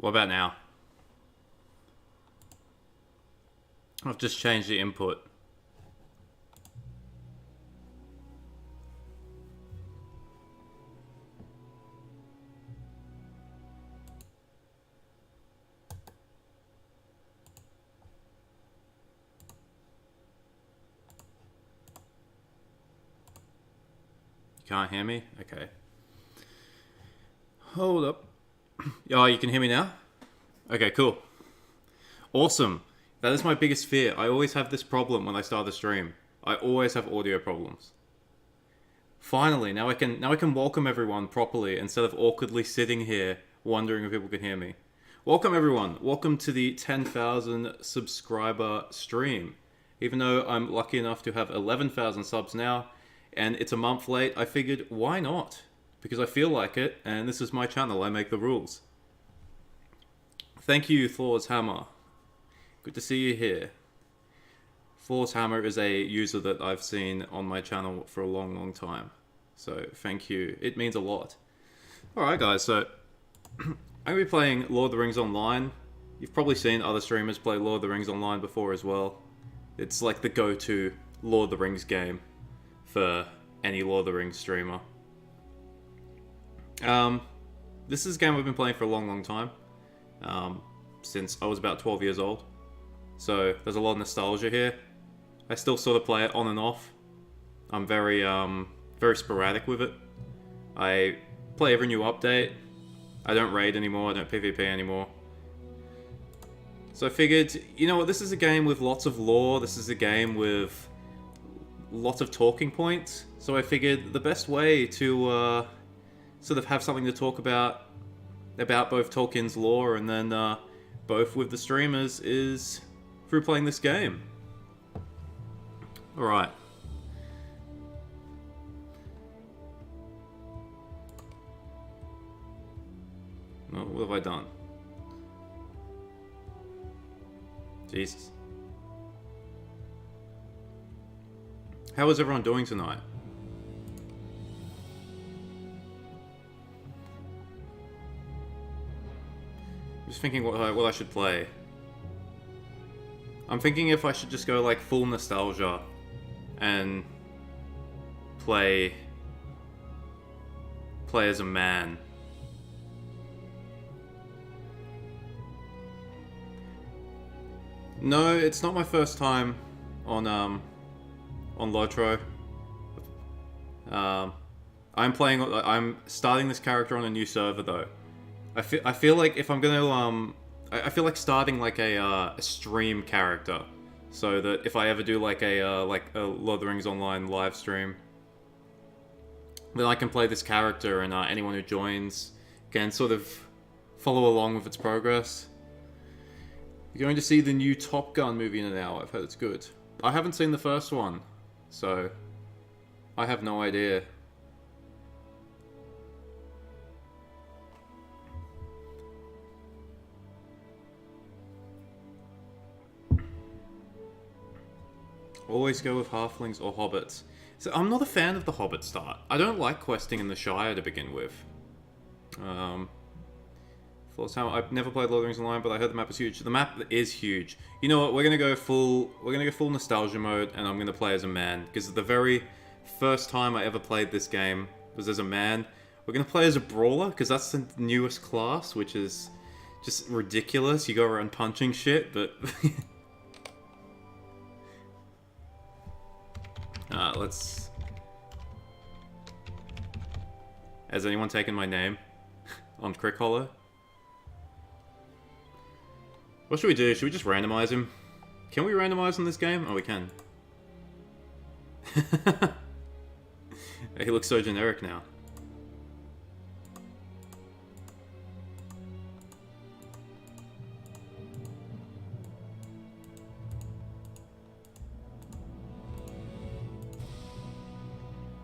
What about now? I've just changed the input. You can't hear me? Okay. Hold up. Oh, you can hear me now? Okay, cool. Awesome. That is my biggest fear. I always have this problem when I start the stream. I always have audio problems. Finally, now I can welcome everyone properly instead of awkwardly sitting here wondering if people can hear me. Welcome everyone. Welcome to the 10,000 subscriber stream. Even though I'm lucky enough to have 11,000 subs now, and it's a month late, I figured, why not? Because I feel like it, and this is my channel, I make the rules. Thank you, Thor's Hammer. Good to see you here. Thor's Hammer is a user that I've seen on my channel for a long, long time. So, thank you. It means a lot. Alright guys, so I'm going to be playing Lord of the Rings Online. You've probably seen other streamers play Lord of the Rings Online before as well. It's like the go-to Lord of the Rings game for any Lord of the Rings streamer. This is a game we've been playing for a long, long time. Since I was about 12 years old. So there's a lot of nostalgia here. I still sort of play it on and off. I'm very sporadic with it. I play every new update. I don't raid anymore, I don't PvP anymore. So I figured, you know what, this is a game with lots of lore, this is a game with lots of talking points. So I figured the best way to sort of have something to talk about both Tolkien's lore and then both with the streamers is through playing this game. Alright. Well, what have I done? Jesus. How is everyone doing tonight? Just thinking what I should play. I'm thinking if I should just go like full nostalgia and play as a man. No, it's not my first time on Lotro. I'm starting this character on a new server though. I feel like if I'm gonna I feel like starting like a stream character, so that if I ever do like a Lord of the Rings Online live stream, then I can play this character and anyone who joins can sort of follow along with its progress. You're going to see the new Top Gun movie in an hour. I've heard it's good. I haven't seen the first one, so I have no idea. Always go with halflings or hobbits. So I'm not a fan of the hobbit start. I don't like questing in the Shire to begin with. I've never played Lord of the Rings Online, but I heard the map is huge. The map is huge. You know what? We're gonna go full nostalgia mode, and I'm gonna play as a man because the very first time I ever played this game was as a man. We're gonna play as a brawler because that's the newest class, which is just ridiculous. You go around punching shit, but let's. Has anyone taken my name on Crick Hollow? What should we do? Should we just randomize him? Can we randomize in this game? Oh, we can. He looks so generic now.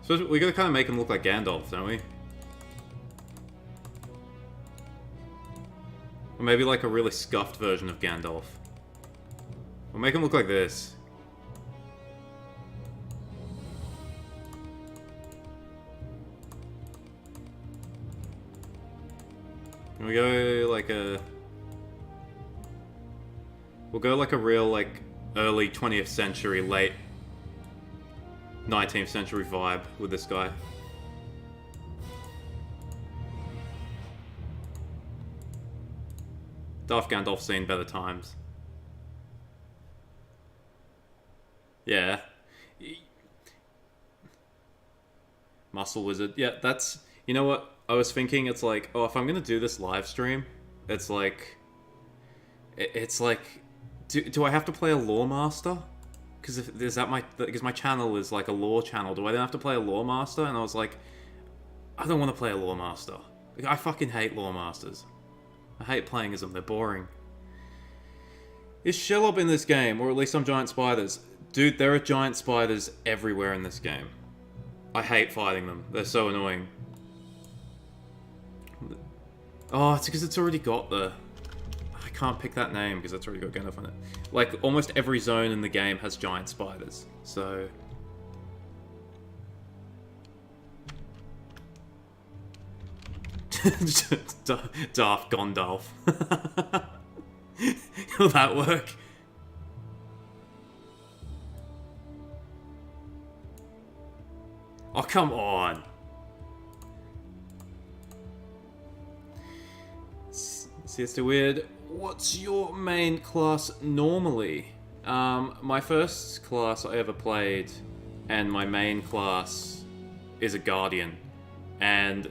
So we gotta kind of make him look like Gandalf, don't we? Or maybe like a really scuffed version of Gandalf. We'll make him look like this. Can we go like a We'll go like a real, like, early 20th century, late 19th century vibe with this guy. Darth Gandalf's seen better times. Yeah. Muscle Wizard. Yeah, that's... You know what? I was thinking, it's like, oh, if I'm gonna do this live stream, it's like... It's like... Do I have to play a lore master? Because my channel is like a lore channel. Do I then have to play a lore master? And I was like, I don't want to play a lore master. Like, I fucking hate lore masters. I hate playing as them. They're boring. Is Shelob in this game, or at least some giant spiders? Dude, there are giant spiders everywhere in this game. I hate fighting them. They're so annoying. Oh, it's because it's already got the... I can't pick that name because it's already got Gandalf on it. Like, almost every zone in the game has giant spiders, so... Darth Gondalf. Will that work? Oh, come on. Siesta Weird. What's your main class normally? My first class I ever played, and my main class is a Guardian. And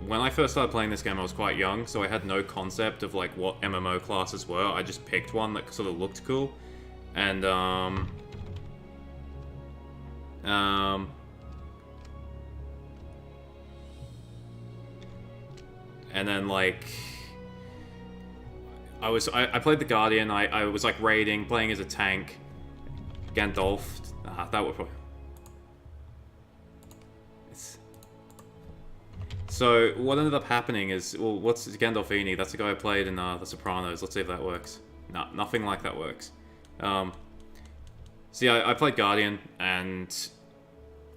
when I first started playing this game, I was quite young, so I had no concept of like what MMO classes were. I just picked one that sort of looked cool. And and then like I played the Guardian. I was like raiding, playing as a tank. Gandalf. That would probably. So what ended up happening is, well, what's Gandolfini? That's the guy I played in The Sopranos. Let's see if that works. No, nothing like that works. See, I played Guardian and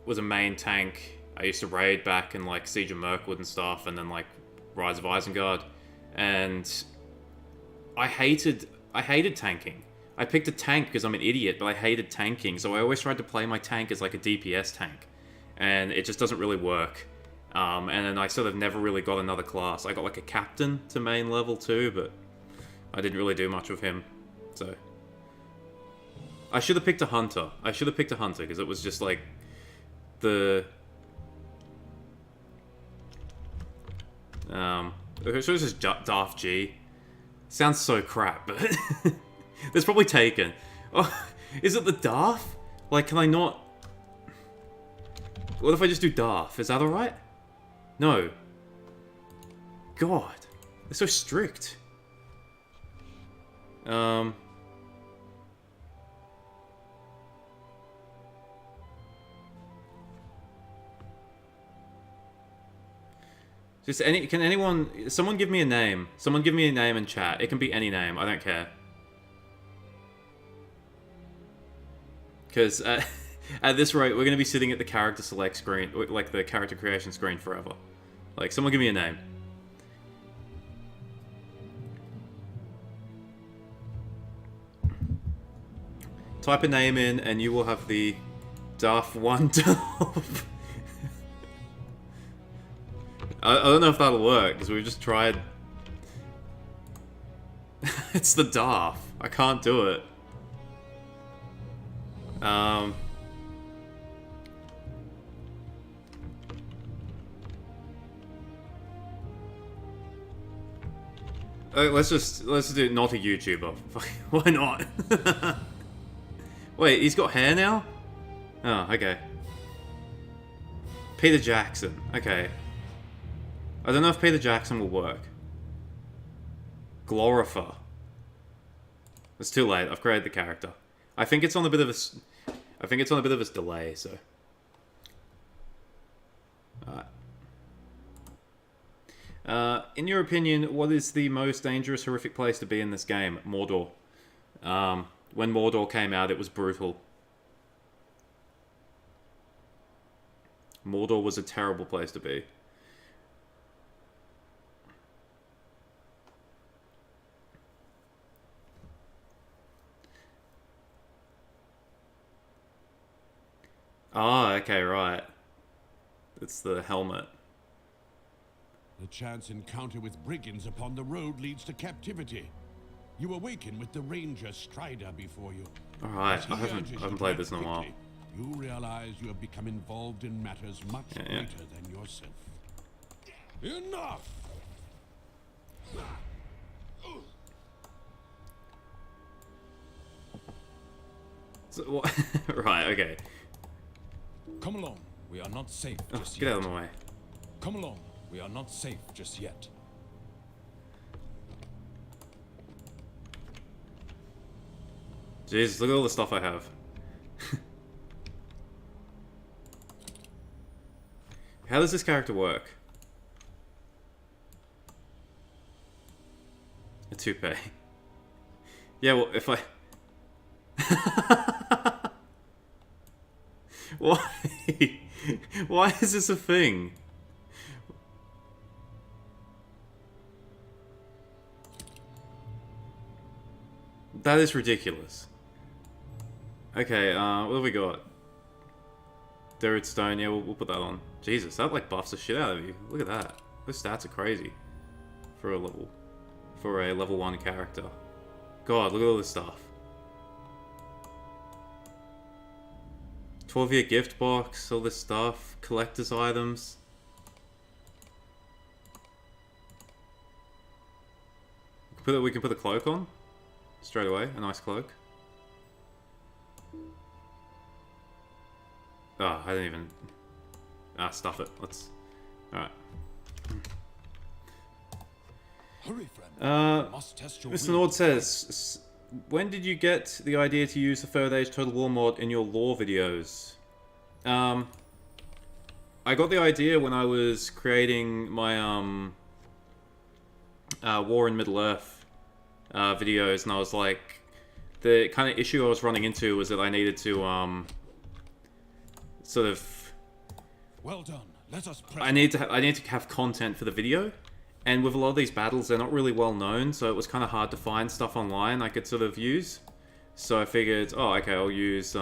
was a main tank. I used to raid back in like Siege of Mirkwood and stuff, and then like Rise of Isengard, and I hated tanking. I picked a tank because I'm an idiot, but I hated tanking, so I always tried to play my tank as like a DPS tank, and it just doesn't really work. And then I sort of never really got another class. I got like a captain to main level too, but I didn't really do much with him. So I should have picked a hunter. Because it was just like the so this is Darth G. Sounds so crap, but it's probably taken. Oh, is it the Darth? Like, can I not? What if I just do Darth? Is that alright? No. God. They're so strict. Can anyone... Someone give me a name. Someone give me a name in chat. It can be any name. I don't care. Because at this rate, we're going to be sitting at the character select screen, like the character creation screen forever. Like, someone give me a name. Type a name in and you will have the Darth 1 Darth. I don't know if that'll work, because we've just tried... It's the Darth. I can't do it. Let's do not a YouTuber. Why not? Wait, he's got hair now? Oh, okay. Peter Jackson. Okay. I don't know if Peter Jackson will work. Glorifer. It's too late. I've created the character. I think it's on a bit of a delay, so. In your opinion, what is the most dangerous, horrific place to be in this game? Mordor. When Mordor came out, it was brutal. Mordor was a terrible place to be. Oh, okay, right. It's the helmet. The chance encounter with brigands upon the road leads to captivity. You awaken with the ranger Strider before you. Alright, As he I haven't urges you to played act this in a while. quickly, you realize you have become involved in matters much greater than yourself. Enough! So, what? Right, okay. Come along. We are not safe just Get yet. out of my way. Come along. We are not safe just yet. Jesus, look at all the stuff I have. How does this character work? A toupee. Yeah, well, if I... Why? Why is this a thing? That is ridiculous. Okay, what have we got? Third stone, yeah, we'll put that on. Jesus, that like buffs the shit out of you. Look at that. Those stats are crazy. For a level 1 character. God, look at all this stuff. 12-year gift box, all this stuff. Collector's items. We can put the cloak on. Straight away, a nice cloak. Oh, I didn't even... stuff it. Let's... Alright. Hurry, friend. Must test your Mr. will. Nord says, when did you get the idea to use the Third Age Total War mod in your lore videos? I got the idea when I was creating my War in Middle-earth videos, and I was like, the kind of issue I was running into was that I needed to sort of... Well done. Let us press I need to have content for the video, and with a lot of these battles, they're not really well known, so it was kind of hard to find stuff online I could sort of use. So I figured, oh, okay, I'll use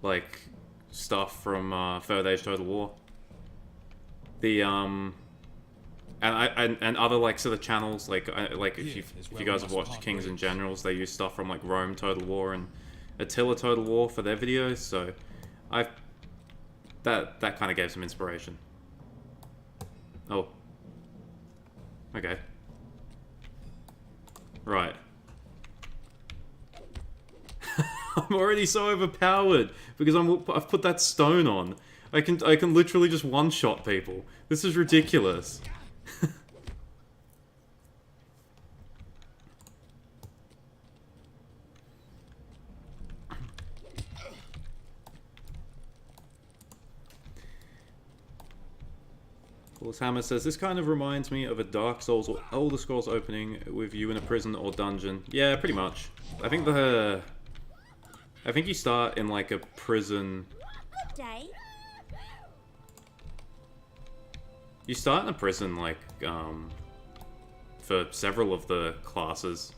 like stuff from Third Age Total War. The and other like sort of channels like if you guys have watched Kings and Generals, they use stuff from like Rome Total War and Attila Total War for their videos. So that kind of gave some inspiration. Oh. Okay. Right. I'm already so overpowered because I've put that stone on. I can literally just one-shot people. This is ridiculous. Paul's Hammer says, this kind of reminds me of a Dark Souls or Elder Scrolls opening with you in a prison or dungeon. Yeah, pretty much. I think you start in like a prison. Good day. You start in a prison like for several of the classes.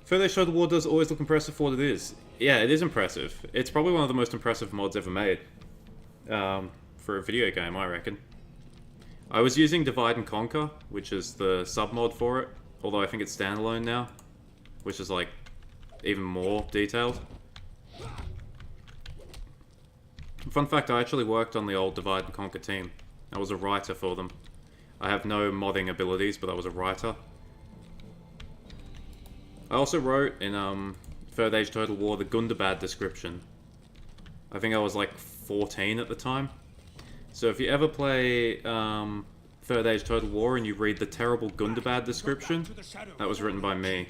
Third Age Total War does always look impressive for what it is. Yeah, it is impressive. It's probably one of the most impressive mods ever made. For a video game, I reckon. I was using Divide and Conquer, which is the sub-mod for it, although I think it's standalone now, which is like even more detailed. Fun fact, I actually worked on the old Divide and Conquer team. I was a writer for them. I have no modding abilities, but I was a writer. I also wrote in Third Age Total War the Gundabad description. I think I was like 14 at the time. So if you ever play Third Age Total War and you read the terrible Gundabad description, that was written by me.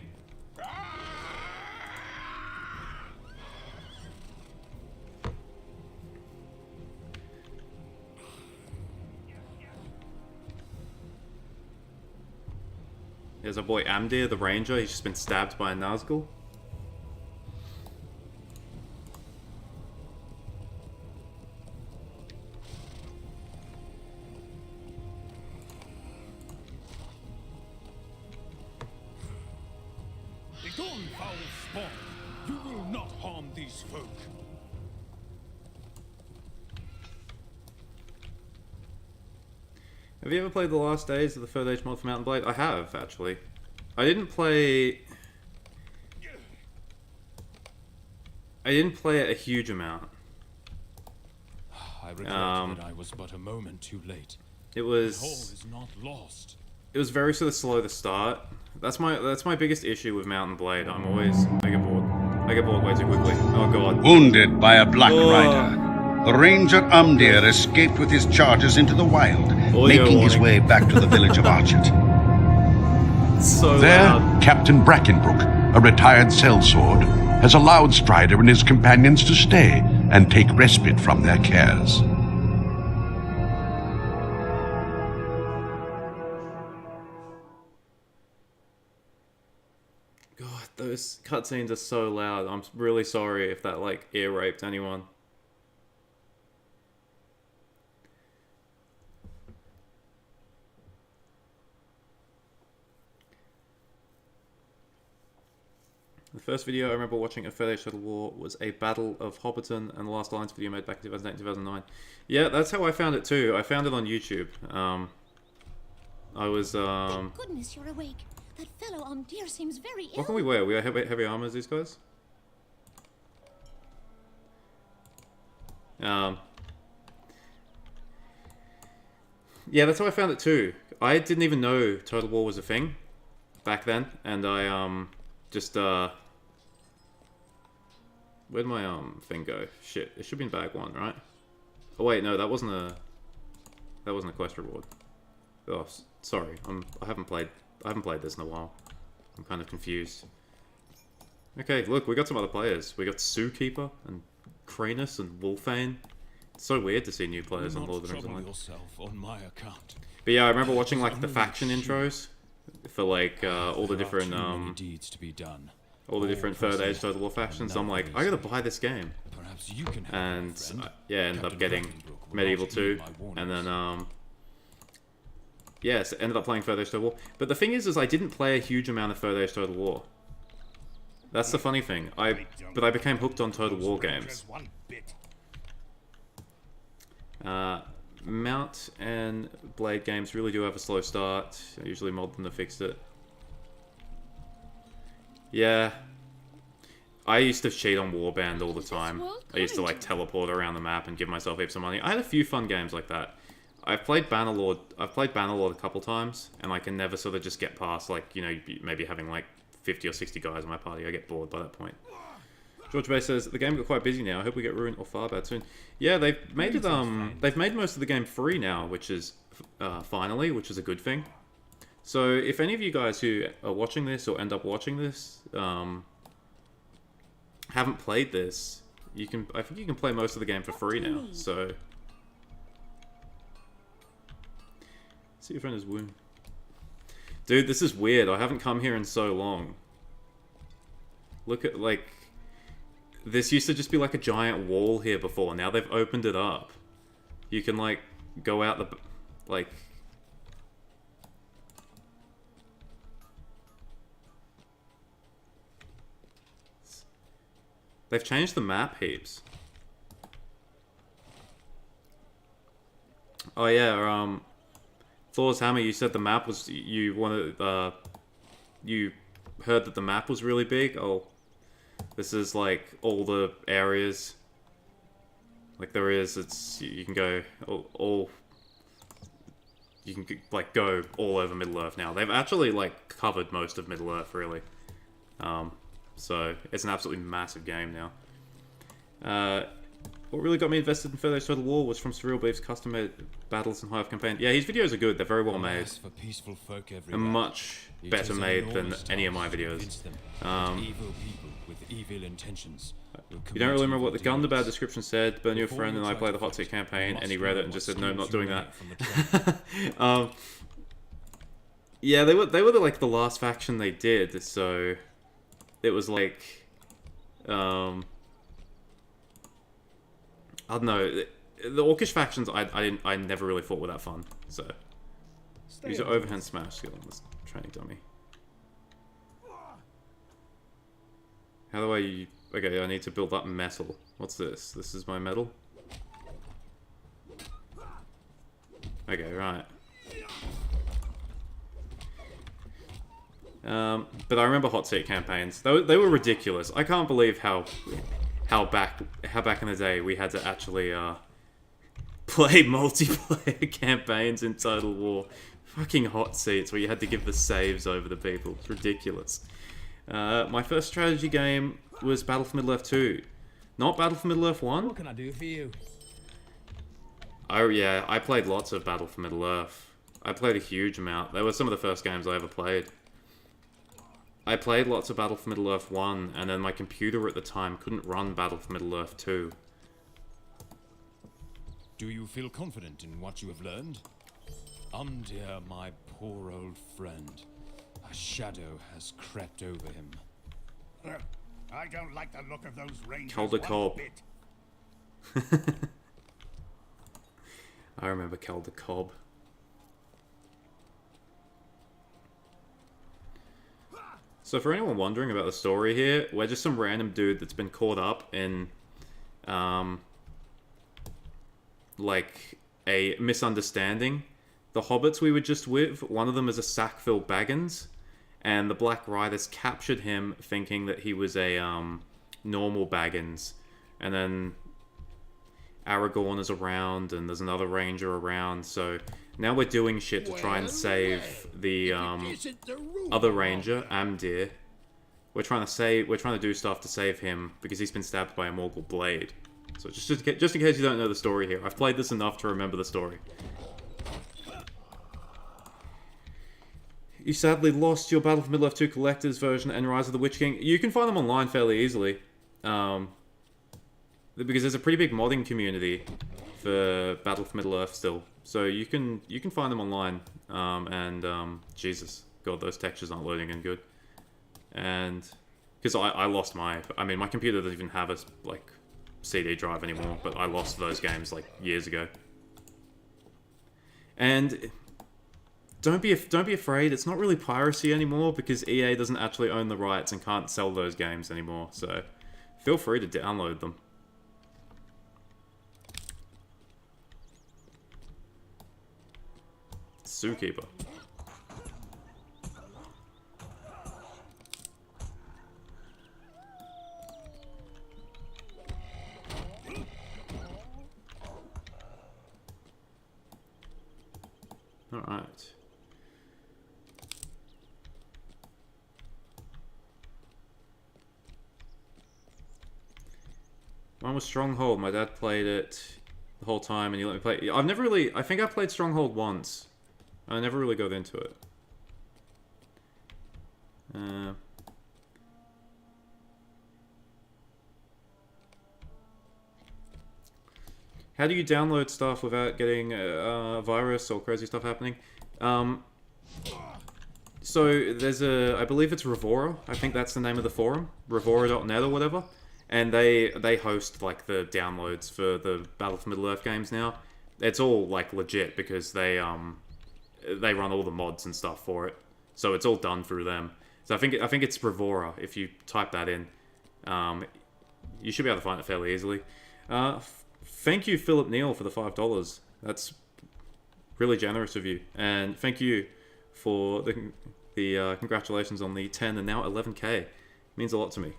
There's our boy Amdir, the ranger. He's just been stabbed by a Nazgul. Begone, foul spawn. You will not harm these folk. Have you ever played the last days of the Third Age mod for Mount & Blade? I have, actually. I didn't play it a huge amount. I regret that I was but a moment too late. It All was is not lost. it was very sort of slow to start. That's my biggest issue with Mount & Blade. I get bored. I get bored way too quickly. Oh god. Wounded by a black Oh. rider, the ranger Umdir escaped with his charges into the wild, making his way back to the village of Archet. So There, loud. Captain Brackenbrook, a retired sellsword, has allowed Strider and his companions to stay and take respite from their cares. God, those cutscenes are so loud. I'm really sorry if that like ear raped anyone. The first video I remember watching of Third Age Total War was a Battle of Hobbiton, and the Last Alliance video made back in 2008 2009. Yeah, that's how I found it too. I found it on YouTube. I was Thank goodness you're awake. That fellow Umdir seems very ill. What can we wear? We wear heavy armor as these guys? Yeah, that's how I found it too. I didn't even know Total War was a thing back then, and I just where'd my thing go? Shit, it should be in bag 1, right? Oh wait, no, that wasn't a quest reward. Oh, sorry, I haven't played this in a while. I'm kind of confused. Okay, look, we got some other players. We got Zookeeper and Kranus and Wolfane. It's so weird to see new players on Lord of the Rings Online. Yourself on my account. But yeah, I remember watching like the faction intros for like all the different deeds to be done. all the different Third Age Total War factions. I'm like, I gotta buy this game, Perhaps you can help, and my friend. yeah, ended up Captain getting Brackenbrook will Medieval not 2, heed my and warnings. then yes, ended up playing Third Age Total War. But the thing is I didn't play a huge amount of Third Age Total War. That's the funny thing. But I became hooked on Total War games. Mount and Blade games really do have a slow start. I usually mod them to fix it. Yeah. I used to cheat on Warband all the time. I used to like teleport around the map and give myself heaps of money. I had a few fun games like that. I've played Bannerlord a couple times, and I can never sort of just get past, like, you know, maybe having like 50 or 60 guys in my party. I get bored by that point. George Bay says, the game got quite busy now. I hope we get Ruin or Farbad soon. Yeah, they've made it, they've made most of the game free now, which is, finally, which is a good thing. So, if any of you guys who are watching this or end up watching this, haven't played this, I think you can play most of the game for free now, so... See your friend is Woon. Dude, this is weird. I haven't come here in so long. Look at, like... This used to just be like a giant wall here before. Now they've opened it up. You can, like, go out the... Like... They've changed the map heaps. Oh yeah, Thor's Hammer, you said the map was... You wanted... you heard that the map was really big? Oh... This is like all the areas. Like there is, it's... You can go all you can like go all over Middle Earth now. They've actually like covered most of Middle Earth, really. So it's an absolutely massive game now. What really got me invested in Third Age Total War was from Surreal Beef's custom-made battles and Hive campaign. Yeah, his videos are good. They're very well made. For peaceful folk And everywhere. much It better is an made than enormous any of task my to videos. convince them that evil people with evil intentions will You don't really remember what the commit Gundabad evil description said, but your Before friend you and I try played to the Hot fix Seat it, campaign, you and he must read know it and what just said, no, schemes not you doing will that. make from the trap. Yeah, they were like the last faction they did, so it was like, I don't know, the Orcish factions I never really thought were that fun, so use your overhand smash skill on this training dummy. How do I Okay, I need to build up metal. What's this? This is my metal? Okay, right. But I remember hot seat campaigns. They were ridiculous. I can't believe how back in the day we had to actually play multiplayer campaigns in Total War. Fucking hot seats where you had to give the saves over to people. It's ridiculous. My first strategy game was Battle for Middle-earth 2. Not Battle for Middle-earth 1. What can I do for you? Oh yeah, I played lots of Battle for Middle-earth. I played a huge amount. They were some of the first games I ever played. I played lots of Battle for Middle-earth 1, and then my computer at the time couldn't run Battle for Middle-earth 2. Do you feel confident in what you have learned? Dear, my poor old friend. A shadow has crept over him. I don't like the look of those rangers Caldecott. one bit. I remember Caldecott. So for anyone wondering about the story here, we're just some random dude that's been caught up in, like, a misunderstanding. The hobbits we were just with, one of them is a Sackville Baggins, and the Black Riders captured him thinking that he was a, normal Baggins. And then Aragorn is around, and there's another ranger around, so now we're doing shit to try and save the, other ranger, Amdir. We're trying to do stuff to save him, because he's been stabbed by a Morgul blade. So just in case you don't know the story here, I've played this enough to remember the story. You sadly lost your Battle for Middle-earth 2 Collector's version and Rise of the Witch King. You can find them online fairly easily. Because there's a pretty big modding community for Battle for Middle-earth still. So you can find them online. Jesus. God, those textures aren't loading in good. And... because I lost my... I mean, my computer doesn't even have a, like, CD drive anymore. But I lost those games, like, years ago. And... Don't be afraid, it's not really piracy anymore because EA doesn't actually own the rights and can't sell those games anymore, so feel free to download them. Zookeeper. Alright. One was Stronghold. My dad played it the whole time, and he let me play it. I've never really... I think I played Stronghold once. I never really got into it. How do you download stuff without getting a virus or crazy stuff happening? So there's I believe it's Revora. I think that's the name of the forum. Revora.net or whatever. And they host, like, the downloads for the Battle for Middle-earth games now. It's all, like, legit because they run all the mods and stuff for it. So it's all done through them. So I think it's Revora. If you type that in, you should be able to find it fairly easily. Thank you, Philip Neal, for the $5. That's really generous of you. And thank you for the congratulations on the 10 and now 11k. It means a lot to me.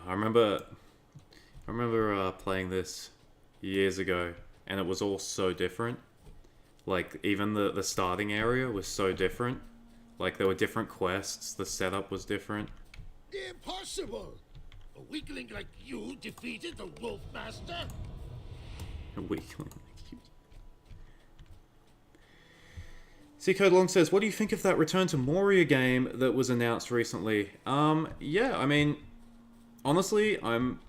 I remember playing this years ago, and it was all so different. Like, even the starting area was so different. Like, there were different quests, the setup was different. Impossible! A weakling like you defeated the Wolf Master? A weakling like you. C-Code Long says, what do you think of that Return to Moria game that was announced recently? Yeah, I mean... Honestly, I'm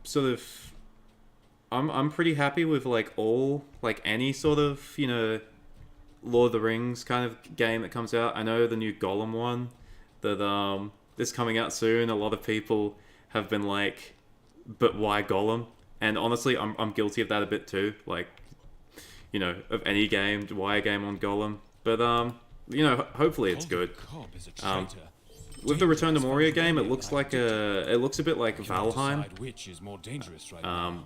pretty happy with, like, any sort of, you know, Lord of the Rings kind of game that comes out. I know the new Gollum one that is coming out soon. A lot of people have been like, but why Gollum? And honestly, I'm guilty of that a bit too. Like, you know, of any game, why a game on Gollum? But you know, hopefully it's good. With the Return to Moria game, it looks a bit like Valheim. Which is more dangerous right I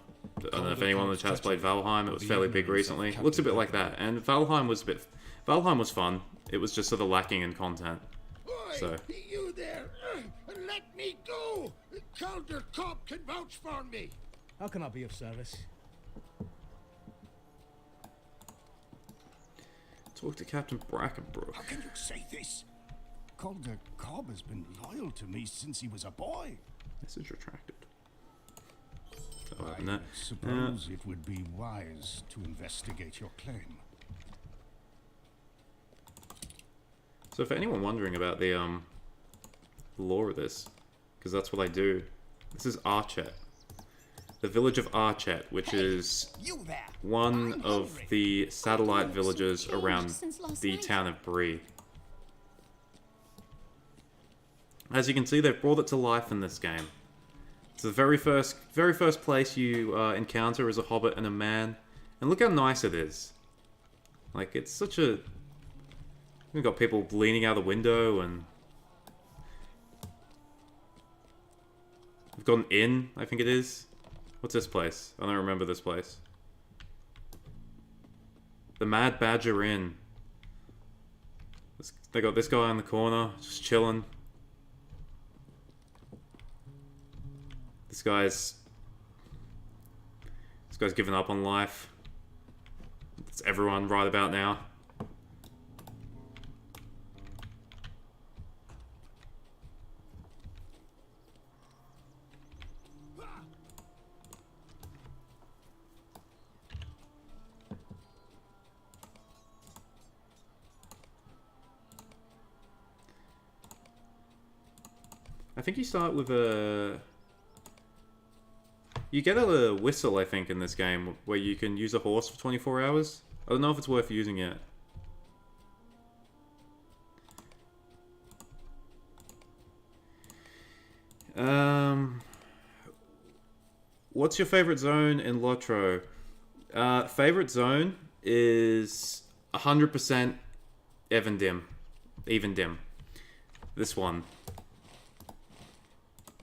don't know if anyone in the chat's played Valheim. It was fairly big recently. It looks a bit like that, and Valheim was fun. It was just sort of lacking in content. Oi, So you there! Let me go! Calder Cobb can vouch for me! How can I be of service? talk to Captain Brackenbrook. How can you say this? Calder Cobb has been loyal to me since he was a boy. Message retracted. I suppose it would be wise to investigate your claim. So for anyone wondering about the lore of this, because that's what I do, this is Archet. The village of Archet, which is one of the satellite villages around the town of Bree. As you can see, they've brought it to life in this game. So the very first place you encounter is a hobbit and a man, and look how nice it is. Like, it's such a... We've got people leaning out the window, and we've got an inn, I think it is. What's this place? I don't remember this place. The Mad Badger Inn. They got this guy in the corner, just chilling. This guy's given up on life. It's everyone right about now. I think you start with a... You get a whistle, I think, in this game, where you can use a horse for 24 hours. I don't know if it's worth using it. What's your favorite zone in Lotro? Favorite zone is 100% Even Dim. This one.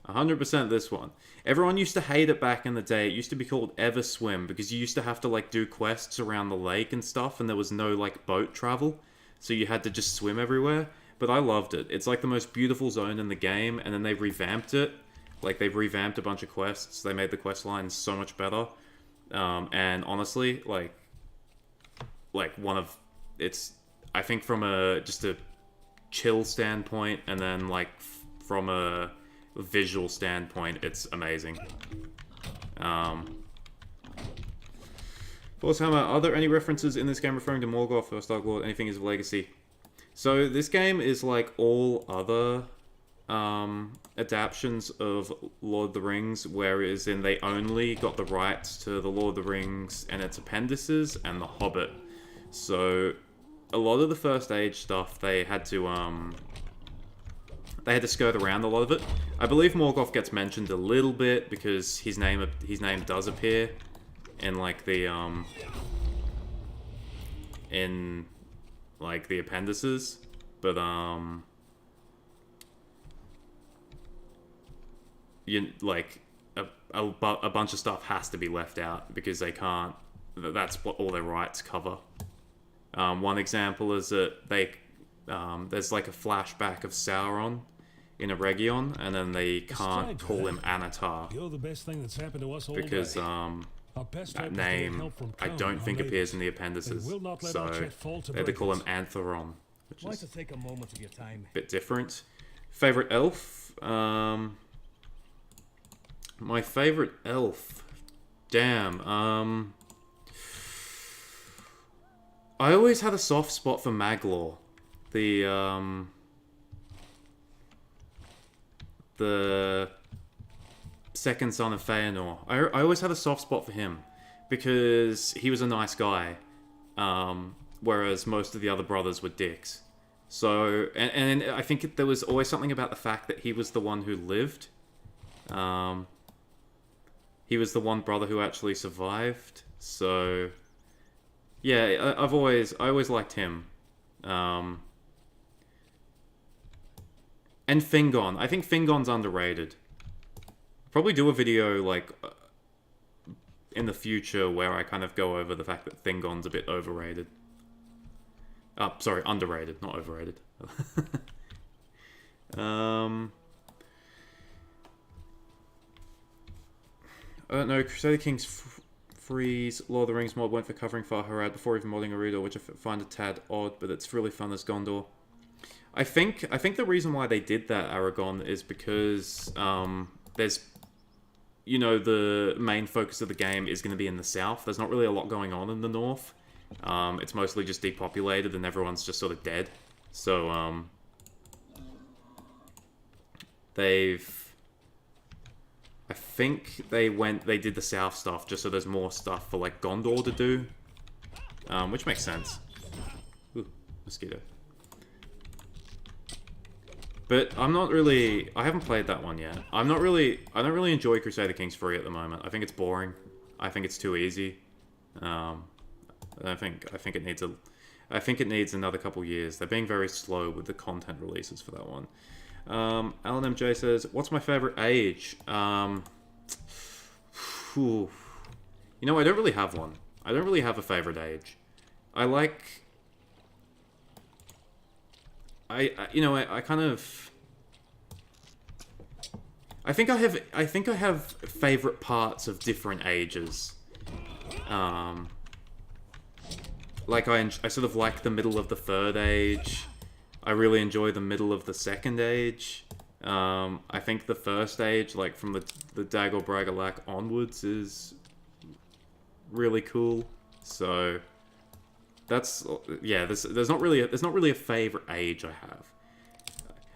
100% this one. Everyone used to hate it back in the day. It used to be called Ever Swim because you used to have to like do quests around the lake and stuff, and there was no like boat travel, so you had to just swim everywhere. But I loved it. It's like the most beautiful zone in the game, and then they revamped it. Like, they've revamped a bunch of quests. They made the quest lines so much better. And honestly, like one of... It's, I think from just a chill standpoint, and then like from a visual standpoint, it's amazing. Forcehammer, are there any references in this game referring to Morgoth or Stark-Lord? Anything is of Legacy? So this game is like all other adaptions of Lord of the Rings, whereas they only got the rights to the Lord of the Rings and its appendices and the Hobbit. So a lot of the First Age stuff they had to skirt around a lot of it. I believe Morgoth gets mentioned a little bit because his name does appear in like the the appendices, but a bunch of stuff has to be left out because they can't. That's what all their rights cover. One example is that there's like a flashback of Sauron in a Region, and then they can't call him Anatar You're the best thing that's happened to us all because day. Our best that hope is to get name help from I Crown, don't our think appears neighbours. in the appendices, They will not let so our chat fall to they had to call him brigands. Antheron, which Why is to take a moment of your time? a bit different. Favorite elf? My favorite elf? Damn, I always had a soft spot for Maglor. The second son of Feanor. I always had a soft spot for him because he was a nice guy. whereas most of the other brothers were dicks. So, and I think there was always something about the fact that he was the one who lived. He was the one brother who actually survived. So, yeah, I always liked him. And Fingon. I think Fingon's underrated. Probably do a video, like, in the future where I kind of go over the fact that Fingon's a bit overrated. Sorry, underrated, not overrated. I don't know, Crusader Kings Freeze Lord of the Rings mod went for covering Far Harad before even modding Gerudo, which I find a tad odd, but it's really fun as Gondor. I think the reason why they did that, Aragon, is because there's, you know, the main focus of the game is going to be in the south. There's not really a lot going on in the north. It's mostly just depopulated and everyone's just sort of dead. So, I think they did the south stuff just so there's more stuff for, like, Gondor to do. Which makes sense. Ooh, mosquito. But I haven't played that one yet. I don't really enjoy Crusader Kings 3 at the moment. I think it's boring. I think it's too easy. I think it needs another couple years. They're being very slow with the content releases for that one. Alan MJ says, "What's my favorite age?" You know, I don't really have one. I don't really have a favorite age. I think I have favorite parts of different ages. Like I sort of like the middle of the third age. I really enjoy the middle of the second age. I think the first age, like from the Dagor Bragalak onwards, is really cool. So that's, yeah. There's not really a favorite age I have.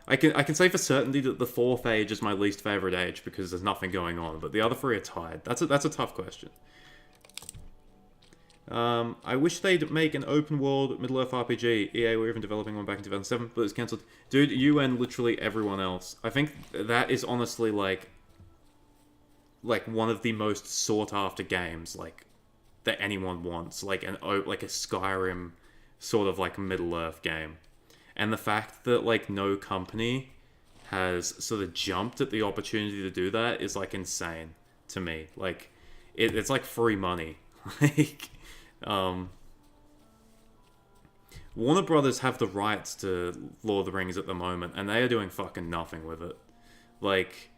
I can say for certainty that the fourth age is my least favorite age because there's nothing going on, but the other three are tied. That's a tough question. I wish they'd make an open world Middle-earth RPG. EA were even developing one back in 2007, but it's cancelled. Dude, you and literally everyone else. I think that is honestly like one of the most sought after games like that anyone wants. Like a Skyrim sort of like Middle-earth game. And the fact that like no company has sort of jumped at the opportunity to do that is like insane to me. Like it's like free money. Like Warner Brothers have the rights to Lord of the Rings at the moment, and they are doing fucking nothing with it. Like,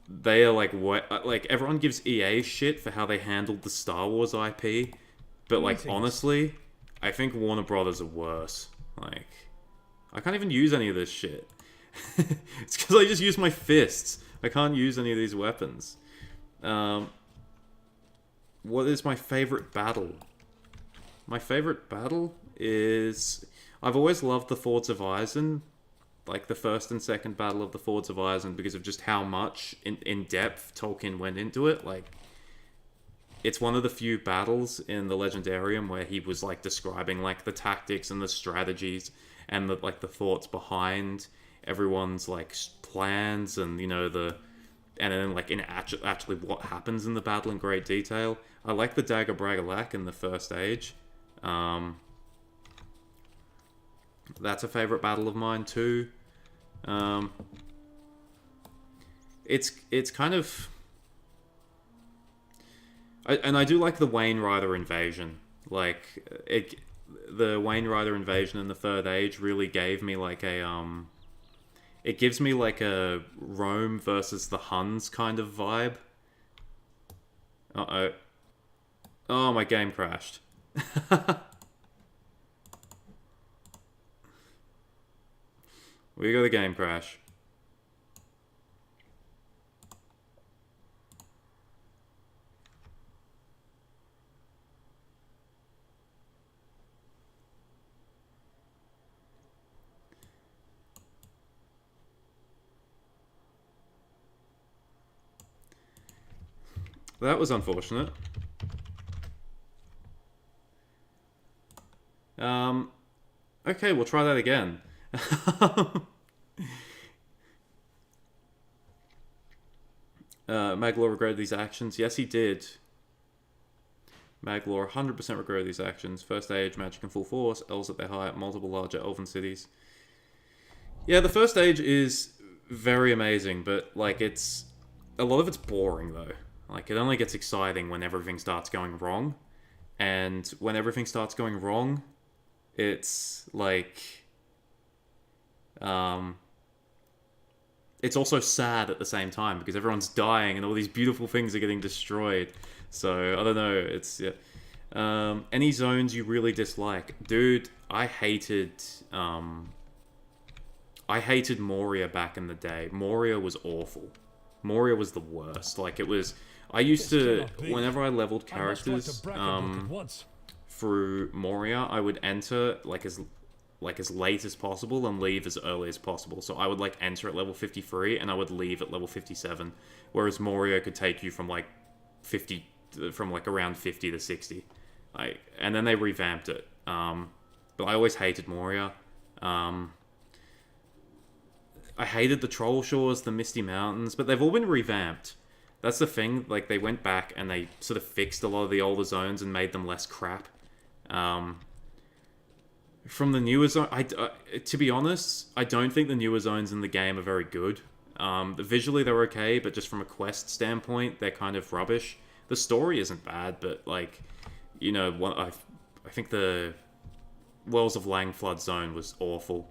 they are like, what? Like, everyone gives EA shit for how they handled the Star Wars IP, but like, honestly, I think Warner Brothers are worse. Like, I can't even use any of this shit. It's because I just use my fists. I can't use any of these weapons. What is my favorite battle? My favorite battle is... I've always loved the Fords of Eisen, like the first and second battle of the Fords of Eisen, because of just how much in depth Tolkien went into it. Like, it's one of the few battles in the Legendarium where he was like describing like the tactics and the strategies and the like the thoughts behind everyone's like plans, and you know and then like in actually what happens in the battle in great detail. I like the Dagor Bragalak in the first age. That's a favorite battle of mine too. It's kind of... I do like the Wayne Rider invasion. Like, the Wayne Rider invasion in the third age really gave me like a... It gives me like a Rome versus the Huns kind of vibe. Uh-oh. Oh, my game crashed. We got a game crash. That was unfortunate. Okay, we'll try that again. Maglor regretted these actions. Yes, he did. Maglor 100% regretted these actions. First Age, magic in full force, elves at their height, multiple larger elven cities. Yeah, the First Age is very amazing, but, like, it's... A lot of it's boring, though. Like, it only gets exciting when everything starts going wrong. And when everything starts going wrong, it's, like... It's also sad at the same time, because everyone's dying and all these beautiful things are getting destroyed. So, I don't know, it's... Yeah. Any zones you really dislike? Dude, I hated Moria back in the day. Moria was awful. Moria was the worst. Like, it was... I used to... Whenever I leveled characters through Moria, I would enter, like as late as possible and leave as early as possible. So I would, like, enter at level 53 and I would leave at level 57. Whereas Moria could take you from, like, around 50 to 60. And then they revamped it. But I always hated Moria. I hated the Troll Shores, the Misty Mountains, but they've all been revamped. That's the thing, like, they went back and they sort of fixed a lot of the older zones and made them less crap. From the newer zone, to be honest, I don't think the newer zones in the game are very good. Visually they're okay, but just from a quest standpoint, they're kind of rubbish. The story isn't bad, but, like, you know, I think the Wells of Langflood zone was awful.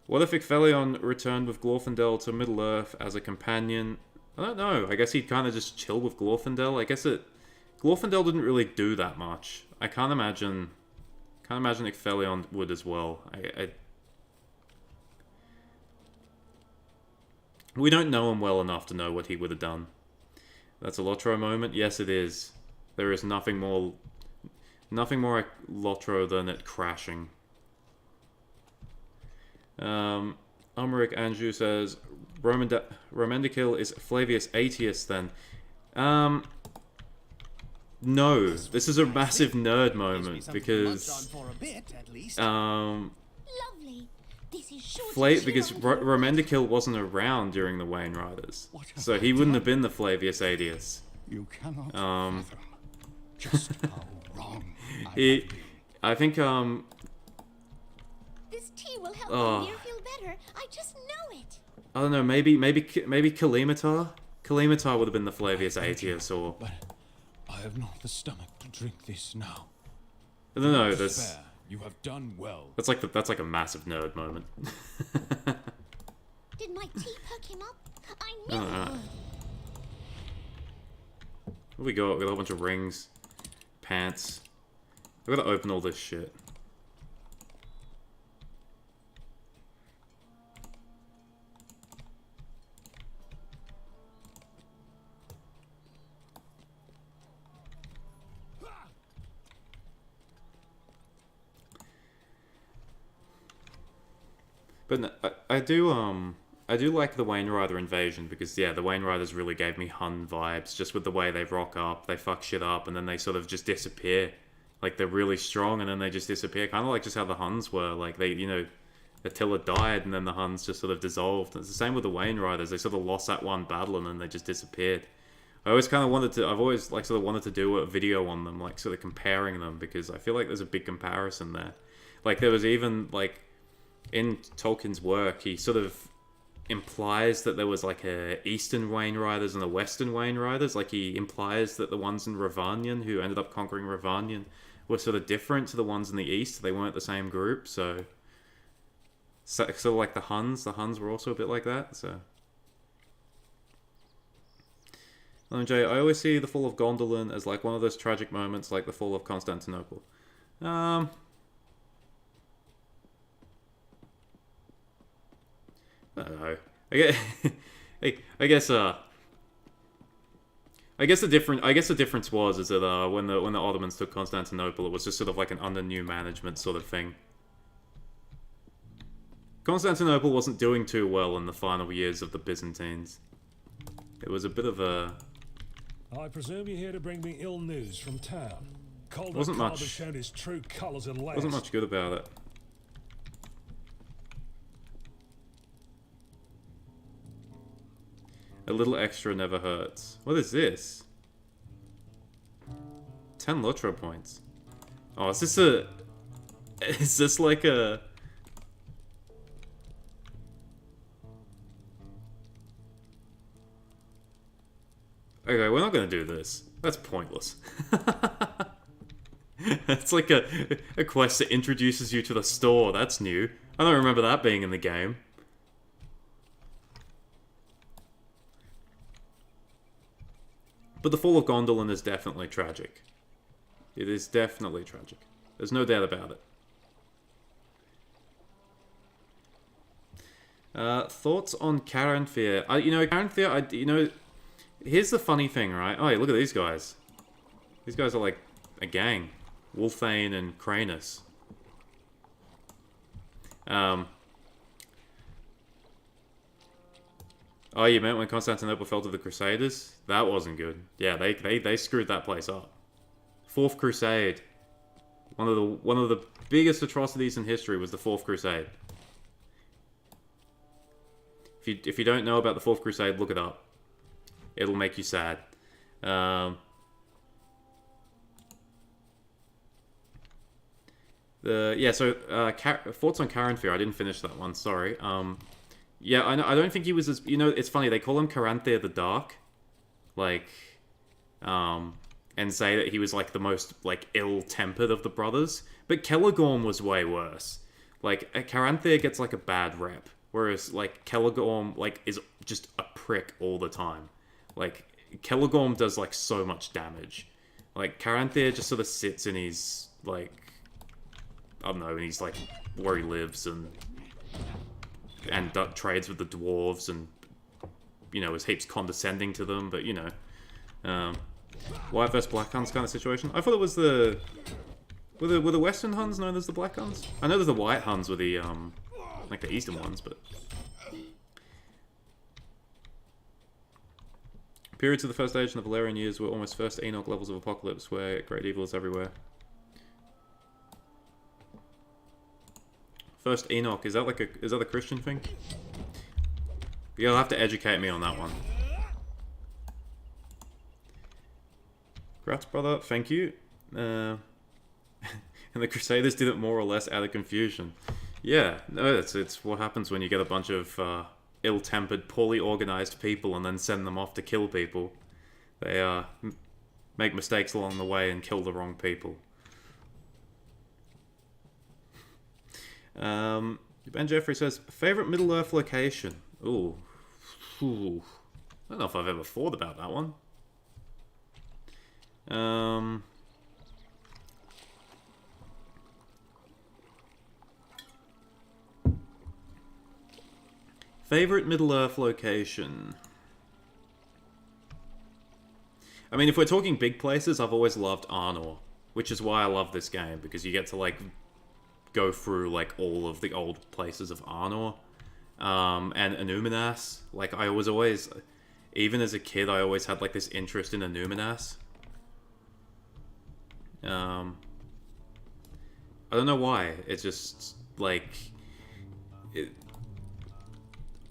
What if Icthelion returned with Glorfindel to Middle-earth as a companion? I don't know. I guess he'd kind of just chill with Glorfindel. I guess Glorfindel didn't really do that much. I can't imagine Icthelion would as well. We don't know him well enough to know what he would have done. That's a Lotro moment? Yes, it is. There is nothing more Lotro than it crashing. Umric Andrew says, Romendikil is Flavius Aetius then. No, this is a massive nerd moment because Lovely. This is sure because Romendikil wasn't around during the Wayne Riders, so he wouldn't have been the Flavius Aetius. You cannot fathom just how wrong I think This tea will help Amir feel better. I just know it. I don't know, maybe Kalimatar? Kalimatar would have been the Flavius Aetius, or... But I have not the stomach to drink this now. I don't know, that's... Despair. You have done well. That's like a massive nerd moment. Did my tea perk him up? I knew it would. What we got? We got a whole bunch of rings. Pants. I've got to open all this shit. But no, I do like the Wayne Rider invasion because, yeah, the Wayne Riders really gave me Hun vibes, just with the way they rock up, they fuck shit up, and then they sort of just disappear. Like, they're really strong, and then they just disappear. Kind of like just how the Huns were. Like, they, you know, Attila died, and then the Huns just sort of dissolved. It's the same with the Wayne Riders. They sort of lost that one battle, and then they just disappeared. I've always, like, sort of wanted to do a video on them, like, sort of comparing them, because I feel like there's a big comparison there. Like, there was even, like... In Tolkien's work, he sort of implies that there was like a Eastern Wayne Riders and a Western Wayne Riders. Like, he implies that the ones in Rhovanion, who ended up conquering Rhovanion, were sort of different to the ones in the East. They weren't the same group, so sort of like the Huns. The Huns were also a bit like that, so... Jay, I always see the fall of Gondolin as like one of those tragic moments like the fall of Constantinople. I don't know. I guess the difference was is that when the Ottomans took Constantinople, it was just sort of like an under new management sort of thing. Constantinople wasn't doing too well in the final years of the Byzantines. It was a bit of a... I presume you're here to bring me ill news from town. Calder Wasn't Calder much. showed his true colours at last. Wasn't much good about it. A little extra never hurts. What is this? 10 Lotro points. Oh, is this a... Is this like a... Okay, we're not gonna do this. That's pointless. It's like a quest that introduces you to the store. That's new. I don't remember that being in the game. But the Fall of Gondolin is definitely tragic. It is definitely tragic. There's no doubt about it. Thoughts on Caranthir? You know, Caranthir, you know, here's the funny thing, right? Oh, yeah, look at these guys. These guys are like a gang. Wolfane and Cranus. Oh, you meant when Constantinople fell to the Crusaders? That wasn't good. Yeah, they screwed that place up. Fourth Crusade. One of the biggest atrocities in history was the Fourth Crusade. If you don't know about the Fourth Crusade, look it up. It'll make you sad. Thoughts on Caranthir. I didn't finish that one. Sorry. Yeah, I don't think he was as... You know, it's funny. They call him Caranthir the Dark. Like, and say that he was, like, the most, like, ill-tempered of the brothers. But Celegorm was way worse. Like, Caranthir gets, like, a bad rep. Whereas, like, Celegorm, like, is just a prick all the time. Like, Celegorm does, like, so much damage. Like, Caranthir just sort of sits in his, like... I don't know, and he's, like, where he lives, and trades with the dwarves, and, you know, is heaps condescending to them, but, you know, White vs Black Huns kind of situation. I thought it was the... Were the Western Huns known as the Black Huns? I know there's the White Huns were the, like the Eastern ones, but... Periods of the First Age and the Valerian years were almost first Enoch levels of apocalypse, where great evil is everywhere. First Enoch, is that like a Christian thing? You'll have to educate me on that one. Congrats, brother. Thank you. And the Crusaders did it more or less out of confusion. Yeah, no, it's what happens when you get a bunch of ill-tempered, poorly organized people and then send them off to kill people. They make mistakes along the way and kill the wrong people. Ben Jeffrey says, favorite Middle-earth location? Ooh. I don't know if I've ever thought about that one. Favorite Middle-earth location? I mean, if we're talking big places, I've always loved Arnor, which is why I love this game, because you get to, like, go through, like, all of the old places of Arnor, and Anuminas. Like, I was always, even as a kid, I always had, like, this interest in Anuminas. I don't know why. It's just, like...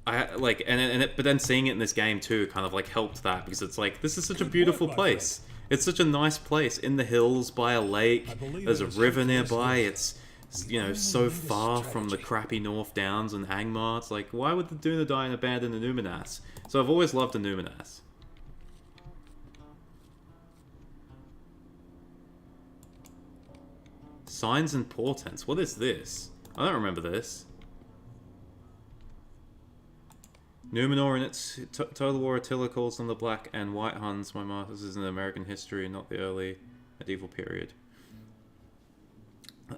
But then seeing it in this game too kind of like helped that, because it's like, this is such a beautiful place. It's such a nice place in the hills by a lake. There's a river nearby. It's, you know, so far from the crappy North Downs and Angmar. It's like, why would the Dunedain abandon Anuminas? So I've always loved Anuminas. Signs and portents. What is this? I don't remember this. Numenor in its Total War Attila calls them the Black and White Huns. My master's is in American history, not the early medieval period.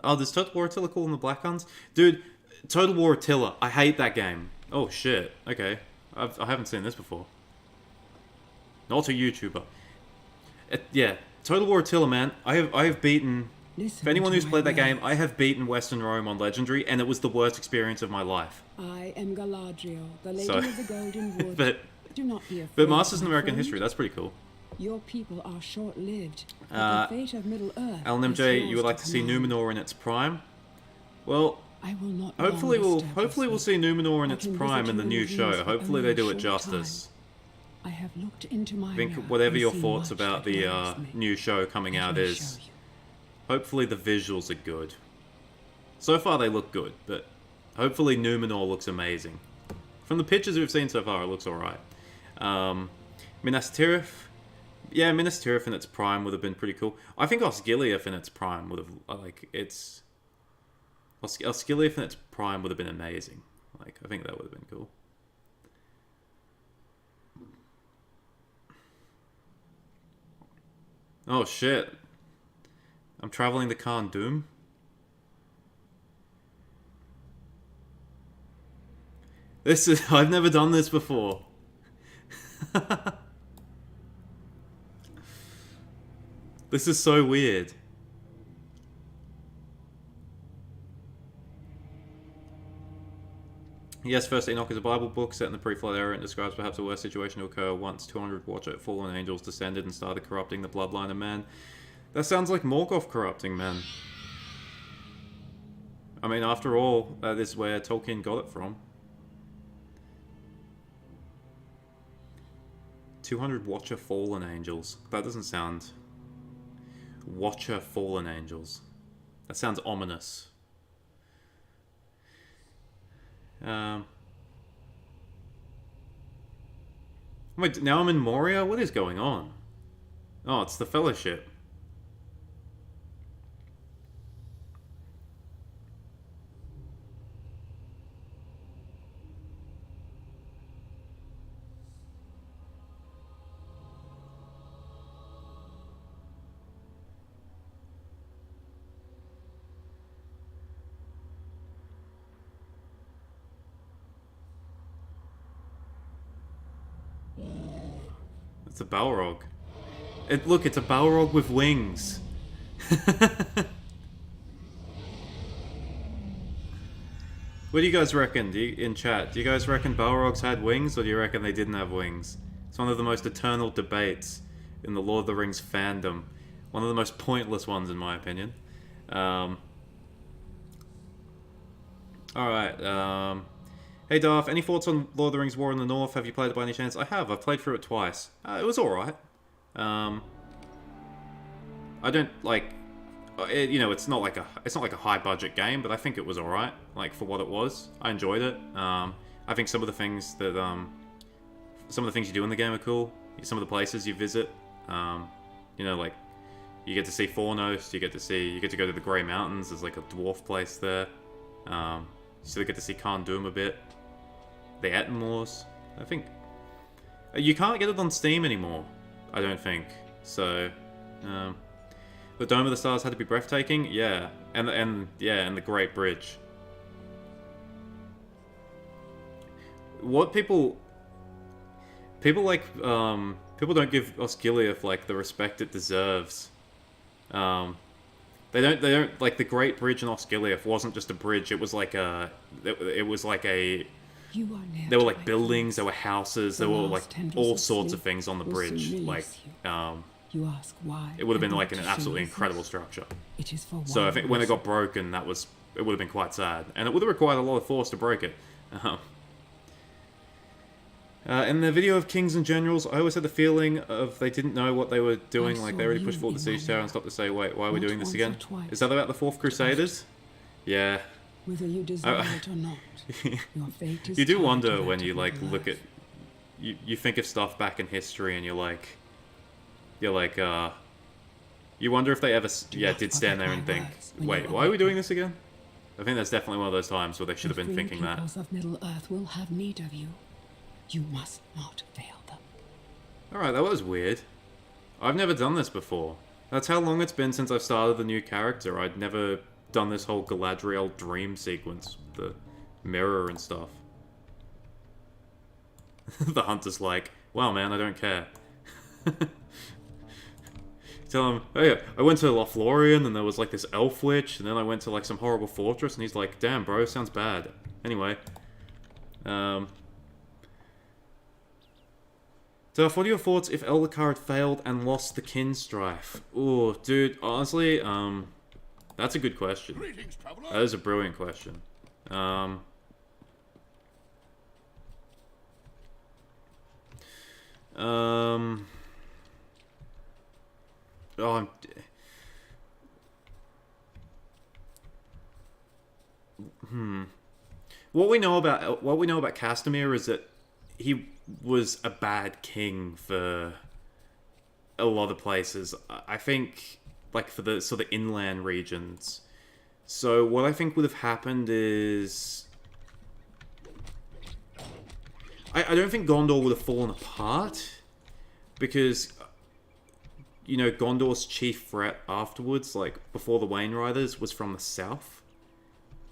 Oh, does Total War Attila call them the Black Huns? Dude, Total War Attila. I hate that game. Oh, shit. Okay. I haven't seen this before. Not a YouTuber. Yeah, Total War Attila, man. I have beaten... For anyone who's played that game, I have beaten Western Rome on Legendary, and it was the worst experience of my life. I am Galadriel, the Lady of the Golden Wood. but do not be afraid. But Masters in my American friend. History, that's pretty cool. Your people are short-lived. But the fate of Middle Earth Alan is MJ, yours you would like to see command. Numenor in its prime? Well, I will not hopefully longer we'll step see Numenor in I its can prime visit in the you new in show. dreams for Hopefully only they do a it short justice. I have looked into my I think mirror whatever and your seen thoughts much about that the worries me. new show coming Let out me is, show you. hopefully the visuals are good. So far they look good, but hopefully Numenor looks amazing. From the pictures we've seen so far, it looks alright. Minas Tirith, yeah, Minas Tirith in its prime would have been pretty cool. I think Osgiliath in its prime would have, Osgiliath in its prime would have been amazing. Like, I think that would have been cool. Oh shit. I'm traveling to Khan Doom. I've never done this before. This is so weird. Yes, First Enoch is a Bible book set in the pre-flood era and describes perhaps the worst situation to occur once 200 Watcher fallen angels descended and started corrupting the bloodline of man. That sounds like Morgoth corrupting men. I mean, after all, that is where Tolkien got it from. 200 Watcher fallen angels. That doesn't sound... Watcher fallen angels. That sounds ominous. Wait, now I'm in Moria? What is going on? Oh, it's the Fellowship. It's a Balrog. Look, it's a Balrog with wings. What do you guys reckon? In chat, do you guys reckon Balrogs had wings, or do you reckon they didn't have wings? It's one of the most eternal debates in the Lord of the Rings fandom. One of the most pointless ones, in my opinion. Alright, hey Darth, any thoughts on Lord of the Rings War in the North? Have you played it by any chance? I have. I've played through it twice. It was alright. I don't like... it's not like a high budget game, but I think it was alright. Like, for what it was. I enjoyed it. I think some of the things that... some of the things you do in the game are cool. Some of the places you visit. Like... You get to see Fornos, you get to go to the Grey Mountains. There's like a dwarf place there. You still get to see Khan Doom a bit. The Ettenmoors, I think. You can't get it on Steam anymore, I don't think. So, the Dome of the Stars had to be breathtaking, yeah, and the Great Bridge. What people like, people don't give Osgiliath like the respect it deserves. They don't like the Great Bridge in Osgiliath wasn't just a bridge. It was like a, there were like buildings, there were houses, there were like all sorts of things on the bridge. Like, you ask why. It would have been like an absolutely incredible structure. It is for so I think when it got broken, it would have been quite sad, and it would have required a lot of force to break it. In the video of Kings and Generals, I always had the feeling of they didn't know what they were doing. Like, they already pushed forward the Siege Tower and stopped to say, wait, why are we doing this again? Is that about the Fourth Crusaders? Yeah. Whether you desire it or not, your fate is you do tied wonder to when that you, of like, Middle look at... Earth. You think of stuff back in history and you wonder if they ever, did stand there and think, wait, why are we doing this again? I think that's definitely one of those times where they should have been thinking that. The peoples of Middle Earth will have need of you. You must not fail them. Alright, that was weird. I've never done this before. That's how long it's been since I've started the new character. I'd never done this whole Galadriel dream sequence, the mirror and stuff. The hunter's like, wow man, I don't care. Tell him, hey, I went to Lothlorien and there was like this elf witch, and then I went to like some horrible fortress, and he's like, damn bro, sounds bad. Anyway. So, what are your thoughts if Eldacar had failed and lost the kin strife? Oh, dude, honestly, that's a good question. Greetings, traveler. That is a brilliant question. Oh, what we know about Castamir is that he was a bad king for a lot of places. I think, like, for the sort of inland regions. So what I think would have happened is, I don't think Gondor would have fallen apart, because, you know, Gondor's chief threat afterwards, like, before the Wain Riders, was from the south.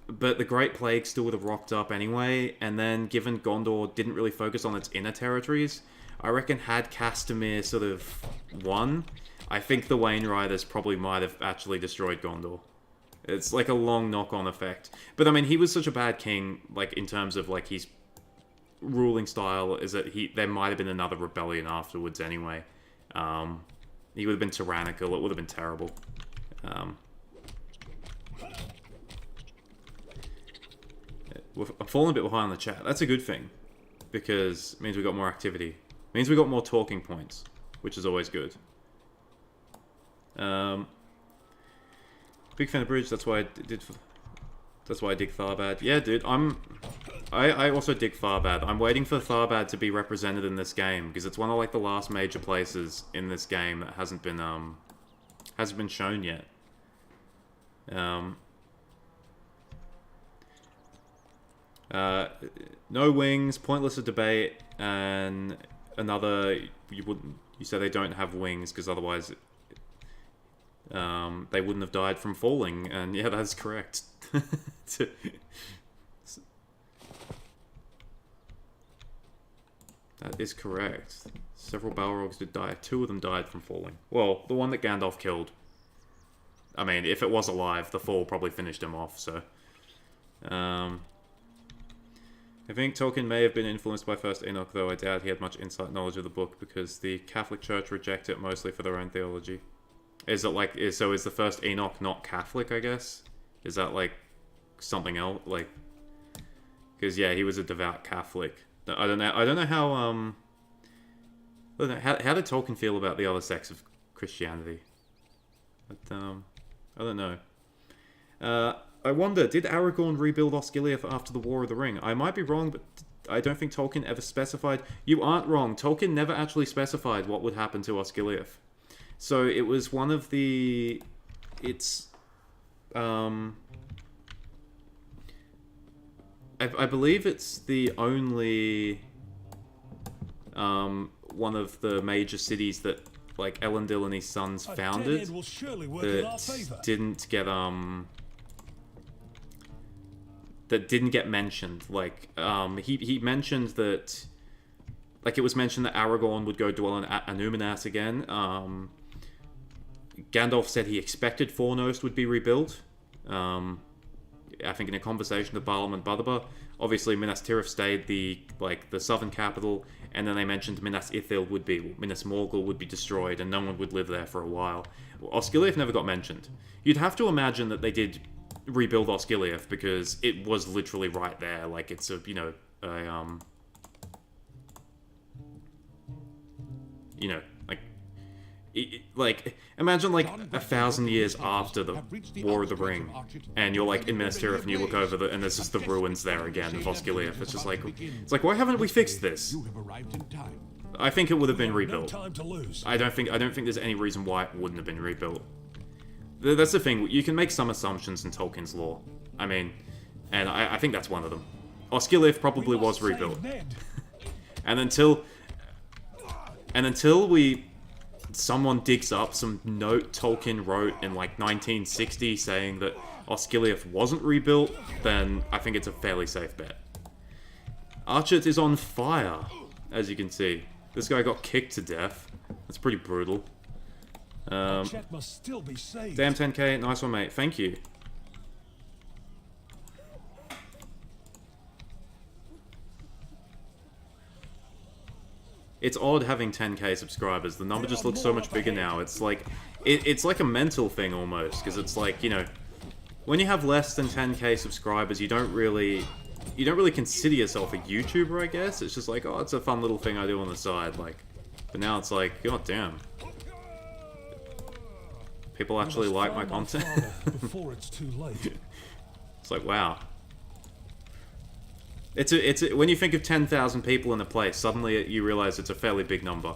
But the Great Plague still would have rocked up anyway, and then, given Gondor didn't really focus on its inner territories, I reckon had Castamir sort of won, I think the Wain Riders probably might have actually destroyed Gondor. It's like a long knock-on effect. But I mean, he was such a bad king, like, in terms of, like, his ruling style, is that there might have been another rebellion afterwards anyway. He would have been tyrannical, it would have been terrible. I'm falling a bit behind on the chat. That's a good thing, because it means we got more activity. It means we got more talking points, which is always good. Big fan of Bridge. That's why I did. That's why I dig Tharbad. Yeah, dude. I also dig Tharbad. I'm waiting for Tharbad to be represented in this game, because it's one of, like, the last major places in this game that hasn't been shown yet. No wings, pointless a debate, and another, you said they don't have wings because otherwise they wouldn't have died from falling, and yeah, that's correct. That is correct. Several Balrogs did die. 2 of them died from falling. Well, the one that Gandalf killed. I mean, if it was alive, the fall probably finished him off, so... I think Tolkien may have been influenced by First Enoch, though I doubt he had much insight knowledge of the book, because the Catholic Church reject it mostly for their own theology. Is it like, is the First Enoch not Catholic, I guess? Is that, like, something else? Like, because, yeah, he was a devout Catholic. I don't know how, I don't know, how did Tolkien feel about the other sects of Christianity? But, I don't know. I wonder, did Aragorn rebuild Osgiliath after the War of the Ring? I might be wrong, but I don't think Tolkien ever specified. You aren't wrong. Tolkien never actually specified what would happen to Osgiliath. So it was one of the... It's... I believe it's the only... one of the major cities that, like, Elendil and his sons founded that didn't get, that didn't get mentioned. Like, he mentioned that, like, it was mentioned that Aragorn would go dwell in Anuminas again. Gandalf said he expected Fornost would be rebuilt. I think in a conversation with Balaam and Badaba. Obviously, Minas Tirith stayed the southern capital, and then they mentioned Minas Ithil would be, Minas Morgul would be destroyed, and no one would live there for a while. Osgiliath never got mentioned. You'd have to imagine that they did rebuild Osgiliath, because it was literally right there. Like, it's a, like, imagine, like, 1,000 years after the War of the Ring, and you're, like, in Minas Tirith, and you look over and there's just the ruins there again of Osgiliath. It's just like, why haven't we fixed this? I think it would have been rebuilt. I don't think there's any reason why it wouldn't have been rebuilt. That's the thing, you can make some assumptions in Tolkien's lore. I mean, and I think that's one of them. Osgiliath probably was rebuilt. And until someone digs up some note Tolkien wrote in, like, 1960 saying that Osgiliath wasn't rebuilt, then I think it's a fairly safe bet. Archit is on fire, as you can see. This guy got kicked to death. That's pretty brutal. Damn 10k, nice one, mate. Thank you. it's odd having 10k subscribers. The number just looks so much bigger now. It's like, it's like a mental thing almost, because it's like, you know, when you have less than 10k subscribers, you don't really consider yourself a YouTuber, I guess. It's just like, oh, it's a fun little thing I do on the side, like. But now it's like, god damn. People actually like my content. Before it's too late. It's like, wow. When you think of 10,000 people in a place, suddenly you realize it's a fairly big number.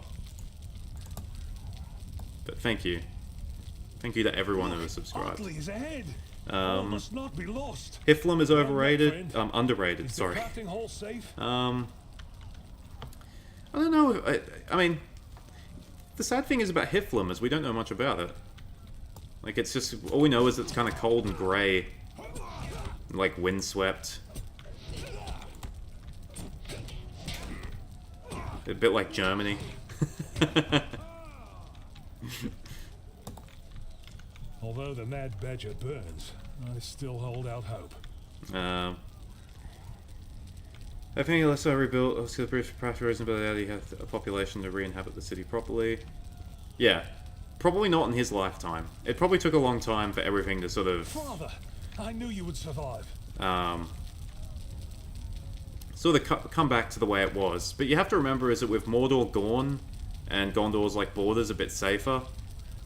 But thank you. Thank you to everyone who has subscribed. Otley is ahead. Must not be lost. Hiflum is overrated. Underrated, Is sorry. the crafting hole safe? I don't know. I mean, the sad thing is about Hiflum is we don't know much about it. Like, it's just, all we know is it's kind of cold and grey. Like, windswept. A bit like Germany. Although the Mad Badger burns, I still hold out hope. I think unless I rebuilt the British patriotism ability have a population to re-inhabit the city properly. Yeah. Probably not in his lifetime. It probably took a long time for everything to sort of... Father, I knew you would survive. Sort of come back to the way it was. But you have to remember is that with Mordor gone, and Gondor's like borders a bit safer,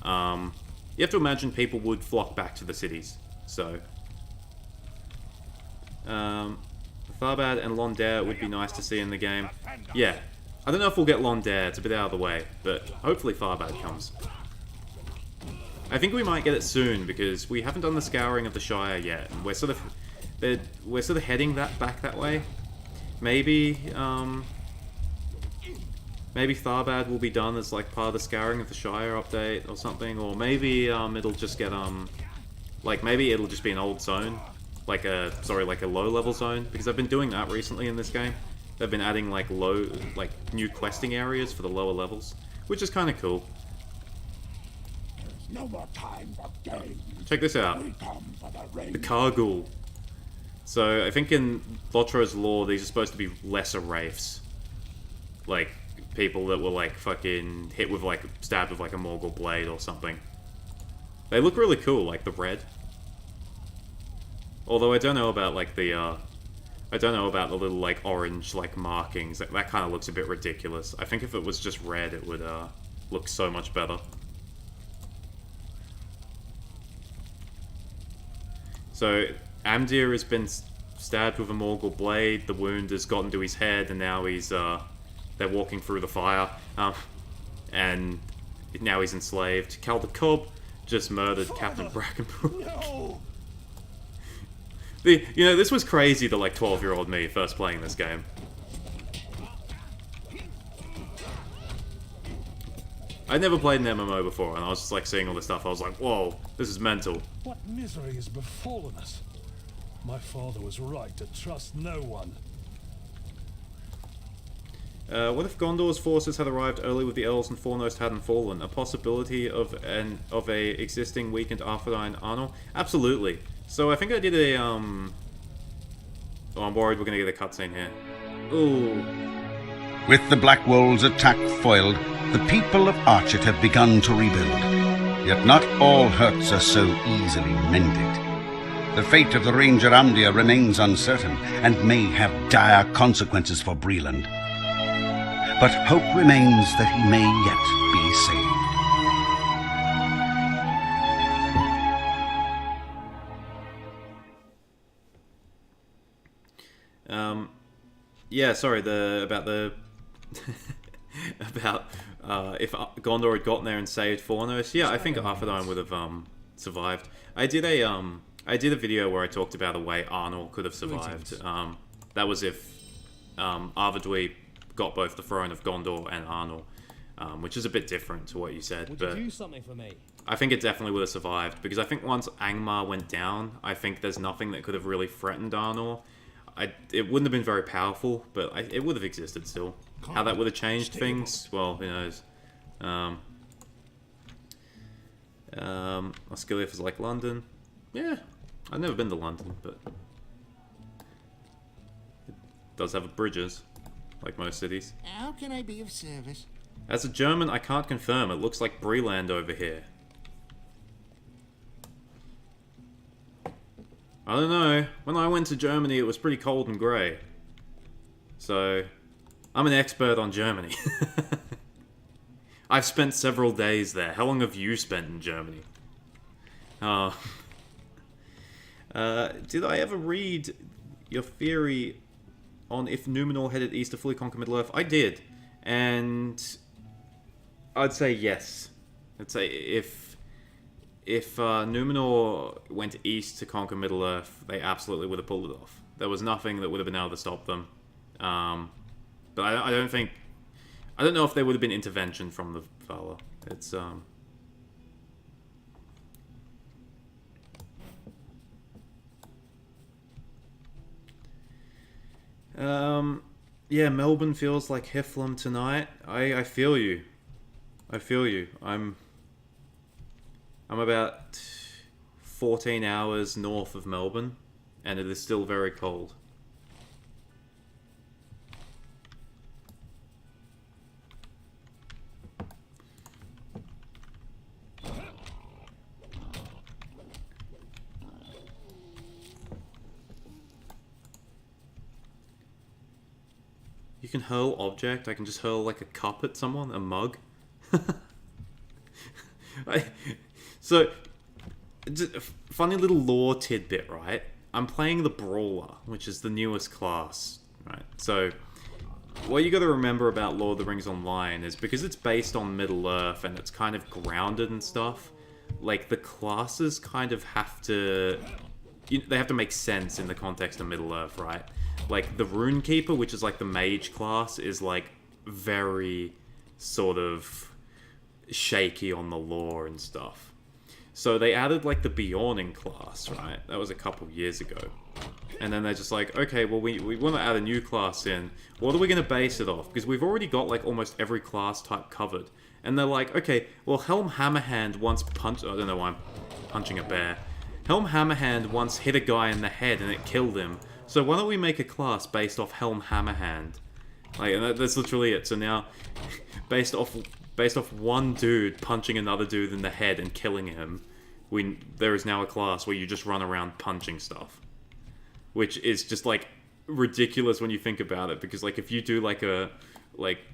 you have to imagine people would flock back to the cities. So... Farbad and Londare would be nice to see in the game. Yeah. I don't know if we'll get Londare, it's a bit out of the way, but hopefully Farbad comes. I think we might get it soon, because we haven't done the scouring of the Shire yet, and we're sort of heading back that way. Maybe, maybe Farbad will be done as like part of the scouring of the Shire update or something, or maybe it'll just get like maybe it'll just be an old zone. Like a low-level zone, because I've been doing that recently in this game. They've been adding like new questing areas for the lower levels, which is kind of cool. No more time for games. Check this out. We come for the The Kargul. So I think in Lotro's lore, these are supposed to be lesser wraiths, like people that were like fucking hit with like stabbed with like a Morgul blade or something. They look really cool, like the red. Although I don't know about like the little like orange like markings. That kind of looks a bit ridiculous. I think if it was just red, it would look so much better. So Amdir has been stabbed with a Morgul blade. The wound has gotten to his head, and now he's they're walking through the fire, and now he's enslaved. Cal the Cobb just murdered Captain Brackenbrook. No! You know, this was crazy to like 12-year-old me first playing this game. I'd never played an MMO before, and I was just like seeing all this stuff. I was like, whoa, this is mental. What misery has befallen us? My father was right to trust no one. What if Gondor's forces had arrived early with the elves and Fornost hadn't fallen? A possibility of a existing weakened Arthedain Arnor? Absolutely. So I think I did a Oh, I'm worried we're gonna get a cutscene here. Ooh. With the Black Wolves' attack foiled, the people of Archet have begun to rebuild. Yet not all hurts are so easily mended. The fate of the Ranger Amdir remains uncertain and may have dire consequences for Breland. But hope remains that he may yet be saved. Yeah, sorry, about if Gondor had gotten there and saved Fornos. Yeah, I think Arthedain would have survived. I did a video where I talked about a way Arnor could have survived. That was if Arvedui got both the throne of Gondor and Arnor, which is a bit different to what you said. Would but you do something for me? I think it definitely would have survived, because I think once Angmar went down, I think there's nothing that could have really threatened Arnor. It wouldn't have been very powerful, but it would have existed still. How that would have changed things, well, who knows. Osgiliath is like London. Yeah, I've never been to London, but it does have bridges. like most cities. How can I be of service? As a German, I can't confirm. It looks like Breland over here. I don't know. When I went to Germany, it was pretty cold and grey. So, I'm an expert on Germany. I've spent several days there. How long have you spent in Germany? Did I ever read your theory on if Numenor headed east to fully conquer Middle-earth? I did. And I'd say yes. I'd say if Numenor went east to conquer Middle-earth, they absolutely would have pulled it off. There was nothing that would have been able to stop them. But I don't think... I don't know if there would have been intervention from the Valar. It's, yeah, Melbourne feels like Hiflum tonight. I feel you. I feel you. I'm about 14 hours north of Melbourne, and it is still very cold. You can hurl object. I can just hurl like a cup at someone, a mug. So, funny little lore tidbit, right? I'm playing the Brawler, which is the newest class, right? So, what you gotta remember about Lord of the Rings Online is because it's based on Middle-earth and it's kind of grounded and stuff, like, the classes kind of have to... they have to make sense in the context of Middle-earth, right? Like, the Rune Keeper, which is like the mage class, is like very sort of shaky on the lore and stuff. So they added like the Bjorning class, right? That was a couple years ago. And then they're just like, okay, well, we want to add a new class in. What are we going to base it off? Because we've already got like almost every class type covered. And they're like, okay, well, Helm Hammerhand once punched... I don't know why I'm punching a bear. Helm Hammerhand once hit a guy in the head and it killed him. So why don't we make a class based off Helm Hammerhand? Like, and that's literally it. So now, based off one dude punching another dude in the head and killing him, there is now a class where you just run around punching stuff. Which is just, like, ridiculous when you think about it. Because, like, if you do, like,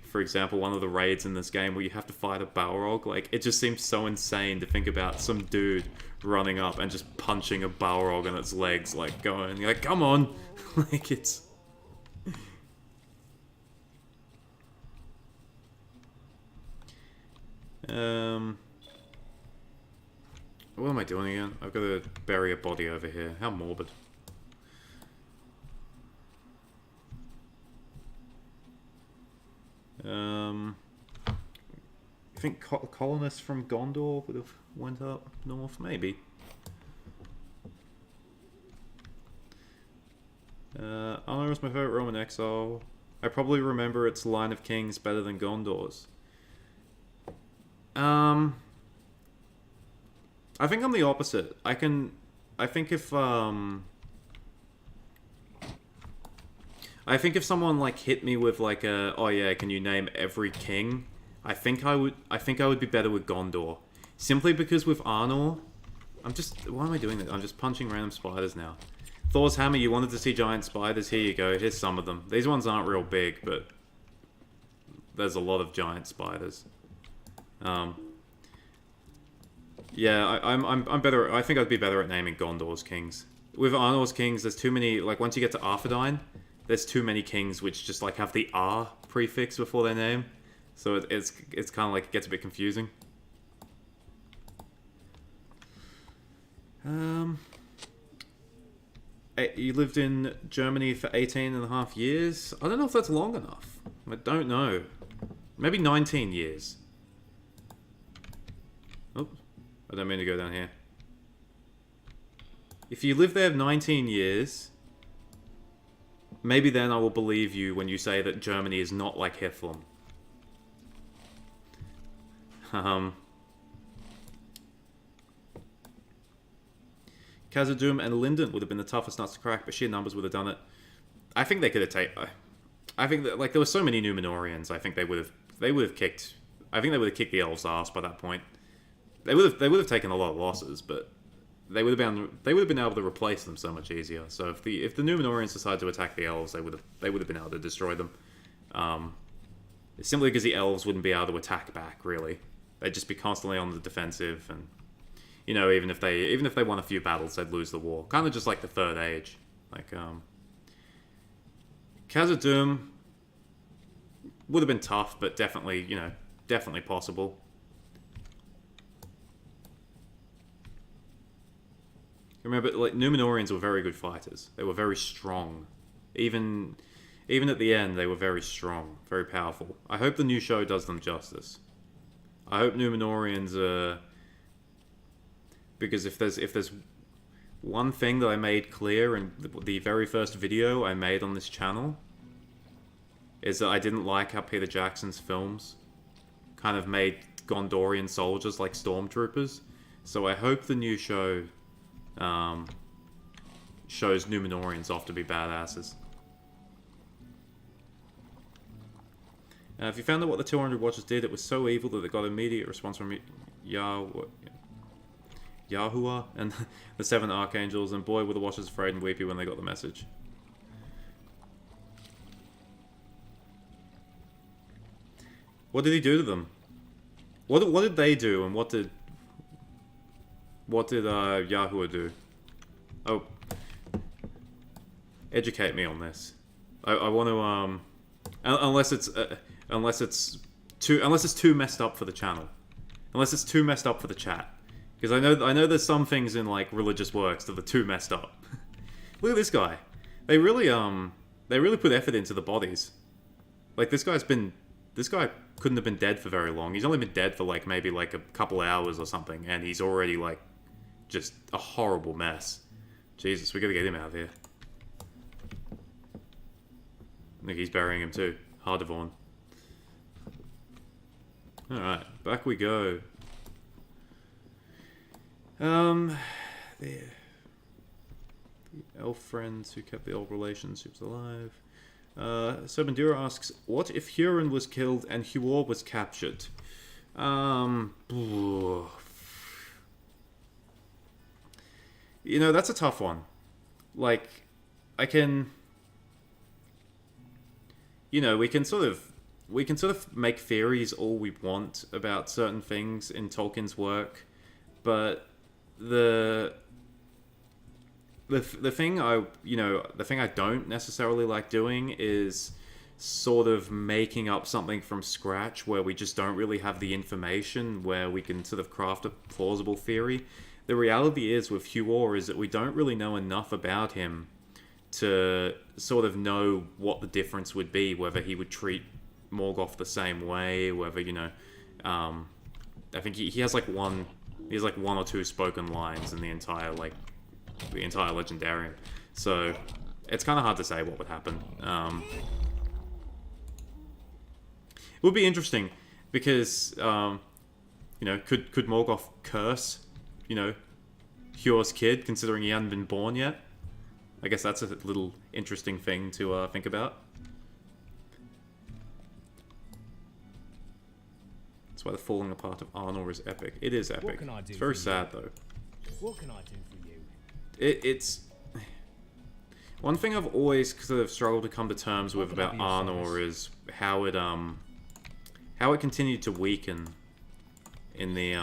for example, one of the raids in this game where you have to fight a Balrog, like, it just seems so insane to think about some dude running up and just punching a Balrog on its legs, like, going, you're like, come on! Like, it's... What am I doing again? I've got to bury a body over here. How morbid. You think colonists from Gondor would have went up north? Maybe. Honor was my favorite Roman exile. I probably remember its line of kings better than Gondor's. I think I'm the opposite. I think if someone like hit me with like a, oh yeah, can you name every king? I think I would be better with Gondor. Simply because with Arnor, why am I doing this? I'm just punching random spiders now. Thor's hammer, you wanted to see giant spiders? Here you go, here's some of them. These ones aren't real big, but there's a lot of giant spiders. Yeah, I'm better. I think I'd be better at naming Gondor's kings. With Arnor's kings, there's too many. Like once you get to Arthedain, there's too many kings which just like have the R prefix before their name, so it's kind of like it gets a bit confusing. You lived in Germany for 18.5 years. I don't know if that's long enough. I don't know. Maybe 19 years. Oh, I don't mean to go down here. If you live there 19 years, maybe then I will believe you when you say that Germany is not like Hithlum. Khazad-dûm and Linden would have been the toughest nuts to crack, but sheer numbers would have done it. I think they could have taken... I think that like there were so many Numenorians. I think they would have kicked. I think they would have kicked the elves' ass by that point. They would have taken a lot of losses, but they would have been able to replace them so much easier. So if the Numenorians decided to attack the elves, they would have been able to destroy them. Simply because the elves wouldn't be able to attack back. Really, they'd just be constantly on the defensive, and even if they won a few battles, they'd lose the war. Kind of just like the Third Age, like Khazad-dûm would have been tough, but definitely possible. Remember, like, Numenorians were very good fighters. They were very strong. Even at the end, they were very strong, very powerful. I hope the new show does them justice. I hope Numenorians because if there's one thing that I made clear in the very first video I made on this channel, is that I didn't like how Peter Jackson's films kind of made Gondorian soldiers like stormtroopers. So I hope the new show shows Numenorians off to be badasses. If you found out what the 200 Watchers did, it was so evil that it got immediate response from Yahuwah and the 7 Archangels, and boy were the Watchers afraid and weepy when they got the message. What did he do to them? What did they do, and what did Yahuwah do? Oh, educate me on this. I want to unless it's too messed up for the channel, unless it's too messed up for the chat, because I know there's some things in like religious works that are too messed up. Look at this guy. They really put effort into the bodies. Like this guy couldn't have been dead for very long. He's only been dead for like maybe like a couple hours or something, and he's already like just a horrible mess. Jesus, we gotta get him out of here. I think he's burying him too. Hardevorn. Alright, back we go. The elf friends who kept the old relationships alive. Serbandura asks, what if Huron was killed and Huor was captured? That's a tough one. Like, we can sort of make theories all we want about certain things in Tolkien's work, but the thing I don't necessarily like doing is sort of making up something from scratch where we just don't really have the information, where we can sort of craft a plausible theory. The reality is with Huor is that we don't really know enough about him to sort of know what the difference would be, whether he would treat Morgoth the same way, whether, I think he has like one or two spoken lines in the entire Legendarium. So it's kind of hard to say what would happen. It would be interesting because, could Morgoth curse, Hjor's kid, considering he hadn't been born yet? I guess that's a little interesting thing to think about. That's why the falling apart of Arnor is epic. It is epic. It's very sad, though. What can I do for you? It's... One thing I've always sort of struggled to come to terms with about Arnor is how it continued to weaken in the,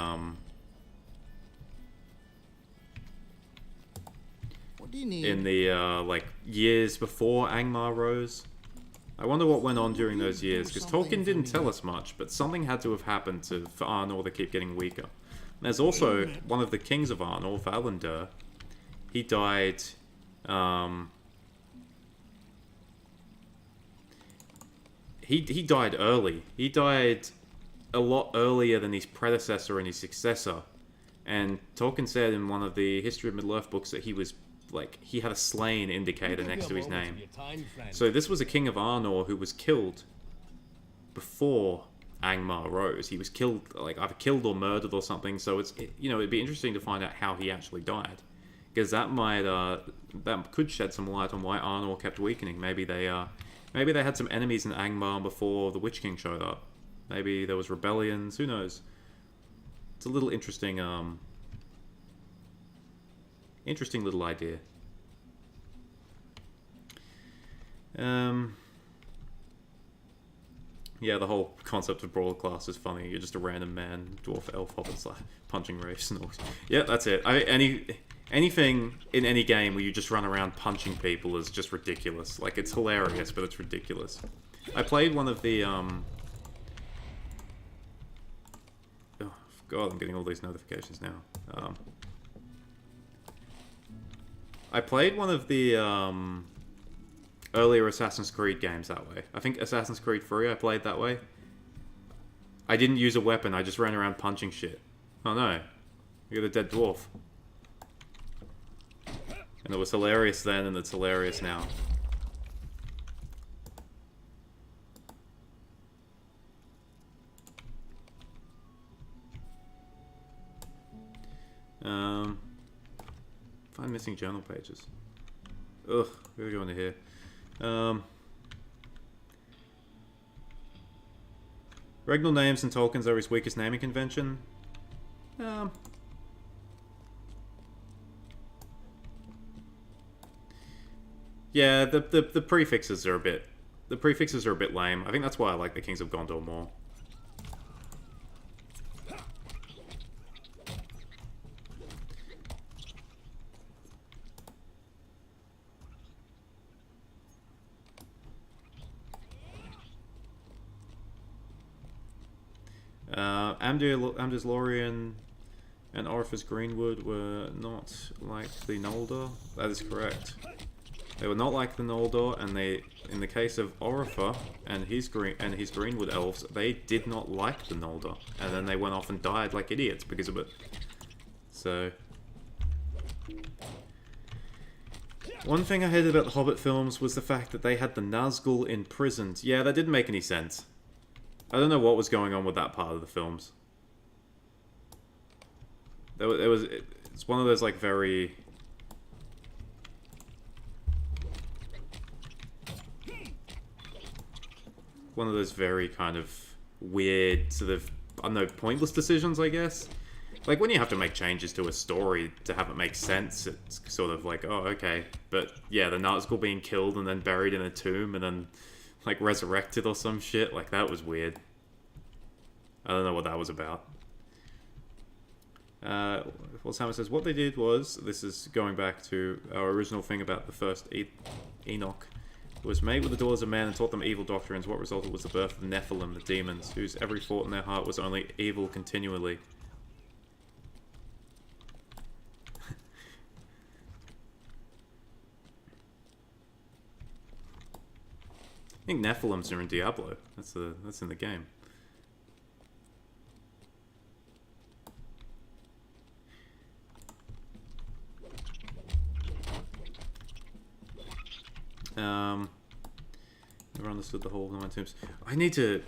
What do you need? in the, years before Angmar rose. I wonder what went on during those years, because Tolkien didn't tell us much, but something had to have happened for Arnor to keep getting weaker. There's also one of the kings of Arnor, Valindur. He died, he died early. He died a lot earlier than his predecessor and his successor. And Tolkien said in one of the History of Middle-earth books that he was, he had a slain indicator next to his name. So this was a king of Arnor who was killed before Angmar rose. He was killed, either killed or murdered or something. So it'd be interesting to find out how he actually died, because that could shed some light on why Arnor kept weakening. Maybe they Maybe they had some enemies in Angmar before the Witch King showed up. Maybe there was rebellions. Who knows? It's a little interesting. Interesting little idea. Yeah, the whole concept of brawler class is funny. You're just a random man, dwarf, elf, hobbit, punching race, and orcs. Yeah, that's it. Anything in any game where you just run around punching people is just ridiculous. Like, it's hilarious, but it's ridiculous. I played one of the, Oh, God, I'm getting all these notifications now. I played one of the, earlier Assassin's Creed games that way. I think Assassin's Creed 3 I played that way. I didn't use a weapon, I just ran around punching shit. Oh no. You got a dead dwarf. And it was hilarious then, and it's hilarious now. Find missing journal pages. Ugh, we gotta go into here. Regnal names and tokens are his weakest naming convention. Yeah, the prefixes are a bit... The prefixes are a bit lame. I think that's why I like the Kings of Gondor more. Amdir's Lorien and Orpheus Greenwood were not like the Noldor. That is correct. They were not like the Noldor, and they, in the case of Orifer and his Greenwood elves, they did not like the Noldor, and then they went off and died like idiots because of it. So, one thing I hated about the Hobbit films was the fact that they had the Nazgul imprisoned. Yeah, that didn't make any sense. I don't know what was going on with that part of the films. It's one of those, like, very... One of those very kind of weird, sort of, I don't know, pointless decisions, I guess. Like, when you have to make changes to a story to have it make sense, it's sort of like, oh, okay. But, yeah, the Nazgul being killed and then buried in a tomb and then, like, resurrected or some shit, like, that was weird. I don't know what that was about. Well, Simon says, what they did was, this is going back to our original thing about the first Enoch, was made with the daughters of men and taught them evil doctrines. What resulted was the birth of the Nephilim, the demons, whose every thought in their heart was only evil continually. I think Nephilims are in Diablo. That's in the game. Never understood the whole Nine Tombs. I need to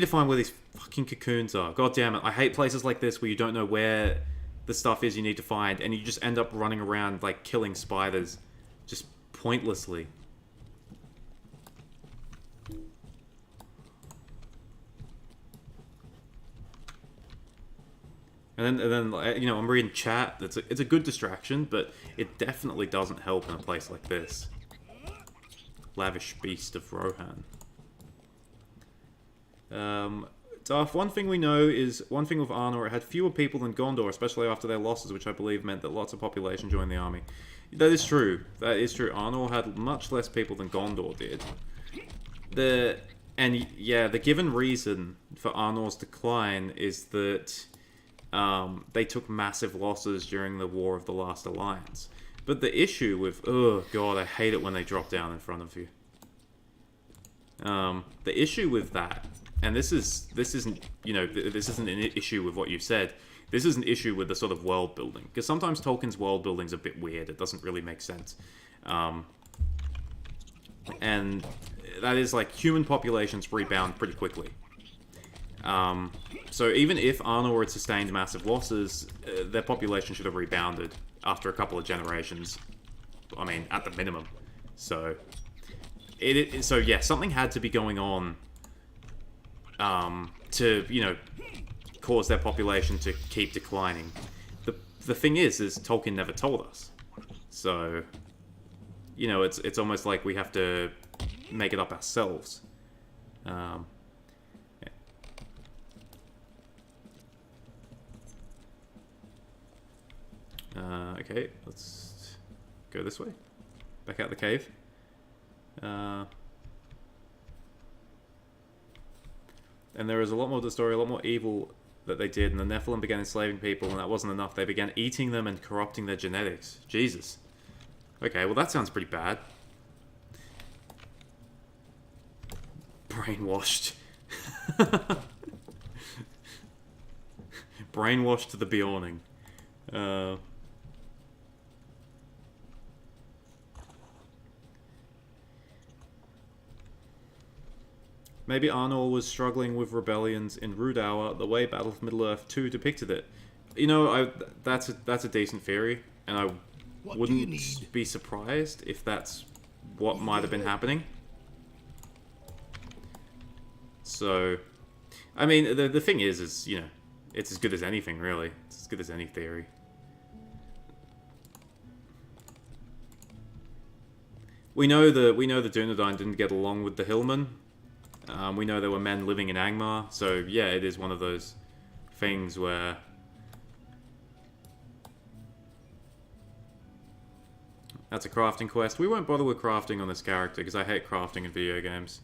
find where these fucking cocoons are. God damn it! I hate places like this where you don't know where the stuff is you need to find, and you just end up running around like killing spiders, just pointlessly. And then, you know, I'm reading chat. It's a good distraction, but it definitely doesn't help in a place like this. Lavish beast of Rohan. Darth, one thing we know is, one thing with Arnor, it had fewer people than Gondor, especially after their losses, which I believe meant that lots of population joined the army. That is true. That is true. Arnor had much less people than Gondor did. The given reason for Arnor's decline is that they took massive losses during the War of the Last Alliance. But the issue with... Oh, God, I hate it when they drop down in front of you. The issue with that... And this isn't, you know, this isn't an issue with what you said. This is an issue with the sort of world building. Because sometimes Tolkien's world building's a bit weird. It doesn't really make sense. And that is, like, human populations rebound pretty quickly. So even if Arnor had sustained massive losses, their population should have rebounded after a couple of generations. I mean, at the minimum. So, So yeah, something had to be going on to, you know, cause their population to keep declining. The thing is Tolkien never told us. So, you know, it's almost like we have to make it up ourselves. Yeah. Okay, let's go this way. Back out the cave. And there is a lot more to the story, a lot more evil that they did, and the Nephilim began enslaving people, and that wasn't enough. They began eating them and corrupting their genetics. Jesus. Okay, well that sounds pretty bad. Brainwashed. Brainwashed to the Bjorning. Maybe Arnor was struggling with rebellions in Rude Hour the way Battle of Middle-earth 2 depicted it. You know, that's a decent theory, and I wouldn't be surprised if that's what might have been happening. So, I mean, the thing is, you know, it's as good as anything, really. It's as good as any theory. We know the Dunedain didn't get along with the Hillmen. We know there were men living in Angmar, so yeah, it is one of those things where... That's a crafting quest. We won't bother with crafting on this character, because I hate crafting in video games.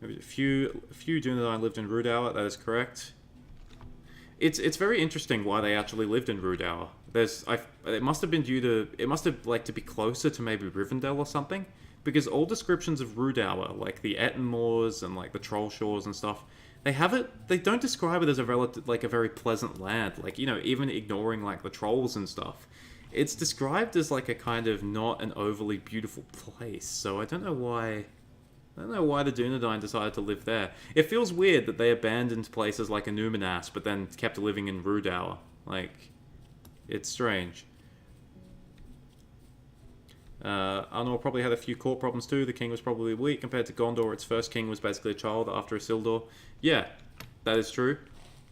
Maybe a few Dunedain lived in Rudour, that is correct. It's very interesting why they actually lived in Rudour. It must have been to be closer to maybe Rivendell or something, because all descriptions of Rudour, like the Etten Moors and like the Troll Shores and stuff, they don't describe it as a very pleasant land. Like, you know, even ignoring like the trolls and stuff, it's described as like a kind of not an overly beautiful place. So I don't know why the Dunedain decided to live there. It feels weird that they abandoned places like Illuminas, but then kept living in Rudour. Like, it's strange. Arnor probably had a few court problems too. The king was probably weak compared to Gondor. Its first king was basically a child after Isildur. Yeah, that is true.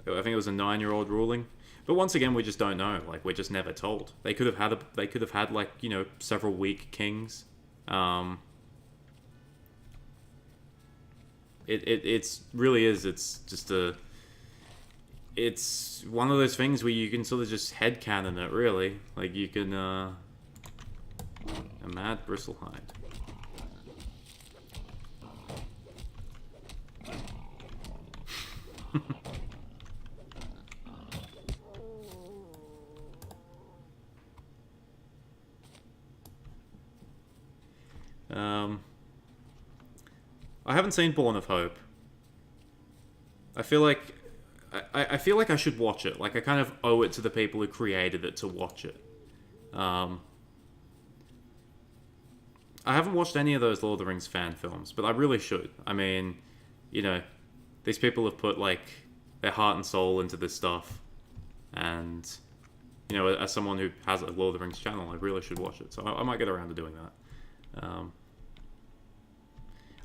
I think it was a 9-year-old ruling. But once again, we just don't know. Like, we're just never told. They could have had like, you know, several weak kings. It's one of those things where you can sort of just headcanon it, really. Like, you can, a mad bristlehind. I haven't seen Born of Hope. I feel like I feel like I should watch it. Like, I kind of owe it to the people who created it to watch it. I haven't watched any of those Lord of the Rings fan films, but I really should. I mean, you know, these people have put, like, their heart and soul into this stuff. And, you know, as someone who has a Lord of the Rings channel, I really should watch it. So I might get around to doing that.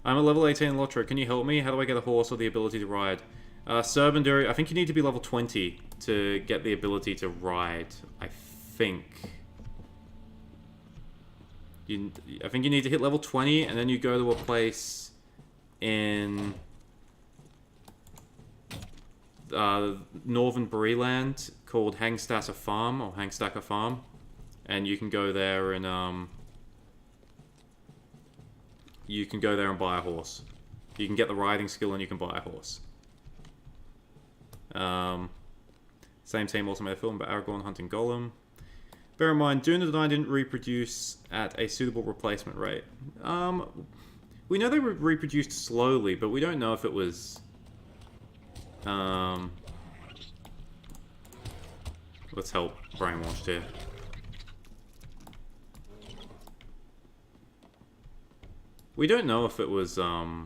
I'm at level 18 in Lotro. Can you help me? How do I get a horse or the ability to ride? Serbanduri, I think you need to be level 20 to get the ability to ride. I think you need to hit level 20, and then you go to a place in Northern Breeland called Hangstacker Farm, and you can go there and buy a horse. You can get the riding skill and you can buy a horse. Same team also made a film about Aragorn hunting Gollum. Bear in mind, Dunedain didn't reproduce at a suitable replacement rate. We know they reproduced slowly, but we don't know if it was... Let's help Brainwashed here. We don't know if it was, I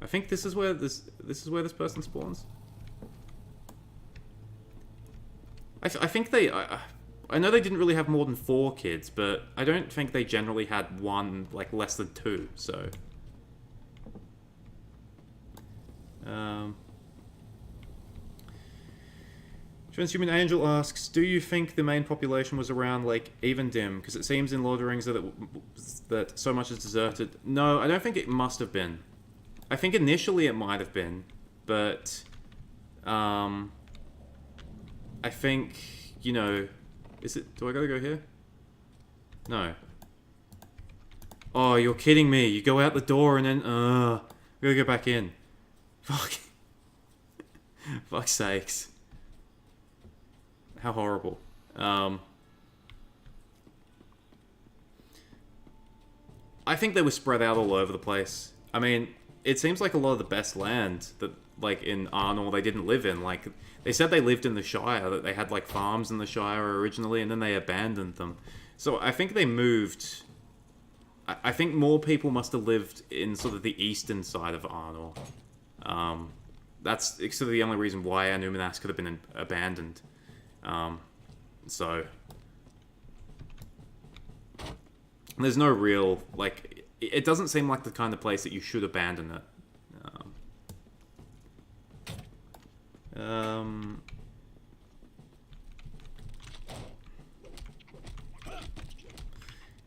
think this is where this person spawns. I think they, I know they didn't really have more than 4 kids, but I don't think they generally had one, like, less than 2, so... Transhuman Angel asks, do you think the main population was around, like, Evendim? Because it seems in Lord of the Rings that so much is deserted. No, I don't think it must have been. I think initially it might have been, but... I think, you know... Is it... Do I gotta go here? No. Oh, you're kidding me. You go out the door and then... we gotta go back in. Fuck. Fuck's sakes. How horrible. I think they were spread out all over the place. I mean, it seems like a lot of the best land that, like, in Arnor they didn't live in. Like, they said they lived in the Shire, that they had, like, farms in the Shire originally, and then they abandoned them. So I think they moved... I think more people must have lived in sort of the eastern side of Arnor. That's sort of the only reason why Anuminas could have been abandoned. So... There's no real, like... It doesn't seem like the kind of place that you should abandon it.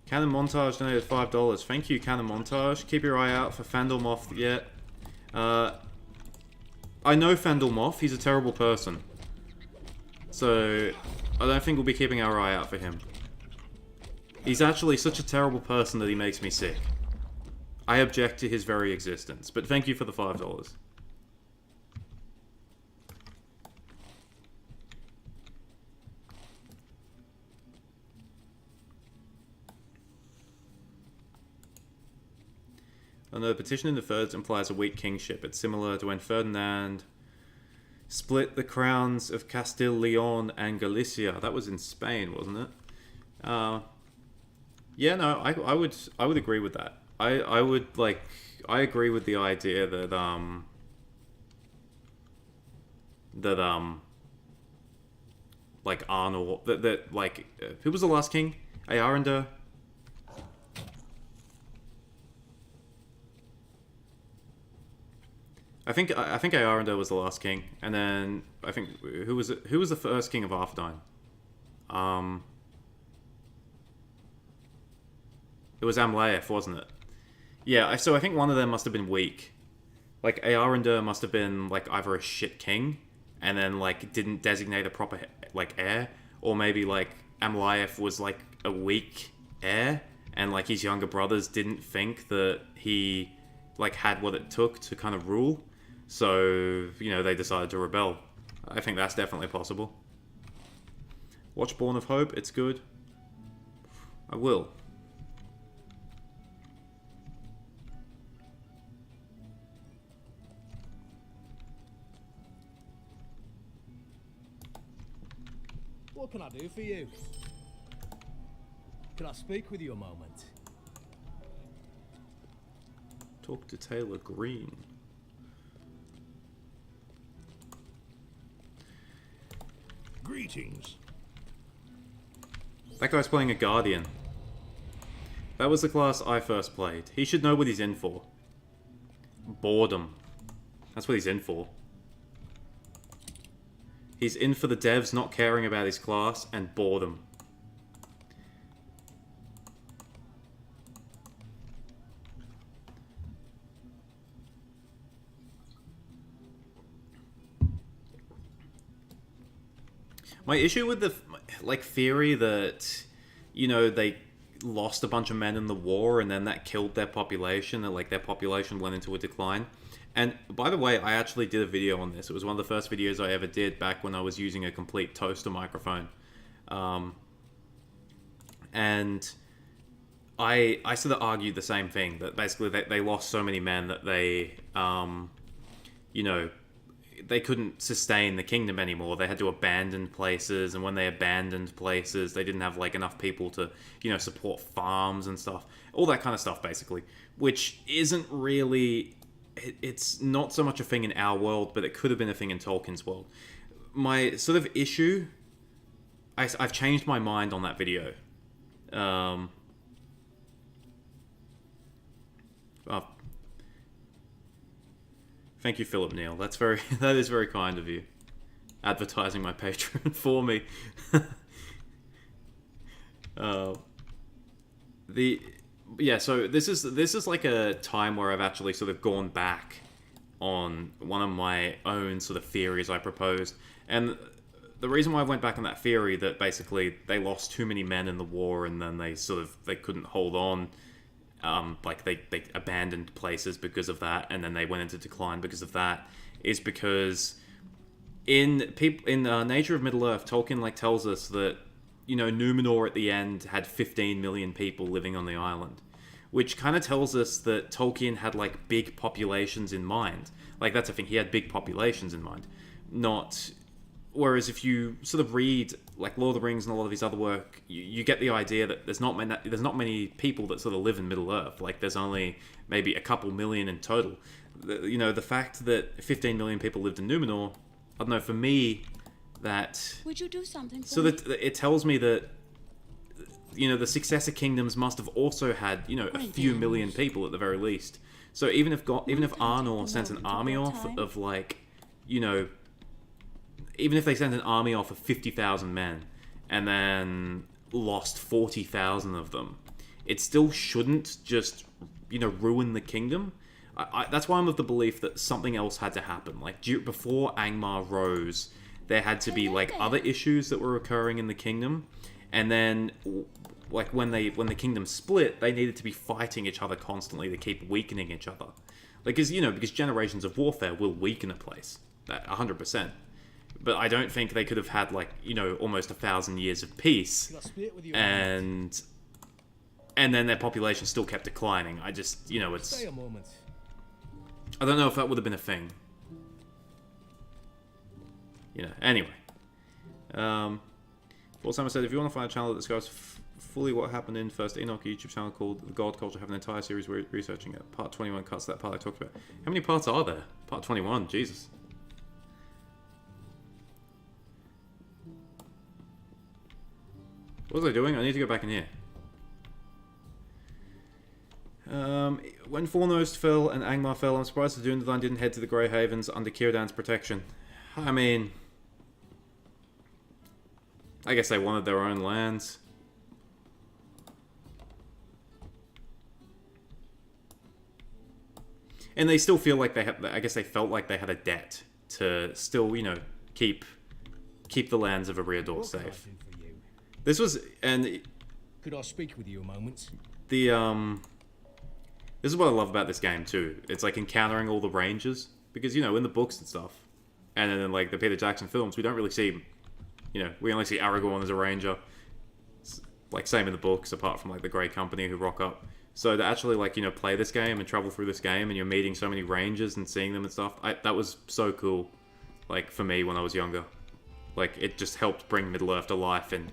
Canon Montage donated $5. Thank you, Canon Montage. Keep your eye out for Fandor Moth yet. I know Fandor Moth. He's a terrible person. So, I don't think we'll be keeping our eye out for him. He's actually such a terrible person that he makes me sick. I object to his very existence. But thank you for the $5. And the petition in the thirds implies a weak kingship. It's similar to when Ferdinand split the crowns of Castile, Leon, and Galicia. That was in Spain, wasn't it? Yeah, no, I would agree with that. I would, like, I agree with the idea that like Arnor, that like who was the last king? Eärendil. I think Eärendil was the last king, and then I think who was the first king of Arthedain? It was Amlaeth, wasn't it? Yeah, so I think one of them must have been weak. Like Eärendil must have been like either a shit king, and then like didn't designate a proper like heir, or maybe like Amlaeth was like a weak heir, and like his younger brothers didn't think that he like had what it took to kind of rule. So, you know, they decided to rebel. I think that's definitely possible. Watch Born of Hope, it's good. I will. What can I do for you? Can I speak with you a moment? Talk to Taylor Green. Greetings. That guy's playing a Guardian. That was the class I first played. He should know what he's in for. Boredom. That's what he's in for. He's in for the devs not caring about his class and boredom. My issue with the, like, theory that, you know, they lost a bunch of men in the war and then that killed their population, and, like, their population went into a decline. And, by the way, I actually did a video on this. It was one of the first videos I ever did back when I was using a complete toaster microphone. And I sort of argued the same thing, that basically they lost so many men that they, you know, they couldn't sustain the kingdom anymore. They had to abandon places, and when they abandoned places, they didn't have like enough people to, you know, support farms and stuff. All that kind of stuff, basically. Which isn't really... It's not so much a thing in our world, but it could have been a thing in Tolkien's world. My sort of issue... I've changed my mind on that video. Oh, thank you, Philip Neal. That is very kind of you. Advertising my Patreon for me. So this is like a time where I've actually sort of gone back on one of my own sort of theories I proposed, and the reason why I went back on that theory that basically they lost too many men in the war and then they couldn't hold on, like they abandoned places because of that, and then they went into decline because of that, is because in Nature of Middle-earth, Tolkien like tells us that, you know, Numenor at the end had 15 million people living on the island, which kind of tells us that Tolkien had like big populations in mind. Like that's the thing, he had big populations in mind, not. Whereas if you sort of read like Lord of the Rings and a lot of his other work, you get the idea that there's not many people that sort of live in Middle Earth. Like there's only maybe a couple million in total. You know, the fact that 15 million people lived in Numenor, I don't know, for me, that... Would you do something for so me? that it tells me that, you know, the successor kingdoms must have also had, you know, a few million people at the very least. So even if Arnor sent an army off of like, you know, even if they sent an army off of 50,000 men and then lost 40,000 of them, it still shouldn't just, you know, ruin the kingdom. That's why I'm of the belief that something else had to happen. Like before Angmar rose, there had to be like other issues that were occurring in the kingdom, and then like when the kingdom split, they needed to be fighting each other constantly to keep weakening each other. Like, because generations of warfare will weaken a place, 100%. But I don't think they could have had like, you know, almost 1,000 years of peace, and then their population still kept declining. I just, you know, it's. I don't know if that would have been a thing. You know, anyway. Paul Simon said, if you want to find a channel that describes fully what happened in First Enoch, a YouTube channel called The God Culture, have an entire series researching it. Part 21 cuts that part I talked about. How many parts are there? Part 21, Jesus. What was I doing? I need to go back in here. When Fornost fell and Angmar fell, I'm surprised the Dunedain didn't head to the Grey Havens under Círdan's protection. I mean, I guess they wanted their own lands. And they still feel like they have, I guess they felt like they had a debt to still, you know, keep the lands of Eriador safe. This was, and could I speak with you a moment? This is what I love about this game too. It's like encountering all the rangers, because, you know, in the books and stuff, and then in like the Peter Jackson films, we don't really see, you know, we only see Aragorn as a ranger. It's like same in the books, apart from like the Grey Company who rock up. So to actually like, you know, play this game and travel through this game, and you're meeting so many rangers and seeing them and stuff, that was so cool. Like for me when I was younger, like it just helped bring Middle-earth to life in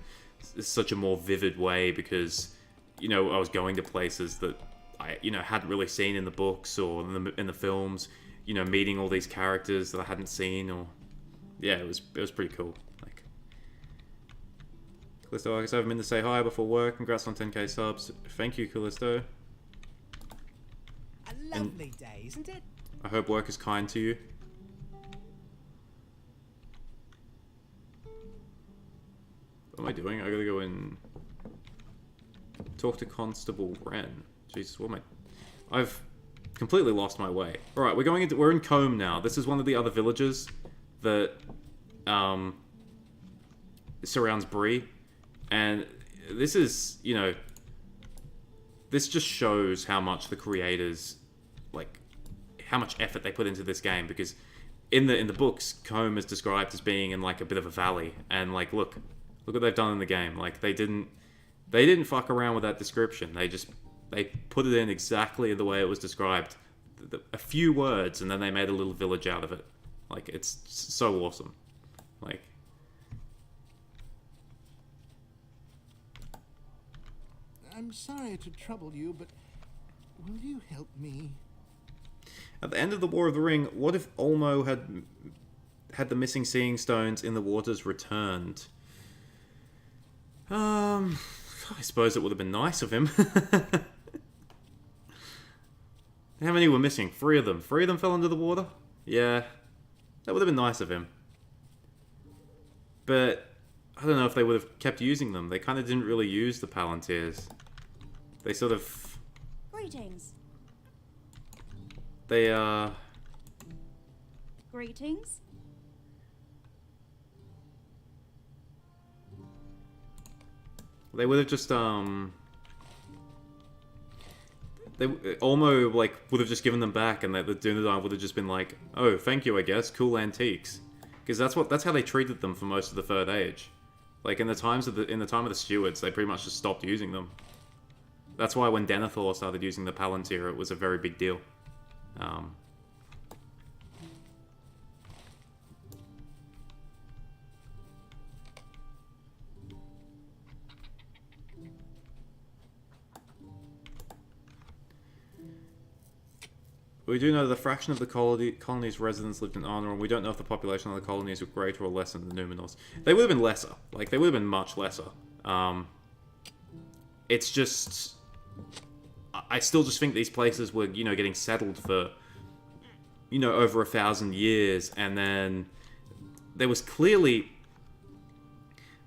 such a more vivid way, because, you know, I was going to places that I, you know, hadn't really seen in the books or in the films, you know, meeting all these characters that I hadn't seen, or yeah, it was pretty cool. Like, Callisto, I guess I haven't been to say hi before work. Congrats on 10k subs. Thank you, Callisto. A lovely day, isn't it? I hope work is kind to you. What am I doing? I gotta go and talk to Constable Wren. Jesus, what am I? I've completely lost my way. Alright, we're in Combe now. This is one of the other villages that surrounds Bree. And this is, you know, this just shows how much the creators, like, how much effort they put into this game, because in the books, Combe is described as being in like a bit of a valley, and like look what they've done in the game. Like they didn't fuck around with that description. They put it in exactly the way it was described. A few words, and then they made a little village out of it. Like, it's so awesome. Like, I'm sorry to trouble you, but will you help me? At the end of the War of the Ring, what if Olmo had the missing Seeing Stones in the waters returned? I suppose it would have been nice of him. How many were missing? 3 of them. 3 of them fell into the water? Yeah. That would have been nice of him. But I don't know if they would have kept using them. They kind of didn't really use the Palantirs. They sort of... Greetings. They, Greetings. They would have just, They Olmo, like, would have just given them back, and the Dunedain would have just been like, oh, thank you, I guess, cool antiques. Because that's how they treated them for most of the Third Age. Like, in the time of the Stewards, they pretty much just stopped using them. That's why when Denethor started using the Palantir, it was a very big deal. We do know that a fraction of the colony's residents lived in Arnor, and we don't know if the population of the colonies were greater or lesser than the Numenors. They would have been lesser. Like, they would have been much lesser. It's just... I still just think these places were, you know, getting settled for, you know, over 1,000 years, and then there was clearly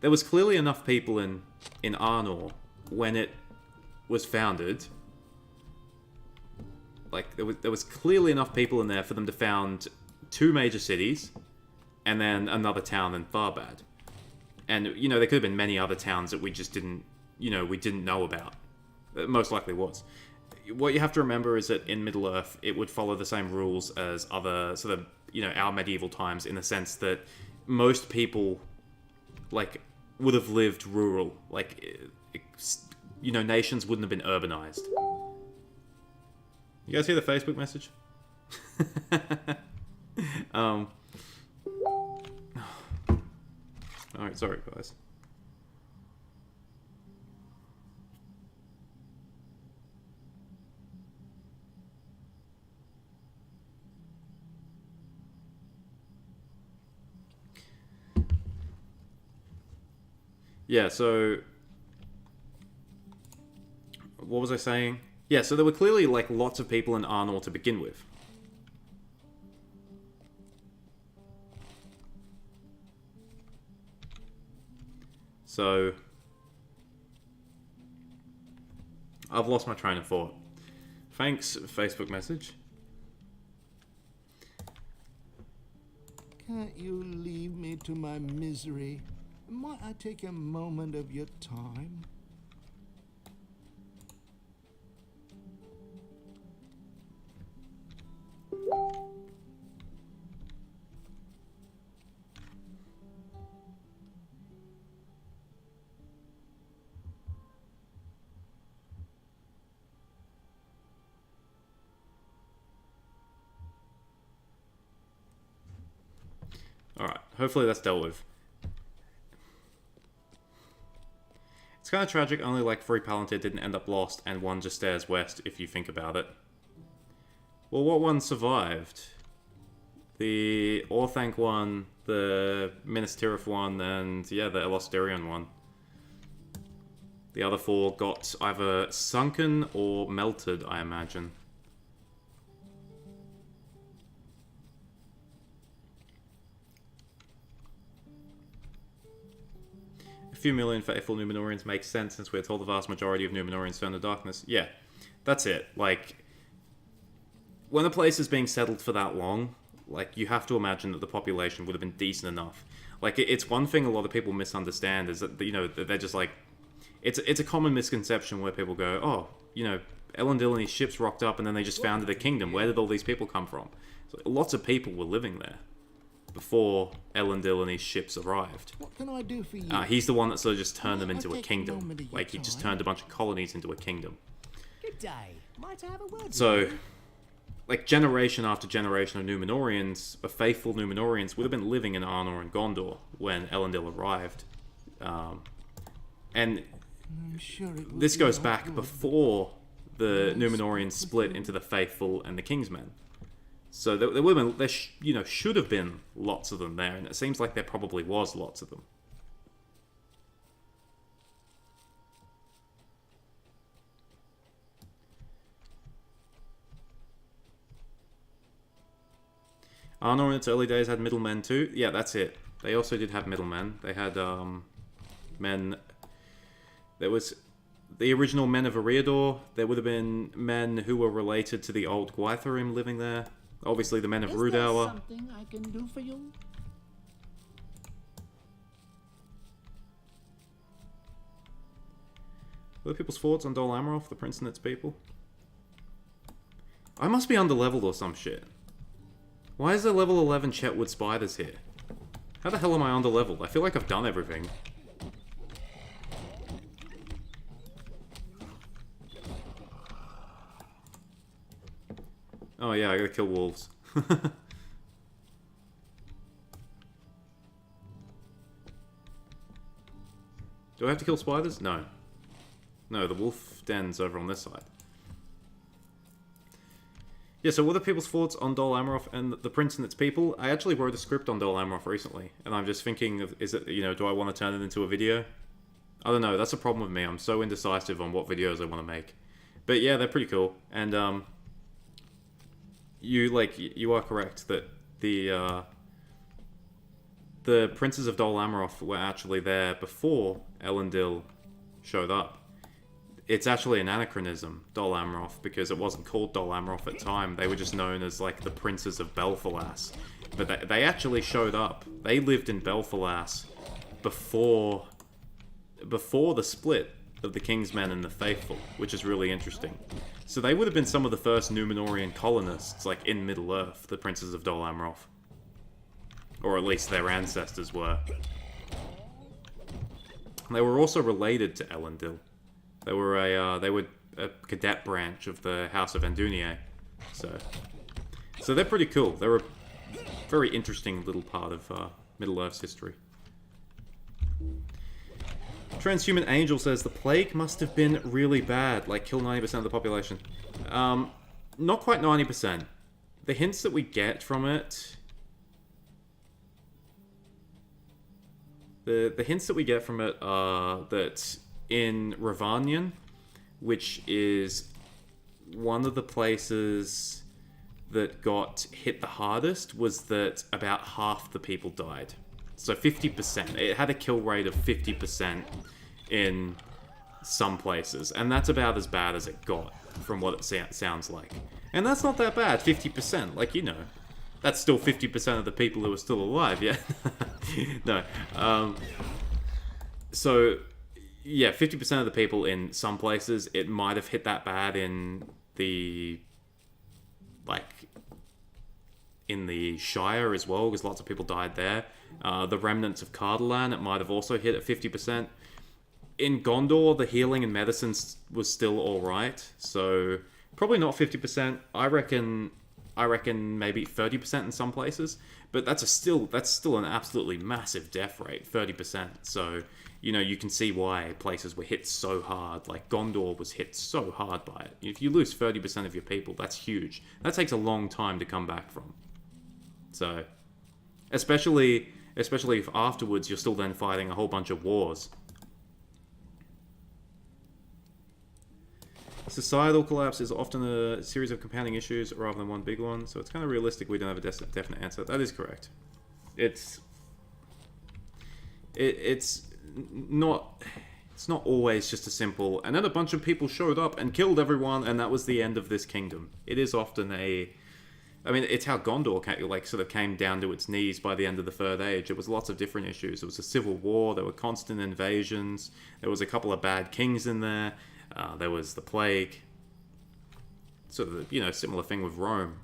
enough people in Arnor when it was founded. Like, there was clearly enough people in there for them to found 2 major cities, and then another town in Tharbad. And, you know, there could have been many other towns that we just didn't, you know, we didn't know about. It most likely was. What you have to remember is that in Middle-earth, it would follow the same rules as other, sort of, you know, our medieval times, in the sense that most people, like, would have lived rural. Like, you know, nations wouldn't have been urbanized. You guys hear the Facebook message? Alright, sorry guys. Yeah, so... What was I saying? Yeah, so there were clearly, like, lots of people in Arnor to begin with. So... I've lost my train of thought. Thanks, Facebook message. Can't you leave me to my misery? Might I take a moment of your time? Alright, hopefully that's dealt with. It's kind of tragic, only like 3 Palantir didn't end up lost, and 1 just stares west, if you think about it. Well, what one survived? The Orthanc one, the Minas Tirith one, and yeah, the Elostirion one. The other 4 got either sunken or melted, I imagine. A few million faithful Numenorians makes sense, since we're told the vast majority of Numenorians turn to darkness. Yeah, that's it. Like, when a place is being settled for that long, like, you have to imagine that the population would have been decent enough. Like, it's one thing a lot of people misunderstand, is that, you know, they're just like... It's a common misconception where people go, oh, you know, Elendil and his ships rocked up and then they just founded a kingdom. Where did all these people come from? So, lots of people were living there before Elendil and his ships arrived. What can I do for you? He's the one that sort of just turned them into a kingdom. Like, he just turned a bunch of colonies into a kingdom. Good day. Might I have a word So, with you? like, generation after generation of Numenorians, faithful Numenorians, would have been living in Arnor and Gondor when Elendil arrived. And I'm sure it would this be goes all back good. before the Numenorians split into the faithful and the Kingsmen. So there would have been, you know, should have been lots of them there, and it seems like there probably was lots of them. Arnor in its early days had middlemen too. Yeah, that's it. They also did have middlemen. They had men. There was the original men of Eriador. There would have been men who were related to the old Gwytherim living there. Obviously, the men of Rudauer. Something I can do for you? What are people's thoughts on Dol Amroth, the prince and its people? I must be under-leveled or some shit. Why is there level 11 Chetwood spiders here? How the hell am I under-leveled? I feel like I've done everything. Oh yeah, I gotta kill wolves. Do I have to kill spiders? No. No, the wolf den's over on this side. Yeah, so what are people's thoughts on Dol Amroth and the prince and its people? I actually wrote a script on Dol Amroth recently, and I'm just thinking of, is it, you know, do I want to turn it into a video? I don't know, that's a problem with me. I'm so indecisive on what videos I want to make. But yeah, they're pretty cool. And, you are correct that the princes of Dol Amroth were actually there before Elendil showed up. It's actually an anachronism, Dol Amroth, because it wasn't called Dol Amroth at the time. They were just known as, like, the princes of Belfalas. But they actually showed up. They lived in Belfalas before the split of the Kingsmen and the Faithful, which is really interesting. So they would have been some of the first Númenórean colonists, like, in Middle-earth, the princes of Dol Amroth. Or at least their ancestors were. They were also related to Elendil. They were a cadet branch of the House of Endunier. So they're pretty cool. They're a very interesting little part of Middle-earth's history. Transhuman Angel says, the plague must have been really bad, like kill 90% of the population. Not quite 90%. The hints that we get from it... The hints that we get from it are that in Ravanian, which is one of the places that got hit the hardest, was that about half the people died. So 50%. It had a kill rate of 50% in some places. And that's about as bad as it got, from what it sounds like. And that's not that bad, 50%. Like, you know, that's still 50% of the people who are still alive, yeah? No. So, yeah, 50% of the people in some places, it might have hit that bad in the... like... in the Shire as well, because lots of people died there. The remnants of Cardolan, it might have also hit at 50%. In Gondor, the healing and medicine was still alright, so probably not 50%. I reckon maybe 30% in some places, but that's still an absolutely massive death rate, 30%. So, you know, you can see why places were hit so hard. Like, Gondor was hit so hard by it. If you lose 30% of your people, that's huge. That takes a long time to come back from. So, especially if afterwards you're still then fighting a whole bunch of wars. Societal collapse is often a series of compounding issues rather than one big one, so it's kind of realistic we don't have a definite answer. That is correct. It's not always just a simple, and then a bunch of people showed up and killed everyone, and that was the end of this kingdom. It is often I mean, it's how Gondor sort of came down to its knees by the end of the Third Age. It was lots of different issues. There was a civil war, there were constant invasions, there was a couple of bad kings in there, there was the plague. Sort of, you know, similar thing with Rome.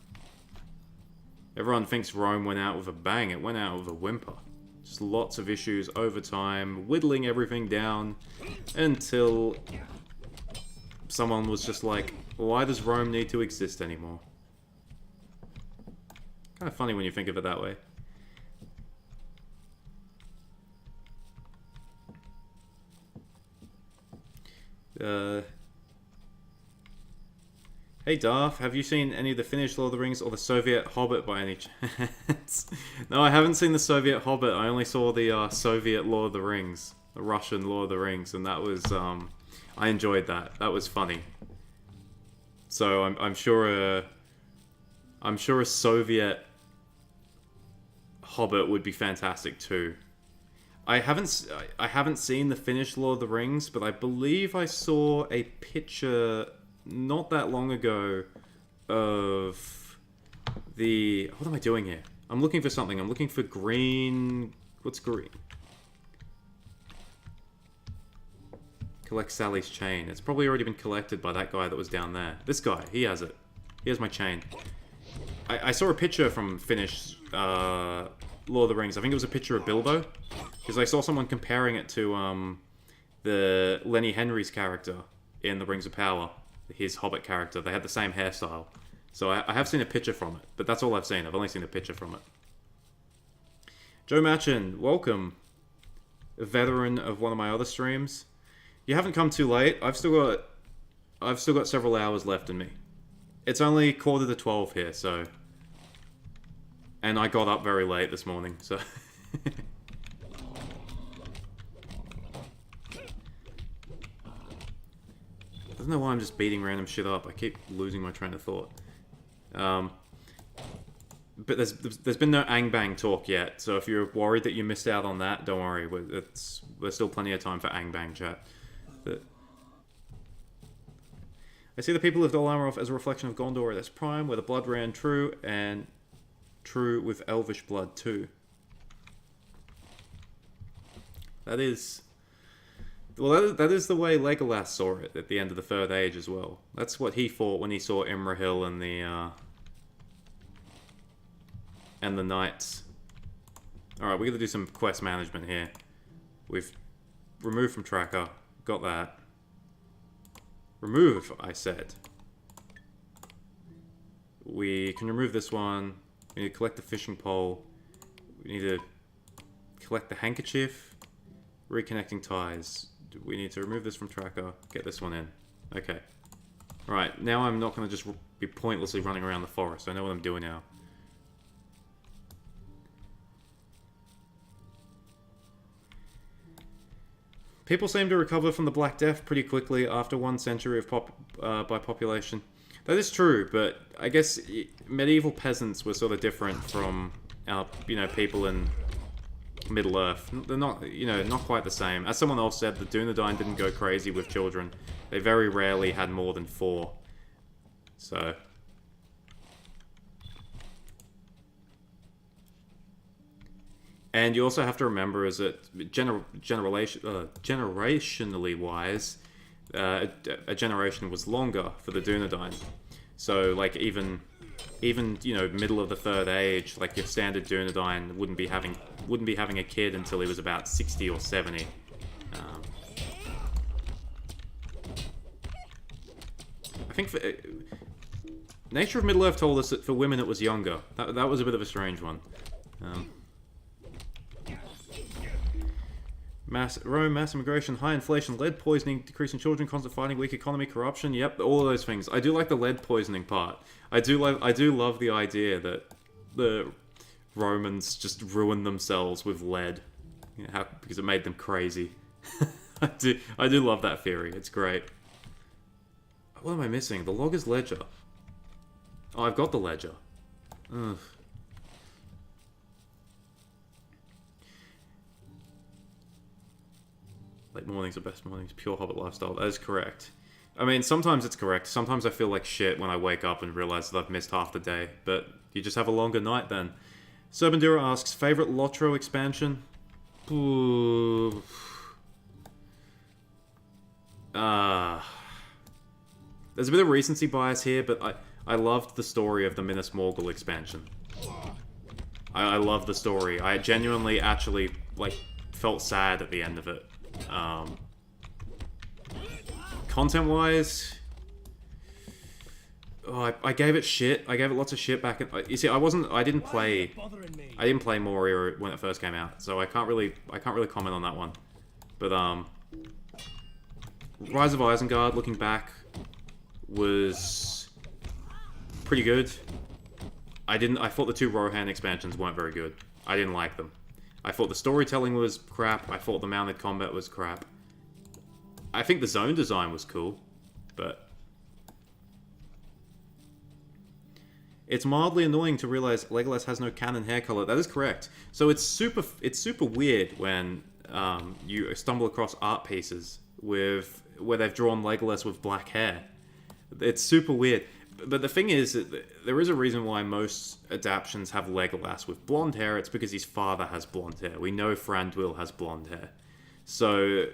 Everyone thinks Rome went out with a bang. It went out with a whimper. Just lots of issues over time, whittling everything down until someone was just like, why does Rome need to exist anymore? Kind of funny when you think of it that way. Hey Darth, have you seen any of the Finnish Lord of the Rings or the Soviet Hobbit by any chance? No, I haven't seen the Soviet Hobbit. I only saw the Soviet Lord of the Rings, the Russian Lord of the Rings, and that was I enjoyed that. That was funny. So I'm sure a Soviet Hobbit would be fantastic too. I haven't seen the finished Lord of the Rings, but I believe I saw a picture not that long ago of the... What am I doing here? I'm looking for something. I'm looking for green... What's green? Collect Sally's chain. It's probably already been collected by that guy that was down there. This guy, he has it. He has my chain. I saw a picture from finished Lord of the Rings. I think it was a picture of Bilbo. Because I saw someone comparing it to the Lenny Henry's character in The Rings of Power. His Hobbit character. They had the same hairstyle. So I have seen a picture from it. But that's all I've seen. I've only seen a picture from it. Joe Machin, welcome. A veteran of one of my other streams. You haven't come too late. I've still got several hours left in me. It's only 11:45 here, so... And I got up very late this morning, so... I don't know why I'm just beating random shit up. I keep losing my train of thought. But there's been no Angbang talk yet, so if you're worried that you missed out on that, don't worry. There's still plenty of time for Angbang chat. But I see the people lift Olamarov as a reflection of Gondor at its prime, where the blood ran true, and true with elvish blood too. That is... Well, that is the way Legolas saw it at the end of the Third Age as well. That's what he thought when he saw Imrahil and the Knights. Alright, we gotta do some quest management here. We've removed from tracker. Got that. Remove, I said. We can remove this one. We need to collect the fishing pole. We need to collect the handkerchief. Reconnecting ties. We need to remove this from tracker. Get this one in. Okay. Right, now I'm not going to just be pointlessly running around the forest. I know what I'm doing now. People seem to recover from the Black Death pretty quickly after 1 century of by population. That is true, but I guess medieval peasants were sort of different from people in Middle Earth. They're not, not quite the same. As someone else said, the Dunedain didn't go crazy with children. They very rarely had more than 4. So... And you also have to remember is that generationally wise, a generation was longer for the Dunedain. So like even middle of the Third Age, like your standard Dunedain wouldn't be having a kid until he was about 60 or 70. I think Nature of Middle Earth told us that for women it was younger. That was a bit of a strange one. Rome, mass immigration, high inflation, lead poisoning, decrease in children, constant fighting, weak economy, corruption. Yep, all of those things. I do like the lead poisoning part. I do love the idea that the Romans just ruined themselves with lead, because it made them crazy. I do love that theory. It's great. What am I missing? The logger's ledger. Oh, I've got the ledger. Ugh. Late mornings are best mornings. Pure Hobbit lifestyle. That is correct. I mean, sometimes it's correct. Sometimes I feel like shit when I wake up and realize that I've missed half the day. But you just have a longer night then. Serbandura asks, favorite Lotro expansion? Ooh. There's a bit of recency bias here, but I loved the story of the Minas Morgul expansion. I love the story. I genuinely actually, felt sad at the end of it. Content-wise, I gave it shit. I gave it lots of shit back. You see, I didn't play Moria when it first came out, so I can't really comment on that one. But Rise of Isengard, looking back, was pretty good. I thought the 2 Rohan expansions weren't very good. I didn't like them. I thought the storytelling was crap. I thought the mounted combat was crap. I think the zone design was cool, but... It's mildly annoying to realize Legolas has no canon hair color. That is correct. So it's super weird when you stumble across art pieces where they've drawn Legolas with black hair. It's super weird. But the thing is, there is a reason why most adaptations have Legolas with blonde hair. It's because his father has blonde hair. We know Thranduil has blonde hair. So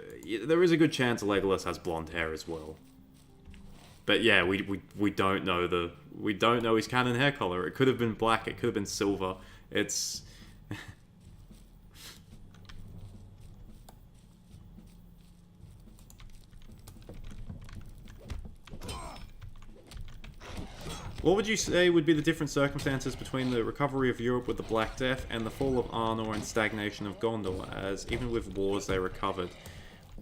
there is a good chance Legolas has blonde hair as well. But yeah, we don't know his canon hair color. It could have been black. It could have been silver. It's What would you say would be the different circumstances between the recovery of Europe with the Black Death and the fall of Arnor and stagnation of Gondor, as even with wars they recovered?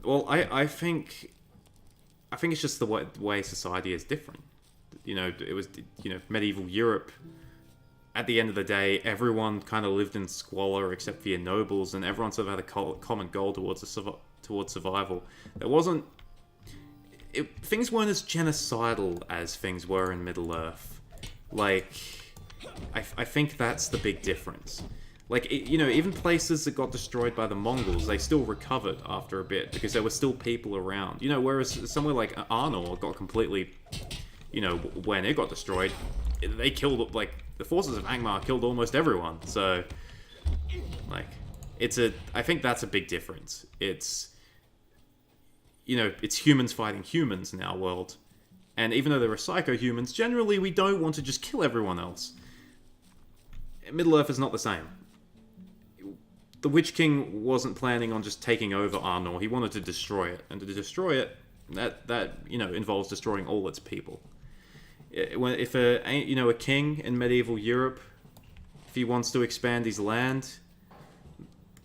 Well, I think it's just the way society is different. You know, it was, you know, medieval Europe. At the end of the day, everyone kind of lived in squalor except for your nobles, and everyone sort of had a common goal towards survival. There wasn't... things weren't as genocidal as things were in Middle-earth. Like, I think that's the big difference. Like, you know, even places that got destroyed by the Mongols, they still recovered after a bit, because there were still people around. You know, whereas somewhere like Arnor got completely, you know, when it got destroyed, they killed, like, the forces of Angmar killed almost everyone. So, like, I think that's a big difference. It's, you know, it's humans fighting humans in our world. And even though there are psycho-humans, generally we don't want to just kill everyone else. Middle-earth is not the same. The Witch King wasn't planning on just taking over Arnor. He wanted to destroy it. And to destroy it, that you know, involves destroying all its people. If a king in medieval Europe, if he wants to expand his land,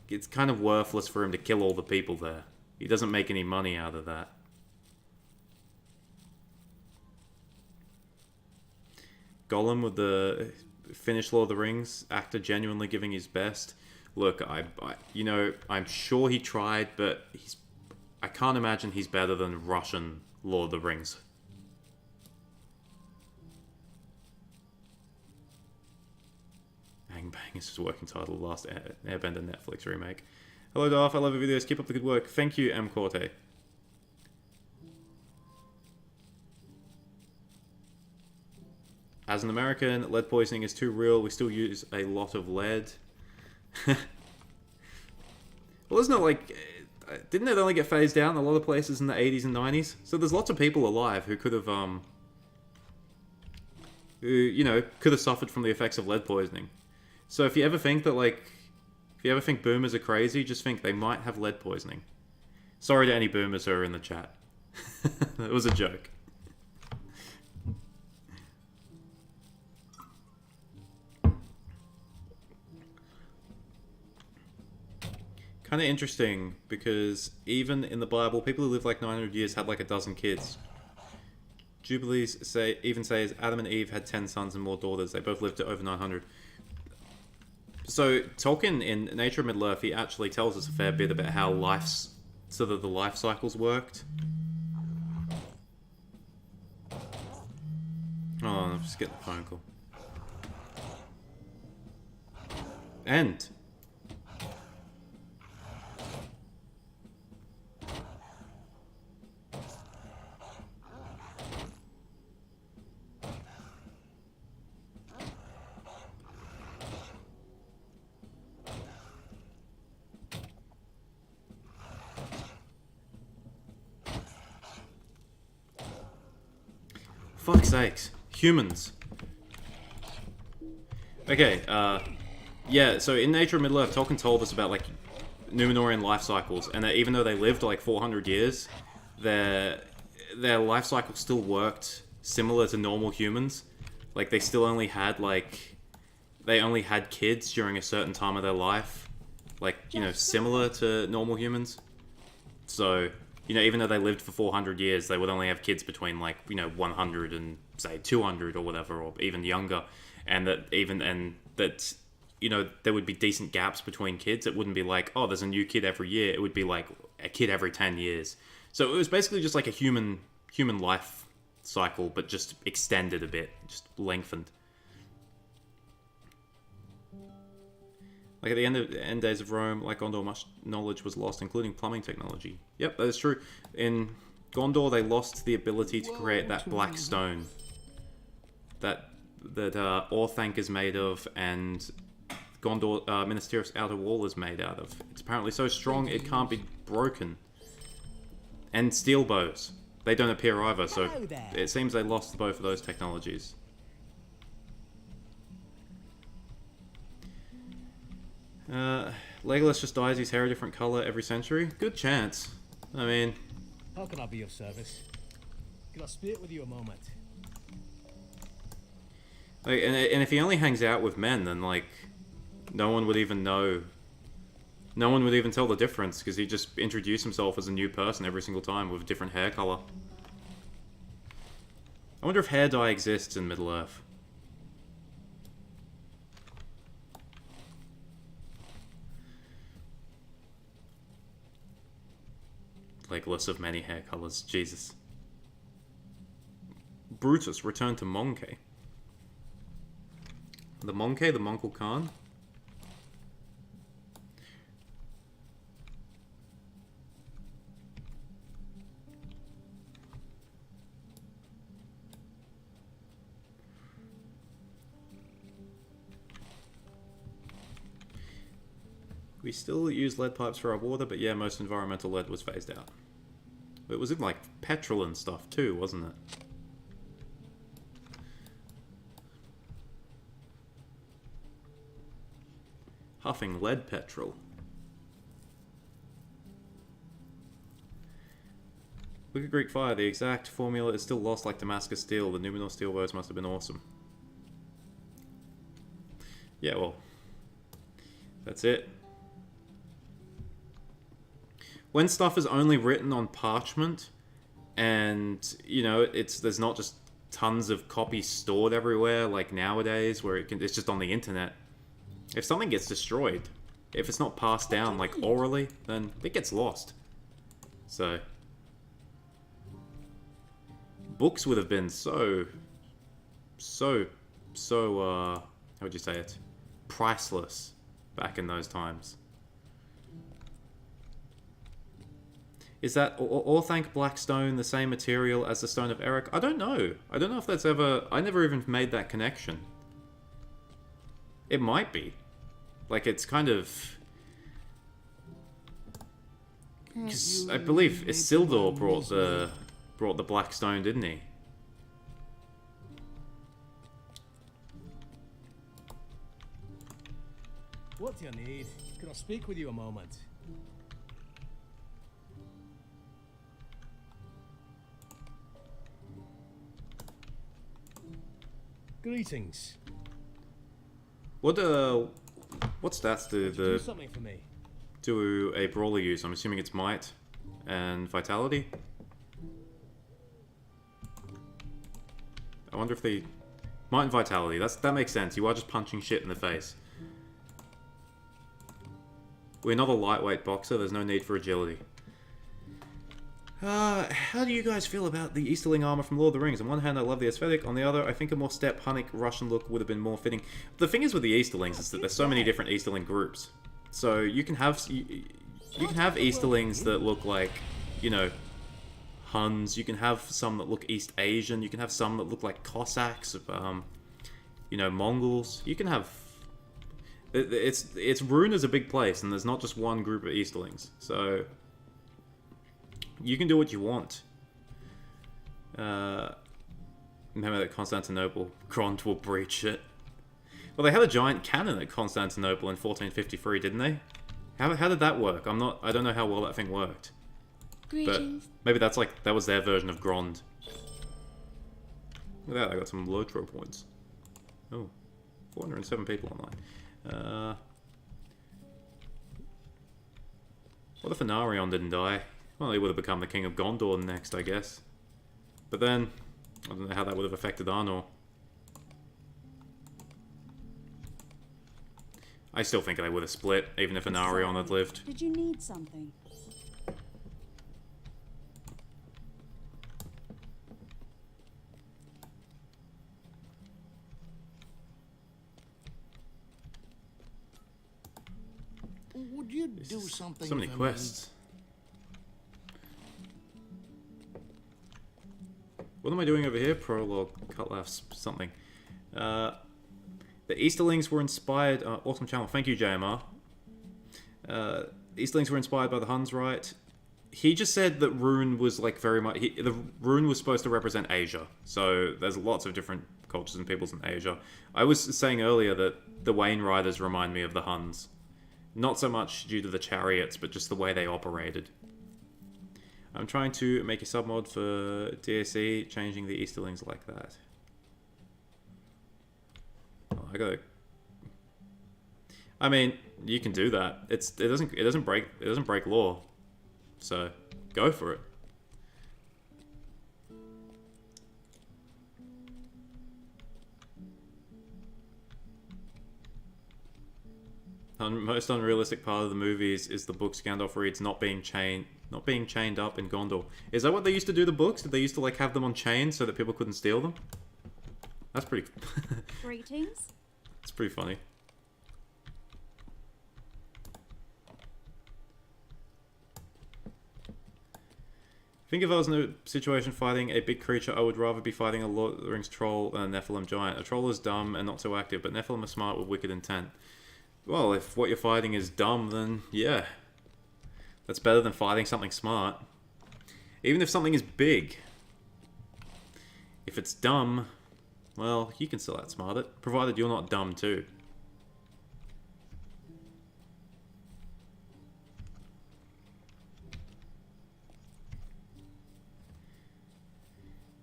it's kind of worthless for him to kill all the people there. He doesn't make any money out of that. Gollum with the finished Lord of the Rings, actor genuinely giving his best. Look, I'm sure he tried, but I can't imagine he's better than Russian Lord of the Rings. Bang Bang is his working title, Last Airbender Netflix remake. Hello Darth, I love your videos, keep up the good work. Thank you, M. Corte. As an American, lead poisoning is too real. We still use a lot of lead. Well, isn't it like... Didn't it only get phased out in a lot of places in the 80s and 90s? So there's lots of people alive who could have, who, you know, could have suffered from the effects of lead poisoning. So if you ever think that, like... If you ever think boomers are crazy, just think they might have lead poisoning. Sorry to any boomers who are in the chat. It was a joke. Kind of interesting, because even in the Bible, people who live like 900 years had like a dozen kids. Jubilees even says Adam and Eve had 10 sons and more daughters. They both lived to over 900. So Tolkien in Nature of Middle-earth, he actually tells us a fair bit about how the life cycles worked. Oh, I'll just get the phone call. End. Fuck's sakes. Humans. Okay, yeah, so in Nature of Middle-earth, Tolkien told us about, like, Númenorian life cycles, and that even though they lived, like, 400 years, their life cycle still worked similar to normal humans. Like, they still only had, like... They only had kids during a certain time of their life. Like, you know, similar to normal humans. So... You know, even though they lived for 400 years, they would only have kids between, like, you know, 100 and, say, 200 or whatever, or even younger. And that, you know, there would be decent gaps between kids. It wouldn't be like, oh, there's a new kid every year. It would be like a kid every 10 years. So it was basically just like a human life cycle, but just extended a bit, just lengthened. Like at the end days of Rome, like Gondor, much knowledge was lost, including plumbing technology. Yep, that is true. In Gondor, they lost the ability to create that black stone that Orthanc is made of, and Gondor Minas Tirith's outer wall is made out of. It's apparently so strong it can't be broken. And steel bows. They don't appear either, so it seems they lost both of those technologies. Legolas just dyes his hair a different color every century. Good chance. I mean... How can I be of service? Can I speak with you a moment? Like, and if he only hangs out with men, then, like, no one would even know. No one would even tell the difference, because he just introduced himself as a new person every single time with a different hair color. I wonder if hair dye exists in Middle-earth. Legolas of many hair colors, Jesus. Brutus returned to Monkey. The Monkey, the Monkle Khan. We still use lead pipes for our water, but yeah, most environmental lead was phased out. It was in like petrol and stuff too, wasn't it? Huffing lead petrol. Look at Greek fire. The exact formula is still lost like Damascus steel. The Numenor steel bows must have been awesome. Yeah, well, that's it. When stuff is only written on parchment, and you know, there's not just tons of copies stored everywhere like nowadays, where it's just on the internet. If something gets destroyed, if it's not passed down like orally, then it gets lost. So books would have been so how would you say it? Priceless back in those times. Is that Orthanc Blackstone the same material as the Stone of Eric? I don't know. I don't know if that's ever... I never even made that connection. It might be. Like, it's kind of... Because I believe Isildur brought the Black Stone, didn't he? What do you need? Can I speak with you a moment? Greetings. What stats Do something for me. do a brawler use? I'm assuming it's might and vitality. I wonder if they might and vitality. That makes sense. You are just punching shit in the face. We're not a lightweight boxer. There's no need for agility. How do you guys feel about the Easterling armor from Lord of the Rings? On one hand, I love the aesthetic. On the other, I think a more steppe-Hunnic Russian look would have been more fitting. The thing is with the Easterlings is that there's so many different Easterling groups. So you can have Easterlings that look like, you know, Huns. You can have some that look East Asian. You can have some that look like Cossacks, you know, Mongols. You can have... It's Rune is a big place, and there's not just one group of Easterlings. So... you can do what you want. Remember that Constantinople, Grond will breach it. Well, they had a giant cannon at Constantinople in 1453, didn't they? How did that work? I don't know how well that thing worked. Greetings. But maybe that was their version of Grond. Look at that, I got some Lotro points. Oh, 407 people online. What if Anarion didn't die? Well, he would have become the king of Gondor next, I guess. But then, I don't know how that would have affected Arnor. I still think they would have split, even if Anarion had lived. Did you need something? you do something So many for quests. What am I doing over here? Prologue, cut laughs, something. The Easterlings were inspired... awesome channel. Thank you, JMR. The Easterlings were inspired by the Huns, right? He just said that Rune was like very much... the Rune was supposed to represent Asia. So there's lots of different cultures and peoples in Asia. I was saying earlier that the Wayne Riders remind me of the Huns. Not so much due to the chariots, but just the way they operated. I'm trying to make a submod for DSE, changing the Easterlings like that. Oh, I gotta... I mean, you can do that. It doesn't break law. So, go for it. The most unrealistic part of the movies is the books Gandalf reads not being chained up in Gondor. Is that what they used to do, the books? Did they used to like have them on chains so that people couldn't steal them? That's pretty... Greetings. It's pretty funny. I think if I was in a situation fighting a big creature, I would rather be fighting a Lord of the Rings troll than a Nephilim giant. A troll is dumb and not so active, but Nephilim are smart with wicked intent. Well, if what you're fighting is dumb, then yeah. That's better than fighting something smart. Even if something is big. If it's dumb, well, you can still outsmart it, provided you're not dumb too.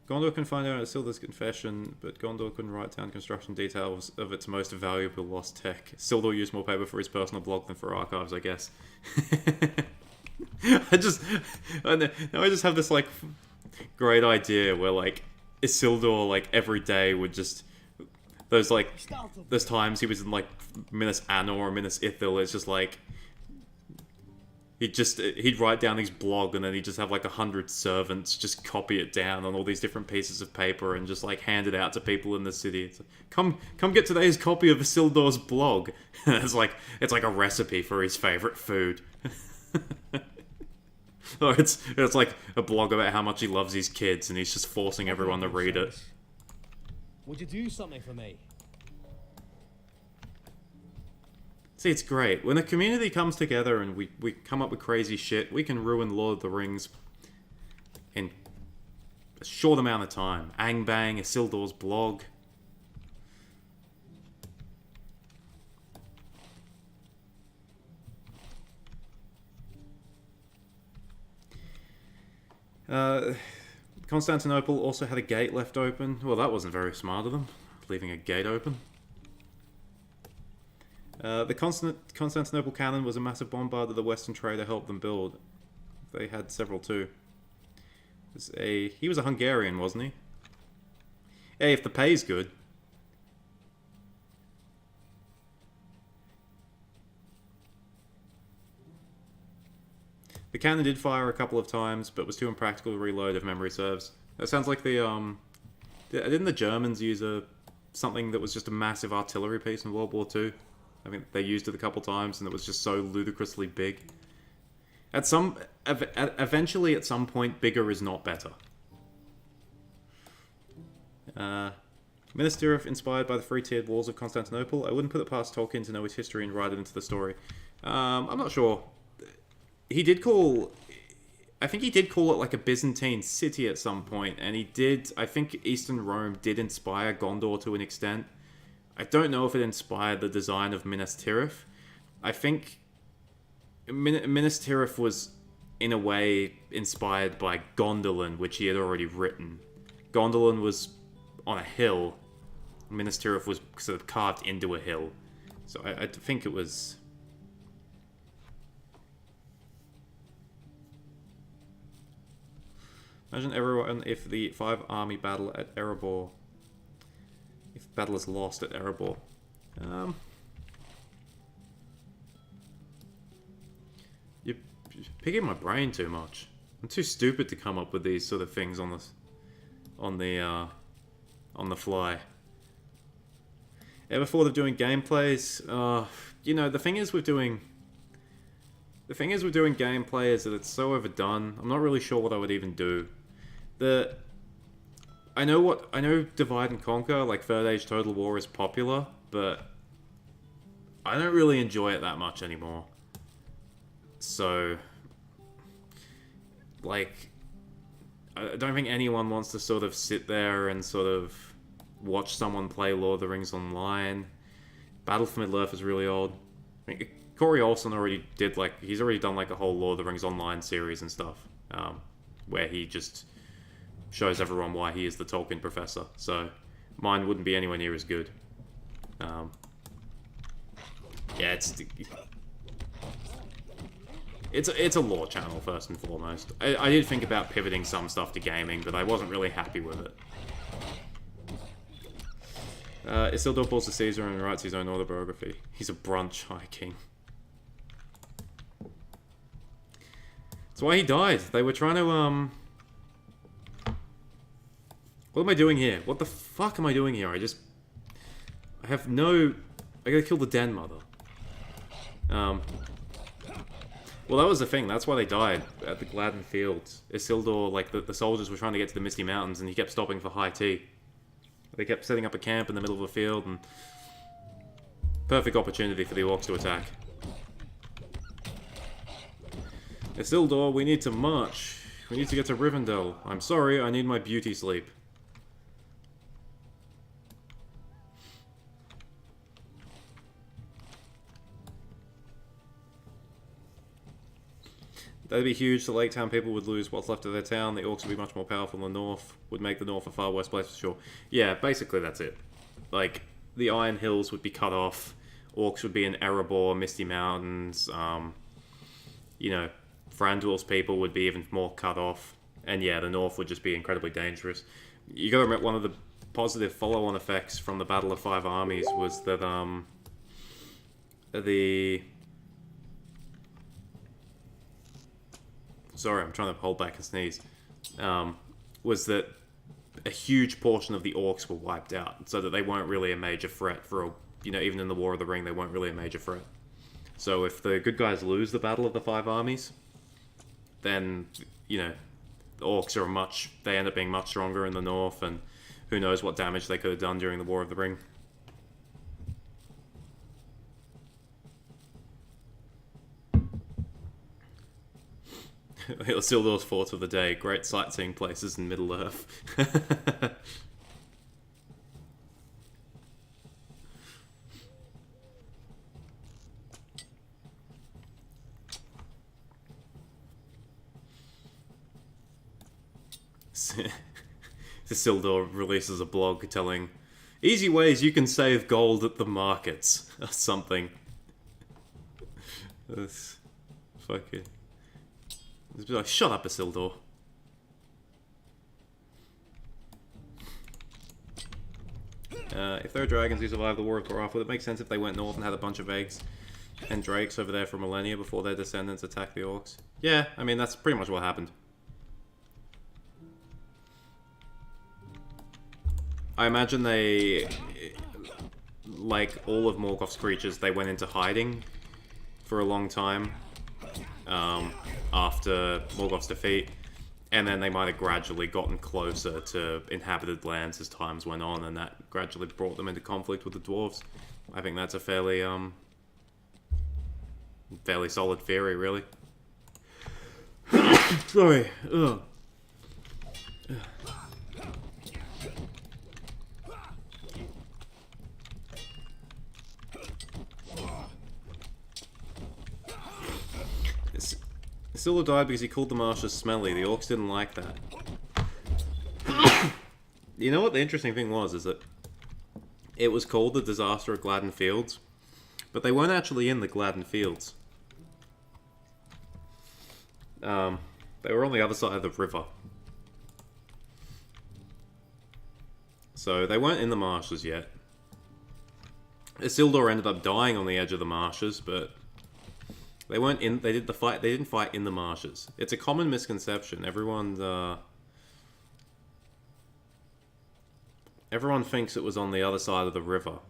Gondor can find out Isildur's confession, but Gondor couldn't write down construction details of its most valuable lost tech. Isildur used more paper for his personal blog than for archives, I guess. I just have this like great idea where like Isildur like every day would just those times he was in like Minas Anor or Minas Ithil. It's just like he'd write down his blog and then he'd just have like 100 servants just copy it down on all these different pieces of paper and just like hand it out to people in the city. It's like, come get today's copy of Isildur's blog. it's like a recipe for his favorite food. Or it's like a blog about how much he loves his kids and he's just forcing everyone to read it. Would you do something for me? See, it's great. When a community comes together and we come up with crazy shit, we can ruin Lord of the Rings in a short amount of time. Angbang, Isildur's blog. Constantinople also had a gate left open. Well, that wasn't very smart of them, leaving a gate open. The Constantinople cannon was a massive bombard that the Western trader helped them build. They had several too. He was a Hungarian, wasn't he? Hey, if the pay's good. The cannon did fire a couple of times, but was too impractical to reload if memory serves. That sounds like the didn't the Germans use something that was just a massive artillery piece in World War II? I mean, they used it a couple times, and it was just so ludicrously big. Eventually, at some point, bigger is not better. Minas Tirith, inspired by the three-tiered walls of Constantinople. I wouldn't put it past Tolkien to know his history and write it into the story. I'm not sure. I think he did call it like a Byzantine city at some point, and I think Eastern Rome did inspire Gondor to an extent. I don't know if it inspired the design of Minas Tirith. I think Minas Tirith was, in a way, inspired by Gondolin, which he had already written. Gondolin was on a hill. Minas Tirith was sort of carved into a hill. So I think it was... Imagine everyone if the 5-army battle at Erebor... If battle is lost at Erebor. You're picking my brain too much. I'm too stupid to come up with these sort of things on the fly. Ever thought of doing gameplays? You know, the thing is with doing The thing is with doing gameplay is that it's so overdone. I'm not really sure what I would even do. I know Divide and Conquer, like Third Age Total War is popular, but I don't really enjoy it that much anymore. So, like, I don't think anyone wants to sort of sit there and sort of watch someone play Lord of the Rings online. Battle for Middle-earth is really old. I mean, Corey Olsen already did, like, he's already done, like, a whole Lord of the Rings online series and stuff, where he just shows everyone why he is the Tolkien professor, so mine wouldn't be anywhere near as good. Yeah, it's a lore channel, first and foremost. I did think about pivoting some stuff to gaming, but I wasn't really happy with it. Isildur pulls to Caesar and writes his own autobiography. He's a brunch high king. That's why he died. They were trying to, What am I doing here? What the fuck am I doing here? I have no... I gotta kill the Den Mother. Well, that was the thing. That's why they died at the Gladden Fields. Isildur, like, the soldiers were trying to get to the Misty Mountains, and he kept stopping for high tea. They kept setting up a camp in the middle of a field, and... perfect opportunity for the orcs to attack. Isildur, we need to march. We need to get to Rivendell. I'm sorry, I need my beauty sleep. That'd be huge. The Lake Town people would lose what's left of their town. The orcs would be much more powerful in the north. Would make the north a far worse place for sure. Yeah, basically that's it. Like, the Iron Hills would be cut off. Orcs would be in Erebor, Misty Mountains. You know, Thranduil's people would be even more cut off. And yeah, the north would just be incredibly dangerous. You gotta remember, one of the positive follow-on effects from the Battle of Five Armies was that, sorry, I'm trying to hold back and sneeze. Was that a huge portion of the orcs were wiped out, so that they weren't really a major threat for, you know, even in the War of the Ring, they weren't really a major threat. So if the good guys lose the Battle of the Five Armies, then, you know, the orcs are they end up being much stronger in the north, and who knows what damage they could have done during the War of the Ring. Isildur's Fort of the Day. Great sightseeing places in Middle-earth. Isildur releases a blog telling easy ways you can save gold at the markets or something. That's fucking... Just be like, shut up, Isildur. If there are dragons who survived the War of Gorath, would it make sense if they went north and had a bunch of eggs and drakes over there for millennia before their descendants attacked the orcs? Yeah, I mean, that's pretty much what happened. I imagine they, like all of Morgoth's creatures, they went into hiding for a long time after Morgoth's defeat, and then they might have gradually gotten closer to inhabited lands as times went on, and that gradually brought them into conflict with the dwarves. I think that's a fairly solid theory, really. Sorry. Ugh. Isildur died because he called the marshes smelly. The orcs didn't like that. You know what the interesting thing was, is that it was called the Disaster at Gladden Fields, but they weren't actually in the Gladden Fields. They were on the other side of the river. So they weren't in the marshes yet. Isildur ended up dying on the edge of the marshes, but they weren't in. They didn't fight in the marshes. It's a common misconception. Everyone thinks it was on the other side of the river.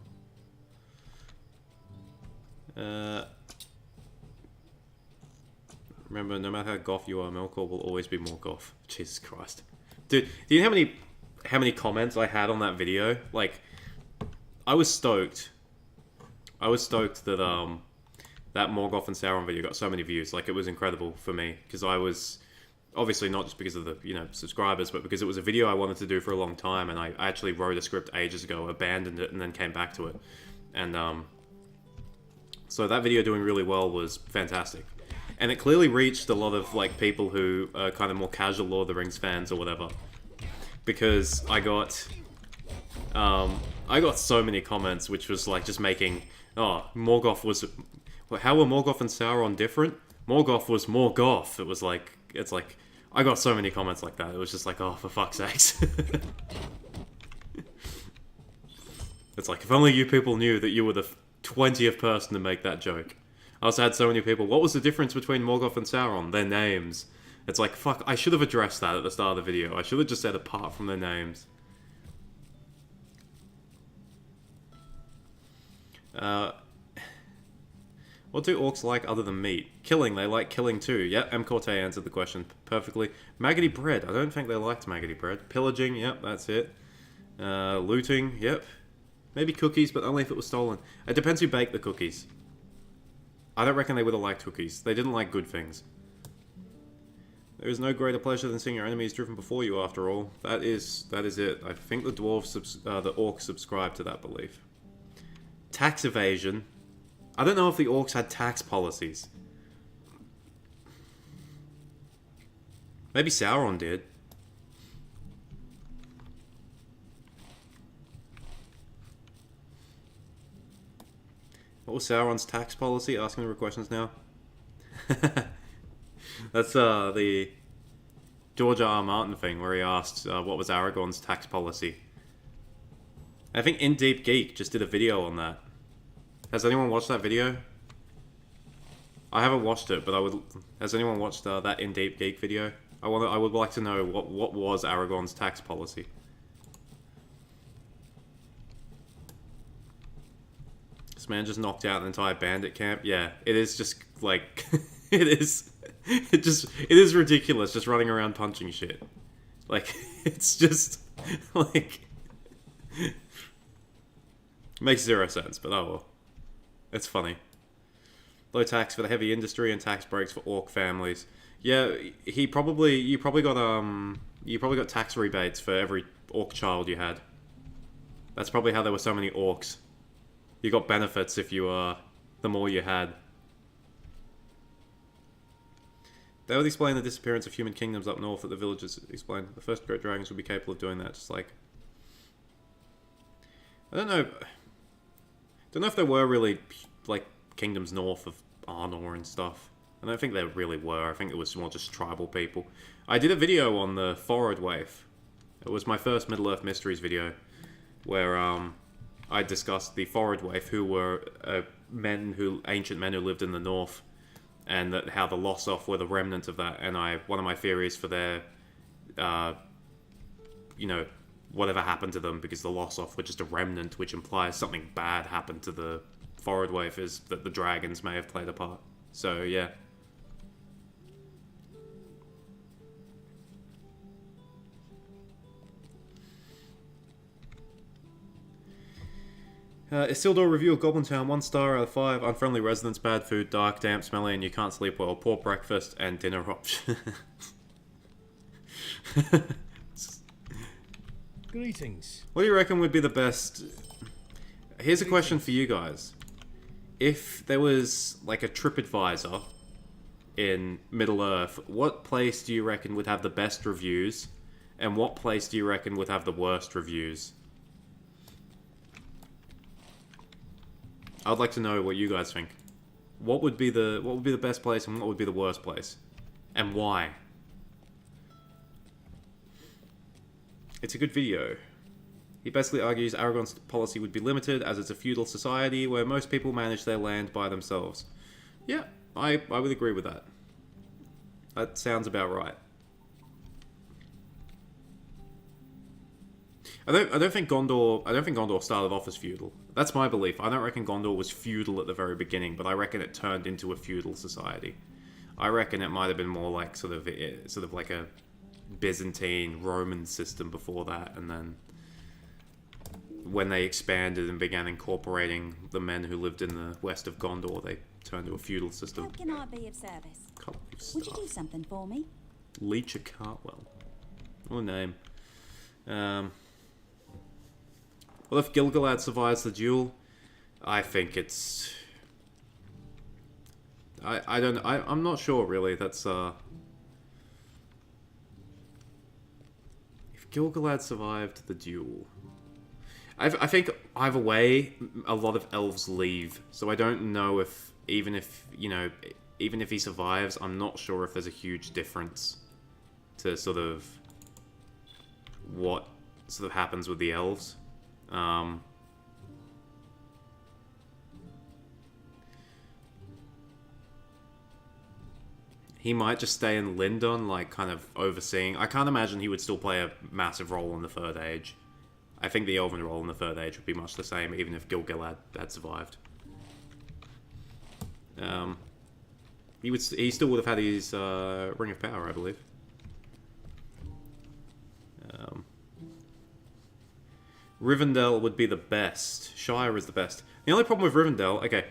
Remember, no matter how goth you are, Melkor will always be more goth. Jesus Christ. Dude, do you know how many comments I had on that video? Like, I was stoked. I was stoked that, that Morgoth and Sauron video got so many views. Like, it was incredible for me. Because I was... Obviously, not just because of the, subscribers, but because it was a video I wanted to do for a long time, and I actually wrote a script ages ago, abandoned it, and then came back to it. And, so that video doing really well was fantastic. And it clearly reached a lot of, like, people who are kind of more casual Lord of the Rings fans or whatever. Because I got so many comments, which was, like, just making, Morgoth was... How were Morgoth and Sauron different? Morgoth was more goth. It's like, I got so many comments like that. It was just like, oh, for fuck's sakes. It's like, if only you people knew that you were the 20th person to make that joke. I also had so many people, what was the difference between Morgoth and Sauron? Their names. It's like, fuck, I should have addressed that at the start of the video. I should have just said apart from their names. What do orcs like other than meat? Killing, they like killing too. Yep, M. Corte answered the question perfectly. Maggoty bread, I don't think they liked maggoty bread. Pillaging, yep, that's it. Looting, yep. Maybe cookies, but only if it was stolen. It depends who baked the cookies. I don't reckon they would have liked cookies. They didn't like good things. There is no greater pleasure than seeing your enemies driven before you, after all. That is it. I think the dwarves, the orcs subscribe to that belief. Tax evasion. I don't know if the orcs had tax policies. Maybe Sauron did. What was Sauron's tax policy? Asking the questions now. That's the George R. R. Martin thing where he asked what was Aragorn's tax policy. I think In Deep Geek just did a video on that. Has anyone watched that video? I haven't watched it, but I would. Has anyone watched that In Deep Geek video? I would like to know what was Aragorn's tax policy. This man just knocked out an entire bandit camp. Yeah, it is just like it is. It is ridiculous just running around punching shit. Like it's just like makes zero sense, but oh well. It's funny. Low tax for the heavy industry and tax breaks for orc families. Yeah, you probably got tax rebates for every orc child you had. That's probably how there were so many orcs. You got benefits if you the more you had. They would explain the disappearance of human kingdoms up north that the villagers explained. The first great dragons would be capable of doing that, just like... I don't know if there were really, like, kingdoms north of Arnor and stuff. I don't think there really were. I think it was more just tribal people. I did a video on the Forward Wave. It was my first Middle-earth Mysteries video, where I discussed the Forward Wave, who were ancient men who lived in the north, and how the Lossoth were the remnant of that. And one of my theories for their, whatever happened to them, because the Lossoth were just a remnant, which implies something bad happened to the Forward Wave, is that the dragons may have played a part. So, yeah. Isildur review of Goblin Town, 1 star out of 5. Unfriendly residents, bad food, dark, damp, smelly, and you can't sleep well. Poor breakfast and dinner options. Greetings. What do you reckon would be the best... Here's a question for you guys. If there was, like, a TripAdvisor in Middle-earth, what place do you reckon would have the best reviews? And what place do you reckon would have the worst reviews? I'd like to know what you guys think. What would be the best place and what would be the worst place? And why? It's a good video. He basically argues Aragorn's policy would be limited as it's a feudal society where most people manage their land by themselves. Yeah, I would agree with that. That sounds about right. I don't think Gondor started off as feudal. That's my belief. I don't reckon Gondor was feudal at the very beginning, but I reckon it turned into a feudal society. I reckon it might have been more like sort of like a Byzantine Roman system before that, and then when they expanded and began incorporating the men who lived in the west of Gondor, they turned to a feudal system. How can I be of service? Would you do something for me? Leech of Cartwell. What a name. Well, if Gil-galad survives the duel, I think it's... I'm not sure, really. That's, If Gil-galad survived the duel... I think either way, a lot of elves leave. So I don't know if, even if he survives, I'm not sure if there's a huge difference to sort of what sort of happens with the elves. He might just stay in Lindon, like, kind of overseeing. I can't imagine he would still play a massive role in the Third Age. I think the Elven role in the Third Age would be much the same, even if Gil-galad had survived. He still would have had his Ring of Power, I believe. Rivendell would be the best. Shire is the best. The only problem with Rivendell... Okay,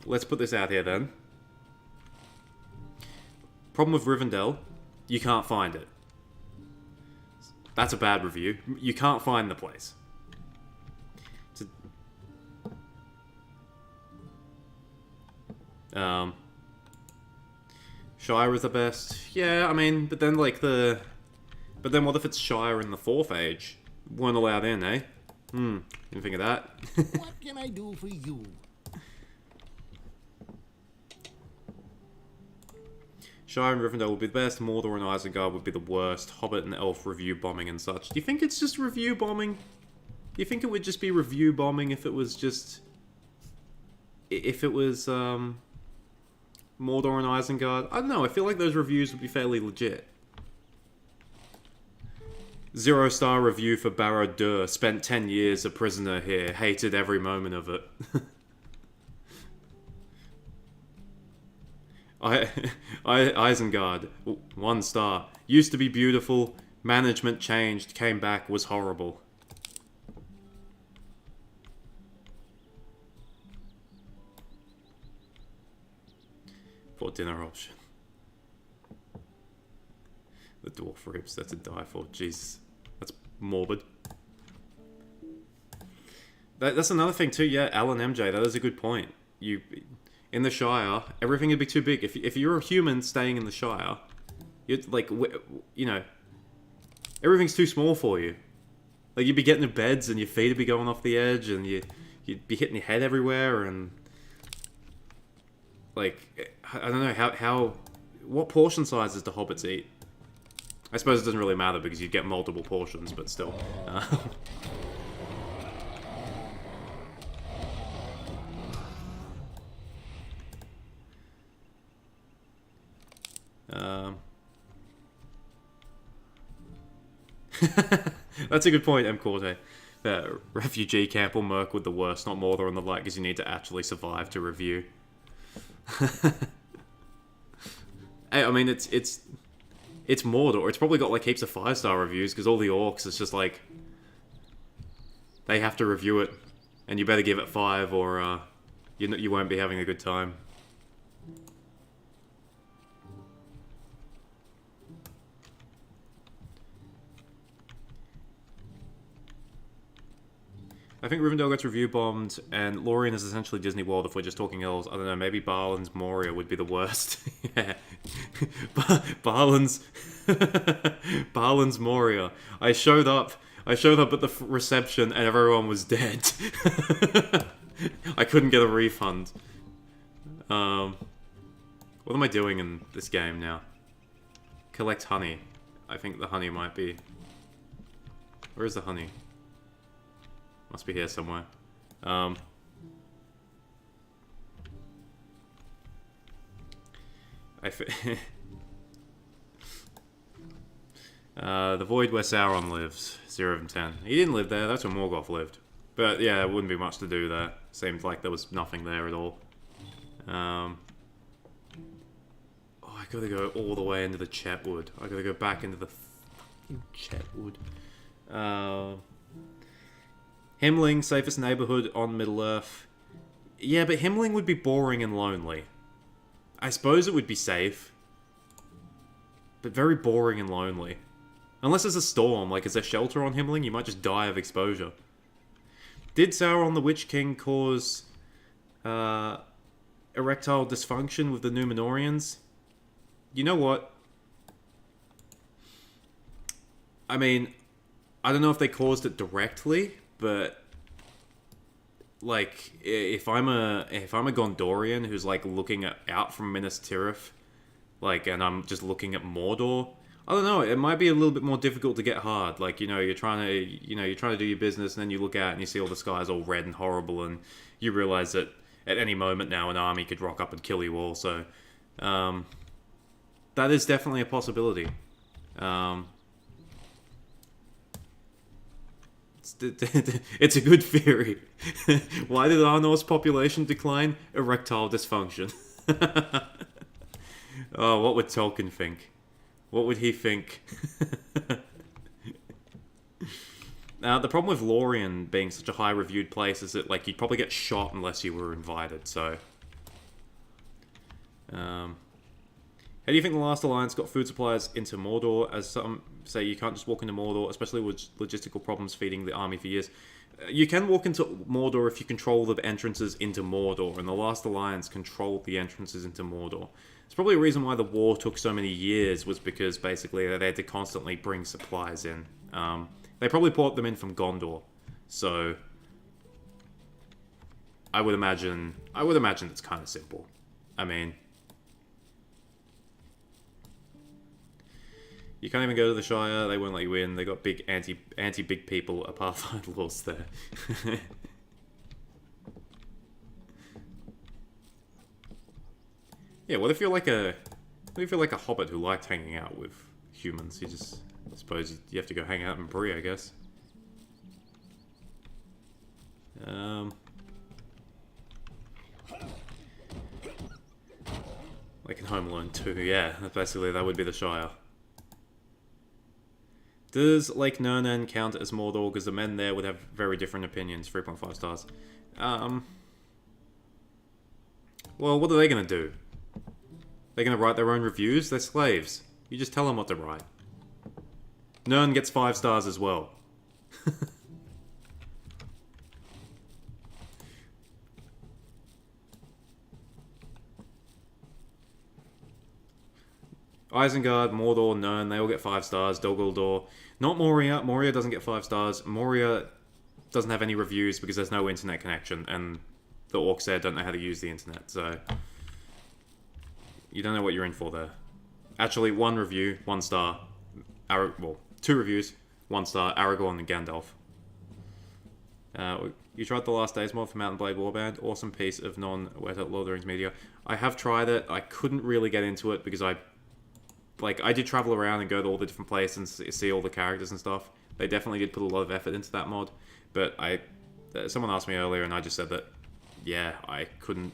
let's put this out here then. Problem with Rivendell, you can't find it. That's a bad review. You can't find the place. Shire is the best. Yeah, I mean, but then like the... But then what if it's Shire in the 4th Age? Weren't allowed in, eh? Didn't think of that. What can I do for you? Shire and Rivendell would be the best, Mordor and Isengard would be the worst, Hobbit and Elf review bombing and such. Do you think it's just review bombing? Do you think it would just be review bombing if it was just... If it was, Mordor and Isengard? I don't know, I feel like those reviews would be fairly legit. 0-star review for Barad-dûr, spent 10 years a prisoner here, hated every moment of it. Isengard, 1 star. Used to be beautiful, management changed, came back, was horrible. For dinner option. The dwarf ribs, that's a die for. Jesus, that's morbid. That's another thing too, yeah, Alan MJ, that is a good point. In the Shire, everything would be too big. If you're a human staying in the Shire, you'd, like, you know, everything's too small for you. Like, you'd be getting in beds and your feet would be going off the edge and you'd be hitting your head everywhere and... Like, I don't know, what portion sizes do hobbits eat? I suppose it doesn't really matter because you'd get multiple portions, but still. That's a good point, M. Corte. Refugee camp will merc with the worst, not Mordor and the like, because you need to actually survive to review. Hey, I mean, it's Mordor. It's probably got like heaps of 5-star reviews because all the orcs, it's just like they have to review it, and you better give it 5 or you won't be having a good time. I think Rivendell gets review bombed, and Lorien is essentially Disney World if we're just talking elves. I don't know, maybe Balin's Moria would be the worst. Yeah. Balin's Moria. I showed up at the reception and everyone was dead. I couldn't get a refund. What am I doing in this game now? Collect honey. I think the honey might be... Where is the honey? Must be here somewhere. The void where Sauron lives. 0 of 10. He didn't live there, that's where Morgoth lived. But yeah, it wouldn't be much to do there. Seemed like there was nothing there at all. Oh, gotta go all the way into the Chetwood. I gotta go back into the Chetwood. Himling, safest neighborhood on Middle-earth. Yeah, but Himling would be boring and lonely. I suppose it would be safe. But very boring and lonely. Unless there's a storm, like is there shelter on Himling? You might just die of exposure. Did Sauron the Witch King cause erectile dysfunction with the Númenóreans? You know what? I mean, I don't know if they caused it directly, but like if I'm a Gondorian who's like looking out from Minas Tirith, like, and I'm just looking at Mordor, I don't know, it might be a little bit more difficult to get hard. Like, you know, you're trying to do your business, and then you look out and you see all the skies all red and horrible, and you realize that at any moment now an army could rock up and kill you all. So that is definitely a possibility. It's a good theory. Why did Arnor's population decline? Erectile dysfunction. Oh, what would Tolkien think? What would he think? Now, the problem with Lorien being such a high-reviewed place is that, like, you'd probably get shot unless you were invited, so... How do you think the Last Alliance got food supplies into Mordor? As some say, you can't just walk into Mordor, especially with logistical problems feeding the army for years. You can walk into Mordor if you control the entrances into Mordor, and the Last Alliance controlled the entrances into Mordor. It's probably a reason why the war took so many years, was because basically they had to constantly bring supplies in. They probably brought them in from Gondor, so I would imagine it's kind of simple. I mean, you can't even go to the Shire, they won't let you in, they got big anti-big people apartheid laws there. Yeah, what if you're like a hobbit who liked hanging out with humans? You just, I suppose you have to go hang out in Bree, I guess. Like in Home Alone 2, yeah, basically that would be the Shire. Does Lake Nurnen count as Mordor? Because the men there would have very different opinions. 3.5 stars. Well, what are they going to do? They're going to write their own reviews? They're slaves. You just tell them what to write. Nern gets 5 stars as well. Isengard, Mordor, Nern, they all get 5 stars. Dol Guldur. Not Moria. Moria doesn't get 5 stars. Moria doesn't have any reviews because there's no internet connection, and the orcs there don't know how to use the internet, so... You don't know what you're in for there. Actually, 1 review, 1 star. Well, 2 reviews, 1 star. Aragorn and Gandalf. You tried the Last Days mod for Mount & Blade Warband. Awesome piece of non-Lord of the Rings media. I have tried it. I couldn't really get into it because I did travel around and go to all the different places and see all the characters and stuff. They definitely did put a lot of effort into that mod. But someone asked me earlier and I just said that, yeah, I couldn't.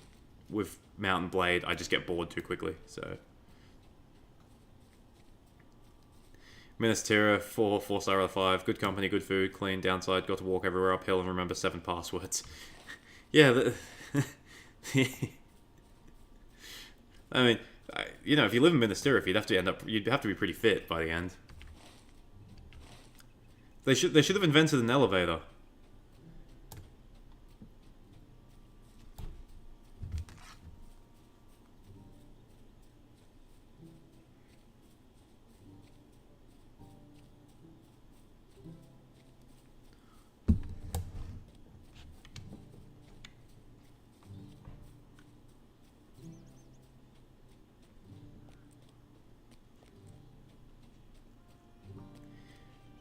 With Mount & Blade, I just get bored too quickly, so... Minas Tirith, 4 star out of 5. Good company, good food, clean, downside, got to walk everywhere uphill and remember 7 passwords. Yeah, I mean, you know, if you live in Minas Tirith, you'd have to be pretty fit by the end. They should have invented an elevator.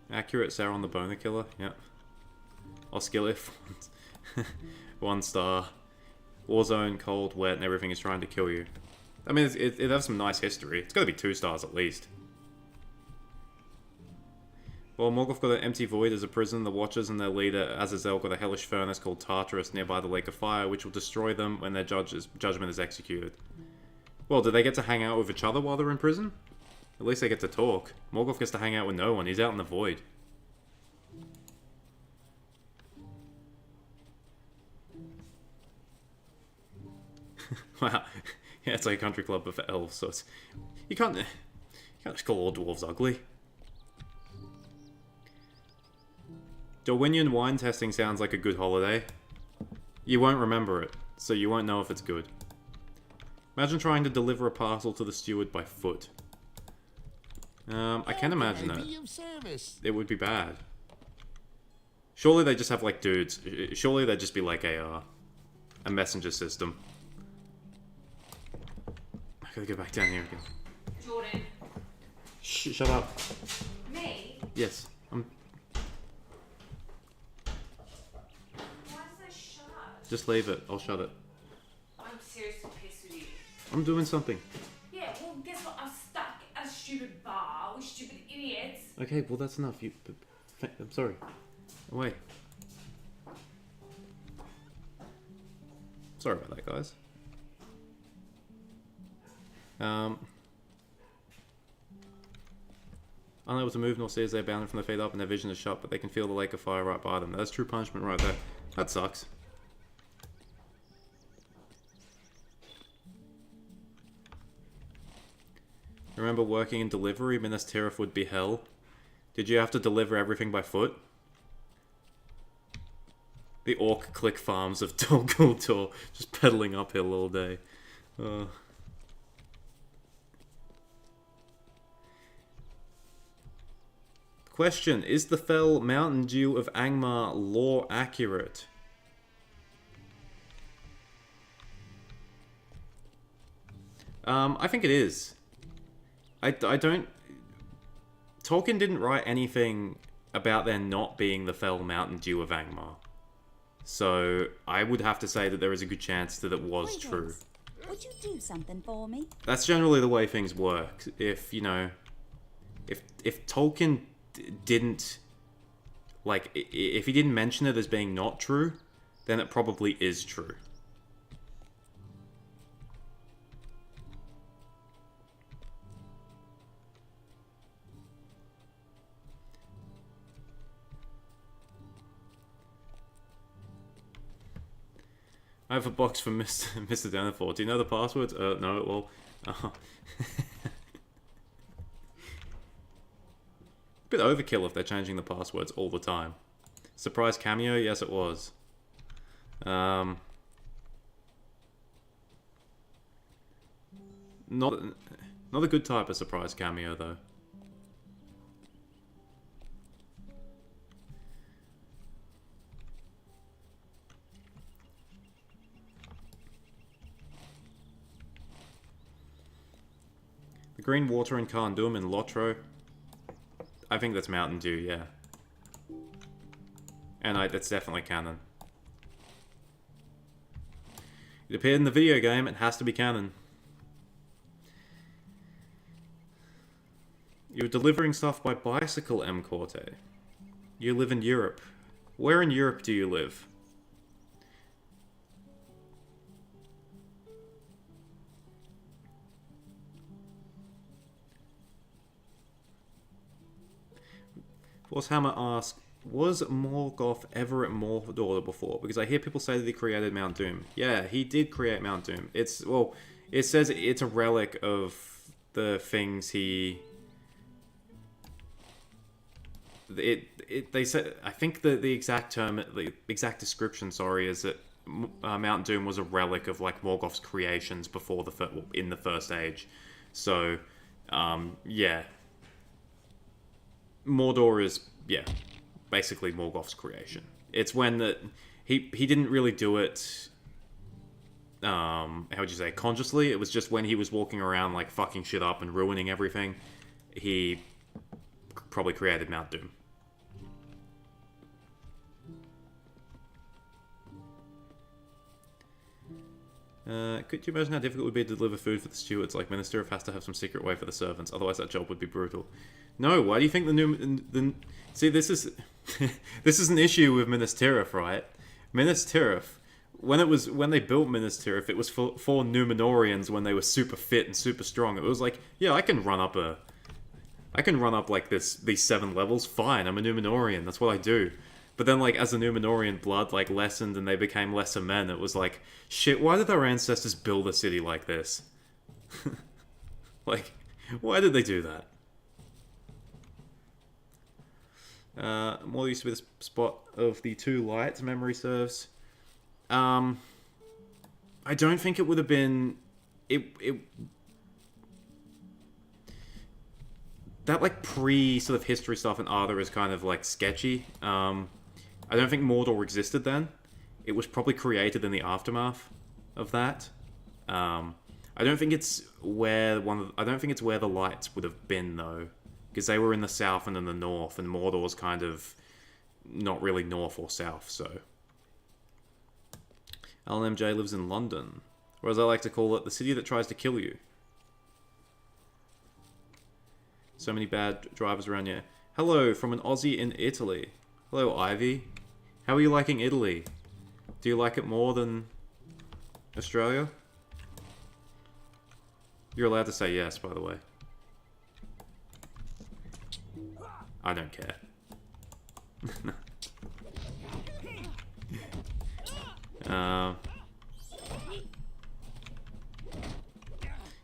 Accurate, Sauron the Boner Killer, yep. Oscillif, 1 star. Warzone, cold, wet, and everything is trying to kill you. I mean, it has some nice history. It's got to be 2 stars at least. Well, Morgoth got an empty void as a prison. The Watchers and their leader, Azazel, got a hellish furnace called Tartarus nearby the Lake of Fire, which will destroy them when their judgment is executed. Well, do they get to hang out with each other while they're in prison? At least they get to talk. Morgoth gets to hang out with no one. He's out in the void. Wow. Yeah, it's like a country club but for elves, so it's... You can't just call all dwarves ugly. Darwinian wine testing sounds like a good holiday. You won't remember it, so you won't know if it's good. Imagine trying to deliver a parcel to the steward by foot. I can imagine that. It would be bad. Surely they just have, like, dudes. Surely they'd just be like a messenger system. I gotta go back down here again. Jordan. Shut up. Me? Yes. Why does it shut up? Just leave it. I'll shut it. I'm seriously pissed with you. I'm doing something. Yeah, well, guess what? I'm stuck at a stupid bar with stupid idiots. Okay, well that's enough. I'm sorry. Wait. Sorry about that, guys. Unable to move nor see as they're bounded from their feet up and their vision is shut, but they can feel the lake of fire right by them. That's true punishment right there. That sucks. Remember working in delivery? Minas Tirith would be hell. Did you have to deliver everything by foot? The orc click farms of Dol Guldur, just pedaling uphill all day. Question, is the fell Mountain Dew of Angmar lore accurate? I think it is. I don't... Tolkien didn't write anything about there not being the fell Mountain Dew of Angmar. So, I would have to say that there is a good chance that it was true. Would you do something for me? That's generally the way things work. If, you know... If Tolkien didn't... Like, if he didn't mention it as being not true, then it probably is true. I have a box from Mr. Denethor. Do you know the passwords? No, well... Bit overkill if they're changing the passwords all the time. Surprise cameo? Yes, it was. Not a good type of surprise cameo, though. The green water in Khal Dûm in Lotro. I think that's Mountain Dew, yeah. And that's definitely canon. It appeared in the video game, it has to be canon. You're delivering stuff by bicycle, M. Corte. You live in Europe. Where in Europe do you live? Forcehammer asks, was Morgoth ever at Mordor before? Because I hear people say that he created Mount Doom. Yeah, he did create Mount Doom. It's, well, it says it's a relic of the things he... They said, I think the exact term, the exact description, sorry, is that Mount Doom was a relic of, like, Morgoth's creations before in the First Age. So, yeah. Mordor is, yeah, basically Morgoth's creation. It's when he didn't really do it, how would you say, consciously. It was just when he was walking around, like, fucking shit up and ruining everything, he probably created Mount Doom. Could you imagine how difficult it would be to deliver food for the stewards? Like, Minas Tirith has to have some secret way for the servants, otherwise that job would be brutal. No, why do you think see, this is this is an issue with Minas Tirith, right? Minas Tirith when they built Minas Tirith, it was for Numenorians when they were super fit and super strong. It was like, yeah, I can run up like these 7 levels. Fine, I'm a Numenorian. That's what I do. But then, like, as the Numenorian blood, like, lessened and they became lesser men, it was like, shit, why did our ancestors build a city like this? Like, why did they do that? Mordor used to be the spot of the 2 lights, memory serves. I don't think it would have been... That, like, pre-sort of history stuff in Arda is kind of, like, sketchy. I don't think Mordor existed then. It was probably created in the aftermath of that. I don't think it's where the lights would have been, though. Because they were in the south and in the north, and Mordor's kind of not really north or south, so... LMJ lives in London, or as I like to call it, the city that tries to kill you. So many bad drivers around here. Hello from an Aussie in Italy. Hello, Ivy. How are you liking Italy? Do you like it more than Australia? You're allowed to say yes, by the way. I don't care.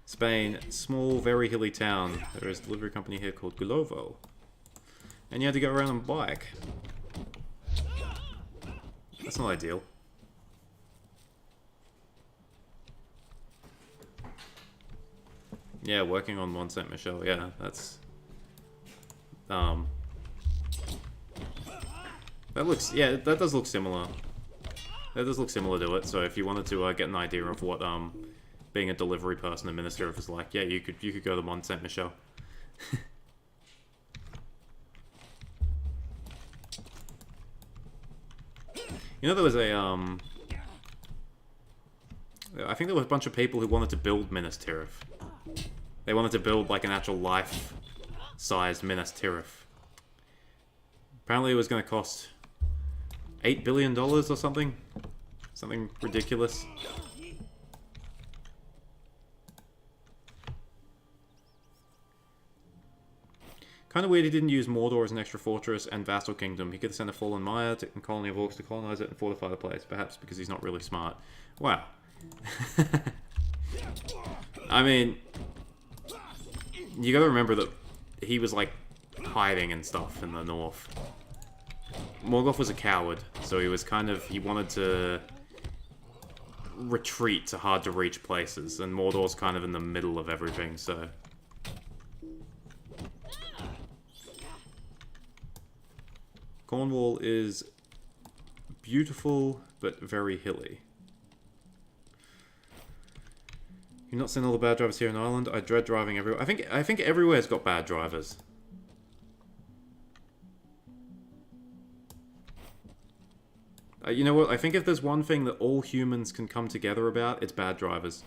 Spain, small, very hilly town. There is a delivery company here called Glovo. And you had to go around on a bike. That's not ideal. Yeah, working on Mont Saint Michel, yeah, that's... That looks... Yeah, that does look similar. That does look similar to it, so if you wanted to get an idea of what being a delivery person in Minas Tirith is like, yeah, you could go to Mont Saint Michel. You know, there was a I think there was a bunch of people who wanted to build Minas Tirith. They wanted to build like an actual life-sized Minas Tirith. Apparently, it was going to cost $8 billion or something. Something ridiculous. Kind of weird he didn't use Mordor as an extra fortress and vassal kingdom. He could have sent a fallen Maya and colony of orcs to colonize it and fortify the place. Perhaps because he's not really smart. Wow. I mean, you gotta remember that he was like hiding and stuff in the north. Morgoth was a coward, so he was kind of, he wanted to retreat to hard to reach places, and Mordor's kind of in the middle of everything, so... Cornwall is beautiful, but very hilly. You've not seen all the bad drivers here in Ireland? I dread driving everywhere. I think everywhere's got bad drivers. You know what? I think if there's one thing that all humans can come together about, it's bad drivers.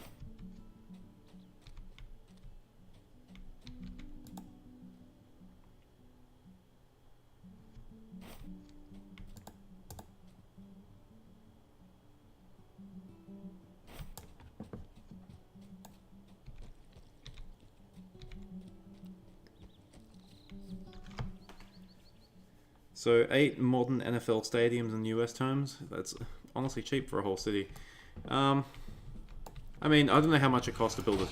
So 8 modern NFL stadiums in US terms. That's honestly cheap for a whole city. I mean, I don't know how much it costs to build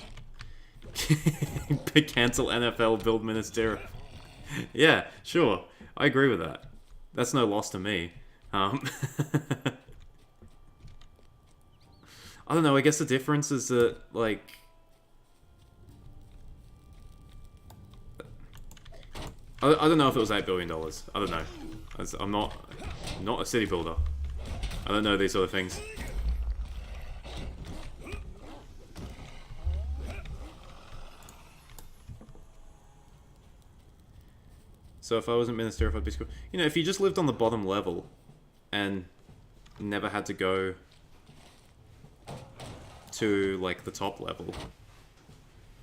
a... Cancel NFL, build Minas Tirith. Yeah, sure. I agree with that. That's no loss to me. I don't know, I guess the difference is that, like... I don't know if it was $8 billion. I don't know. I'm not a city builder. I don't know these sort of things. So if I wasn't Minas Tirith, I'd be screwed. You know, if you just lived on the bottom level and never had to go to like the top level,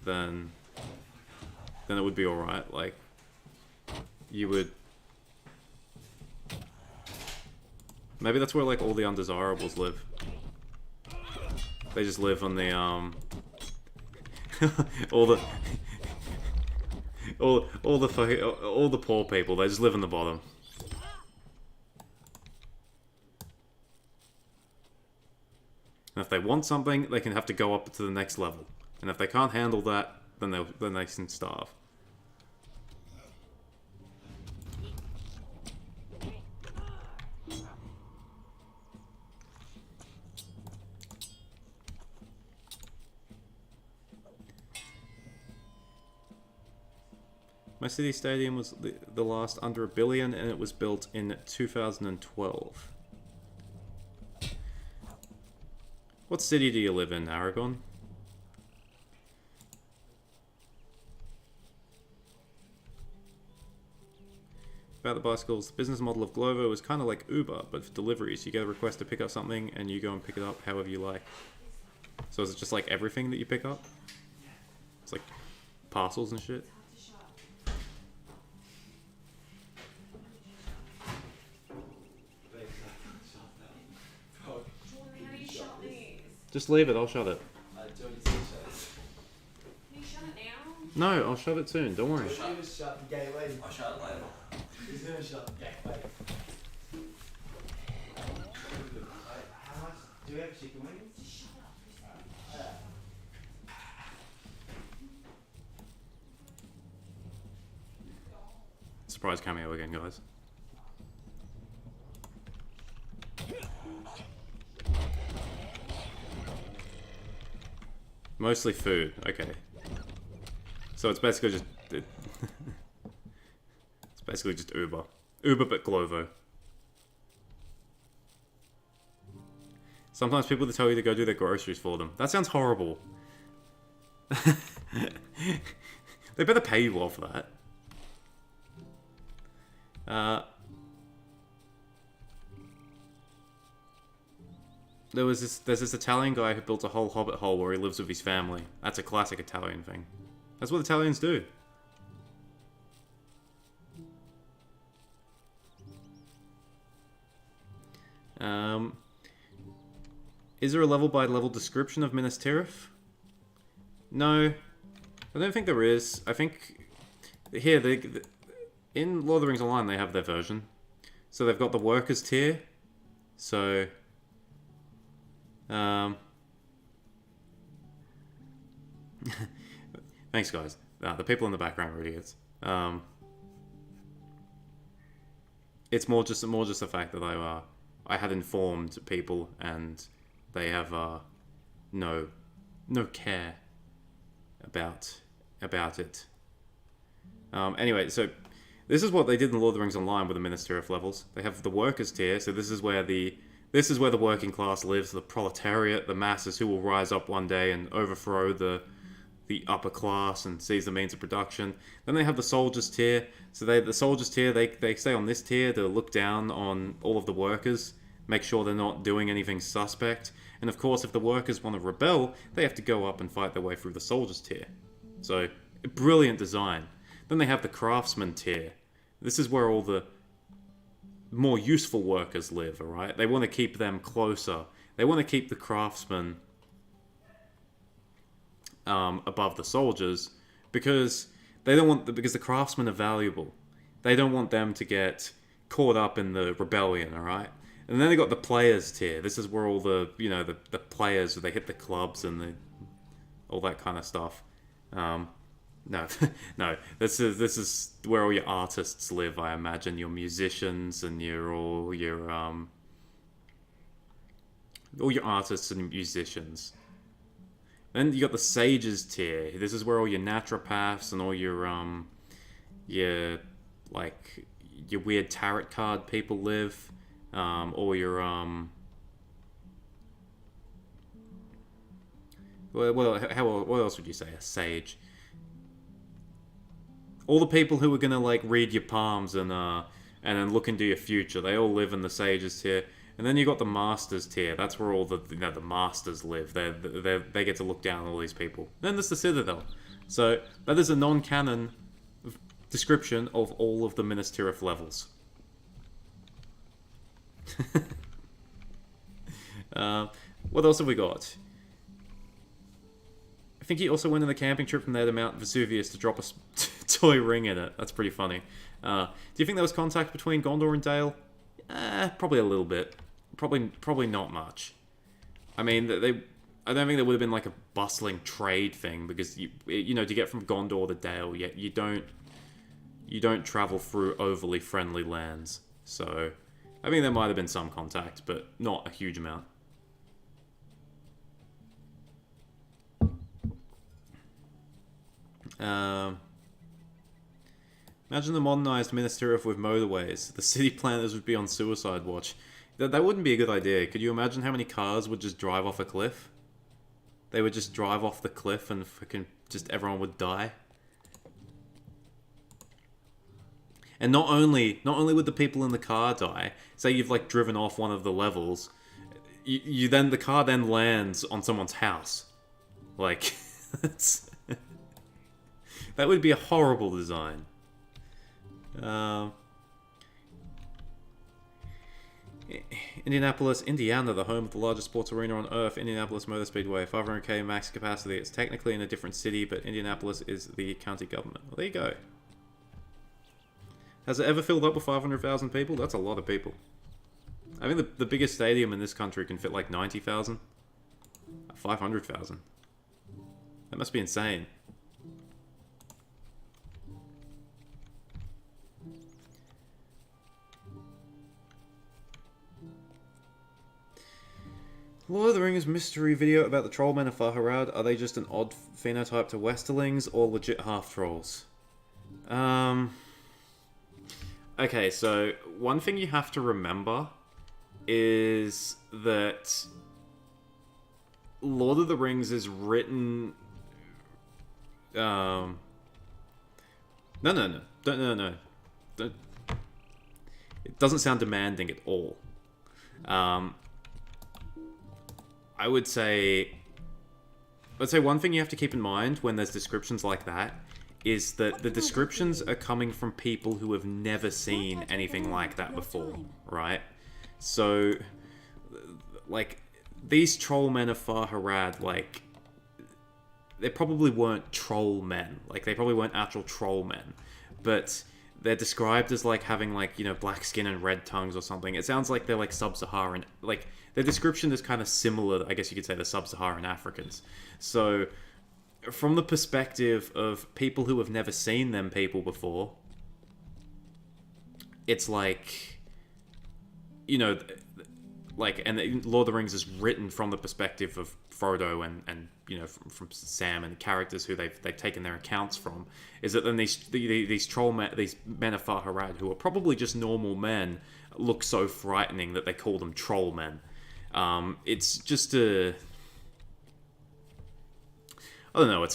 then it would be alright. Like, you would... Maybe that's where, like, all the undesirables live. They just live on the all the all the poor people. They just live on the bottom. And if they want something, they can have to go up to the next level. And if they can't handle that, then they can starve. My city stadium was the last under $1 billion, and it was built in 2012. What city do you live in, Aragon? About the bicycles, the business model of Glovo is kind of like Uber, but for deliveries. You get a request to pick up something, and you go and pick it up however you like. So is it just like everything that you pick up? It's like parcels and shit? Just leave it, I'll shut it. Can you shut it now? No, I'll shut it soon, don't worry. Shut the gateway. I'll shut it later. He's gonna shut the gateway. How much do we have chicken wings? Surprise cameo again, guys. Mostly food, okay. So it's basically just... it's basically just Uber. Uber but Glovo. Sometimes people tell you to go do their groceries for them. That sounds horrible. They better pay you well for that. There's this Italian guy who built a whole hobbit hole where he lives with his family. That's a classic Italian thing. That's what Italians do. Is there a level-by-level description of Minas Tirith? No, I don't think there is. I think here in Lord of the Rings Online they have their version. So they've got the workers tier. So thanks, guys. The people in the background are idiots. It's more just the fact that I had informed people and they have no care about it. Anyway, so this is what they did in Lord of the Rings Online with the Minas Tirith levels. They have the workers tier, so this is where the working class lives, the proletariat, the masses who will rise up one day and overthrow the upper class and seize the means of production. Then they have the soldiers tier. So the soldiers tier, they stay on this tier to look down on all of the workers, make sure they're not doing anything suspect. And of course, if the workers want to rebel, they have to go up and fight their way through the soldiers tier. So, brilliant design. Then they have the craftsman tier. This is where all the more useful workers live, alright? They want to keep them closer. They want to keep the craftsmen above the soldiers because because the craftsmen are valuable. They don't want them to get caught up in the rebellion, alright? And then they got the players tier. This is where all the the players, they hit the clubs and all that kind of stuff. No, no. This is where all your artists live. I imagine your musicians and all your artists and musicians. Then you got the sages tier. This is where all your naturopaths and all your weird tarot card people live. Or your what else would you say? A sage. All the people who are gonna read your palms and then look into your future. They all live in the sages tier. And then you got the masters tier. That's where all the masters live. They get to look down on all these people. Then there's the Citadel. So that is a non-canon description of all of the Minas Tirith levels. What else have we got? I think he also went on a camping trip from there to Mount Vesuvius to drop a toy ring in it. That's pretty funny. Do you think there was contact between Gondor and Dale? Probably a little bit. Probably not much. I mean, I don't think there would have been like a bustling trade thing because you know, to get from Gondor to Dale, yet you don't travel through overly friendly lands. So I think there might have been some contact, but not a huge amount. Imagine the modernized Minas Tirith with motorways. The city planners would be on suicide watch. That wouldn't be a good idea. Could you imagine how many cars would just drive off a cliff? They would just drive off the cliff and fucking just everyone would die. And not only would the people in the car die, say you've like driven off one of the levels, the car then lands on someone's house. Like, that would be a horrible design. Indianapolis, Indiana, the home of the largest sports arena on Earth, Indianapolis Motor Speedway, 500k max capacity. It's technically in a different city, but Indianapolis is the county government. Well, there you go. Has it ever filled up with 500,000 people? That's a lot of people. I think the biggest stadium in this country can fit like 90,000. 500,000. That must be insane. Lord of the Rings mystery video about the trollmen of Far-Harad. Are they just an odd phenotype to Westerlings or legit half-trolls? Okay, so one thing you have to remember is that Lord of the Rings is written... No. Don't, it doesn't sound demanding at all. I would say one thing you have to keep in mind when there's descriptions like that is that the descriptions are coming from people who have never seen anything like that before, right? So, like, these troll men of Far-Harad, like, they probably weren't troll men. Like, they probably weren't actual troll men. But they're described as, like, having, like, you know, black skin and red tongues or something. It sounds like they're, like, sub-Saharan. Like, their description is kind of similar, I guess you could say, to sub-Saharan Africans. So, from the perspective of people who have never seen them people before, it's like, you know, like, and Lord of the Rings is written from the perspective of Frodo and you know, from Sam and characters who they've taken their accounts from, is that then these troll men, these men of Far-Harad, who are probably just normal men, look so frightening that they call them troll men. It's just a... I don't know. It's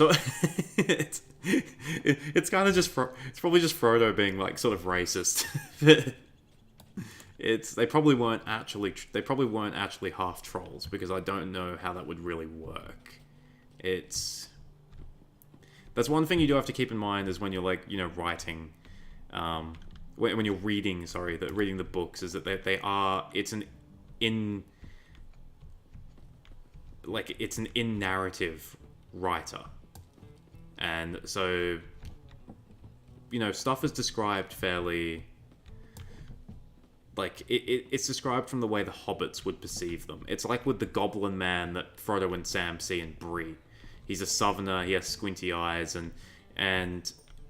kind of just it's probably just Frodo being like sort of racist. They probably weren't actually half trolls, because I don't know how that would really work. That's one thing you do have to keep in mind is when you're like, you know, writing, when you're reading the books, is that it's an in narrative writer, and so, you know, stuff is described fairly, like, it's described from the way the hobbits would perceive them. It's like with the goblin man that Frodo and Sam see in Bree. He's a southerner, he has squinty eyes, and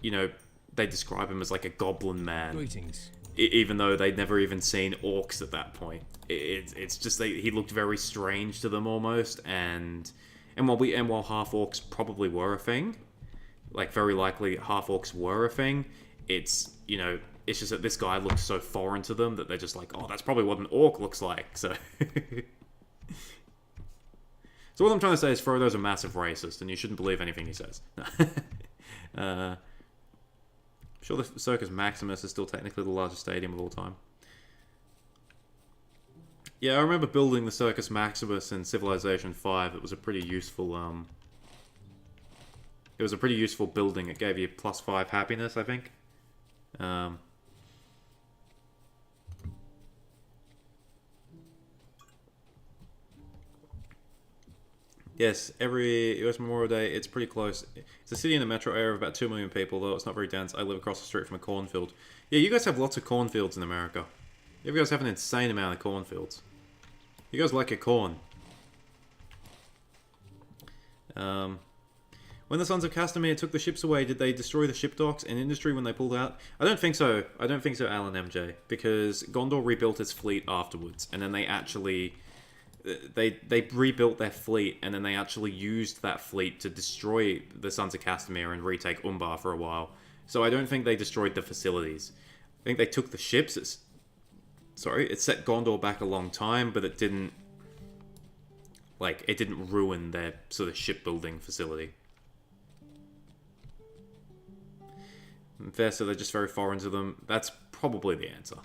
you know, they describe him as like a goblin man. Greetings. Even though they'd never even seen orcs at that point. It's just he looked very strange to them almost, and while half orcs probably were a thing, like very likely half orcs were a thing, it's, you know, it's just that this guy looks so foreign to them that they're just like, oh, that's probably what an orc looks like. So so what I'm trying to say is Frodo's a massive racist, and you shouldn't believe anything he says. I'm sure the Circus Maximus is still technically the largest stadium of all time. Yeah, I remember building the Circus Maximus in Civilization 5. It was a pretty useful, building. It gave you +5 happiness, I think. Yes, every US Memorial Day, it's pretty close. It's a city in a metro area of about 2 million people, though it's not very dense. I live across the street from a cornfield. Yeah, you guys have lots of cornfields in America. You guys have an insane amount of cornfields. You guys like your corn. When the Sons of Castamere took the ships away, did they destroy the ship docks and industry when they pulled out? I don't think so. I don't think so, Alan MJ. Because Gondor rebuilt its fleet afterwards. And then they actually... They rebuilt their fleet, and then they actually used that fleet to destroy the Sons of Castamere and retake Umbar for a while. So I don't think they destroyed the facilities. I think they took the ships. It set Gondor back a long time, but it didn't... Like, it didn't ruin their sort of shipbuilding facility. Fair, so they're just very foreign to them. That's probably the answer.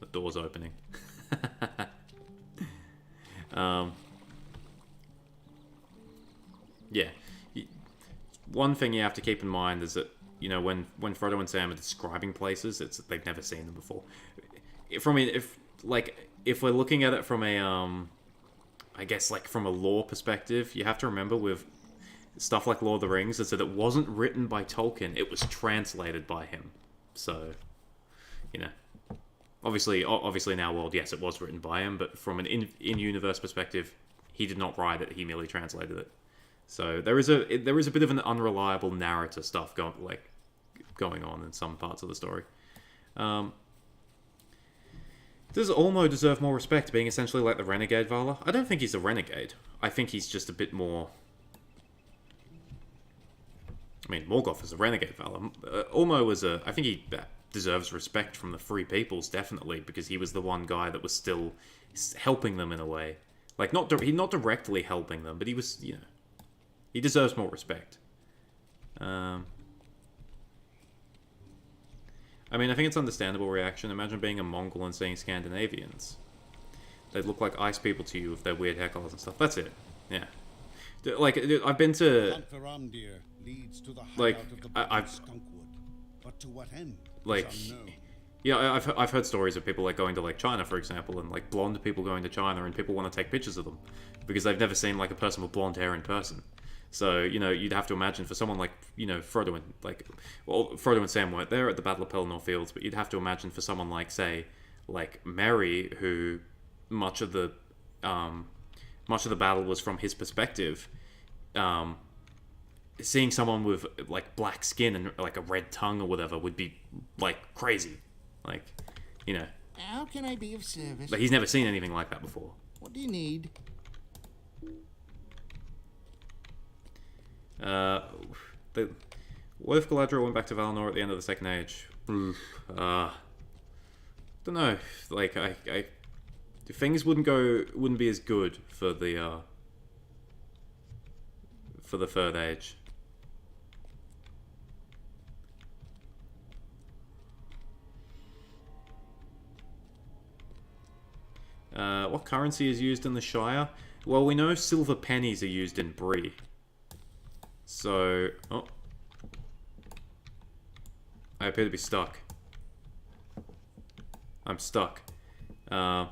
The door's opening. Yeah. One thing you have to keep in mind is that, you know, when Frodo and Sam are describing places, they've never seen them before. If we're looking at it from a I guess like from a lore perspective, you have to remember with stuff like Lord of the Rings is that it wasn't written by Tolkien, it was translated by him. So, you know, obviously in our world, yes, it was written by him, but from an in-universe perspective, he did not write it, he merely translated it. So there is a bit of an unreliable narrator stuff going on in some parts of the story. Does Olmo deserve more respect, being essentially like the renegade Vala? I don't think he's a renegade. I think he's just a bit more... I mean, Morgoth is a renegade Vala. Olmo was I think he deserves respect from the Free Peoples, definitely, because he was the one guy that was still helping them in a way. Like, not directly helping them, but he was, you know... He deserves more respect. I mean, I think it's understandable reaction. Imagine being a Mongol and seeing Scandinavians. They'd look like ice people to you with their weird haircuts and stuff. That's it. Yeah. Like, I've been to... Like, I've... But to what end? Like... Yeah, I've heard stories of people, like, going to, like, China, for example, and, like, blonde people going to China, and people want to take pictures of them. Because they've never seen, like, a person with blonde hair in person. So, you know, you'd have to imagine for someone like, you know, Frodo and, like... Well, Frodo and Sam weren't there at the Battle of Pelennor Fields, but you'd have to imagine for someone like, say, like Merry, who much of the battle was from his perspective, seeing someone with, like, black skin and, like, a red tongue or whatever would be, like, crazy. Like, you know... How can I be of service? Like, he's never seen anything like that before. What do you need? What if Galadriel went back to Valinor at the end of the Second Age? Don't know. Like, things wouldn't be as good for the Third Age. What currency is used in the Shire? Well, we know silver pennies are used in Bree. So... Oh. I appear to be stuck. I'm stuck. Yeah,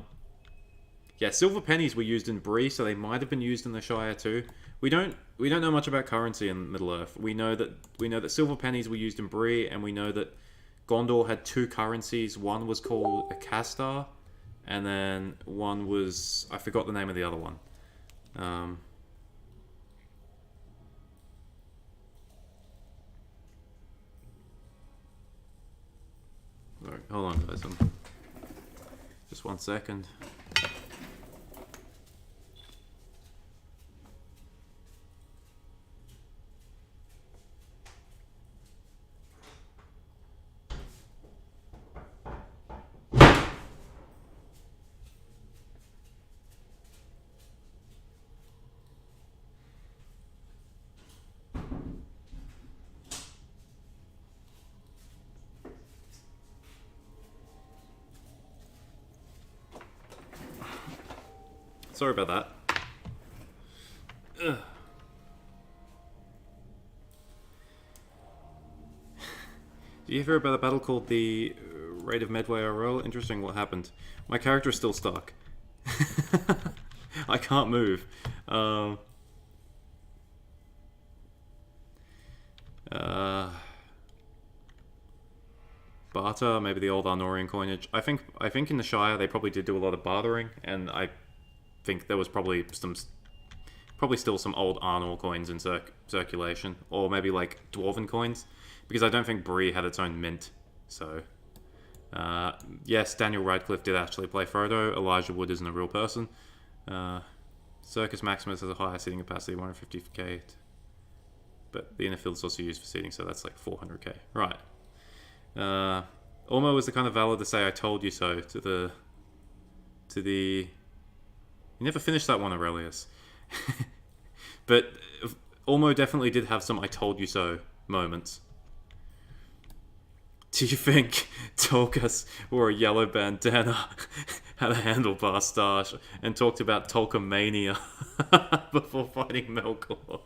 silver pennies were used in Bree, so they might have been used in the Shire too. We don't know much about currency in Middle-earth. We know that silver pennies were used in Bree, and we know that Gondor had two currencies. One was called a Castar, and then one was... I forgot the name of the other one. Alright, hold on guys. Just 1 second. Sorry about that. Ugh. Do you hear about a battle called the Raid of Medway RL. Interesting, what happened? My character is still stuck. I can't move. Barter, maybe the old Arnorian coinage. I think in the Shire they probably did do a lot of bartering, and I think there was probably still some old Arnor coins in circulation, or maybe like Dwarven coins, because I don't think Bree had its own mint. So, yes, Daniel Radcliffe did actually play Frodo. Elijah Wood isn't a real person. Circus Maximus has a higher seating capacity, 150k, but the inner field is also used for seating, so that's like 400k. Right. Ormo was the kind of valor to say "I told you so" to the. You never finished that one, Aurelius. But Ormo definitely did have some "I told you so" moments. Do you think Tolkas wore a yellow bandana, had a handlebar stash, and talked about Tolkamania before fighting Melkor?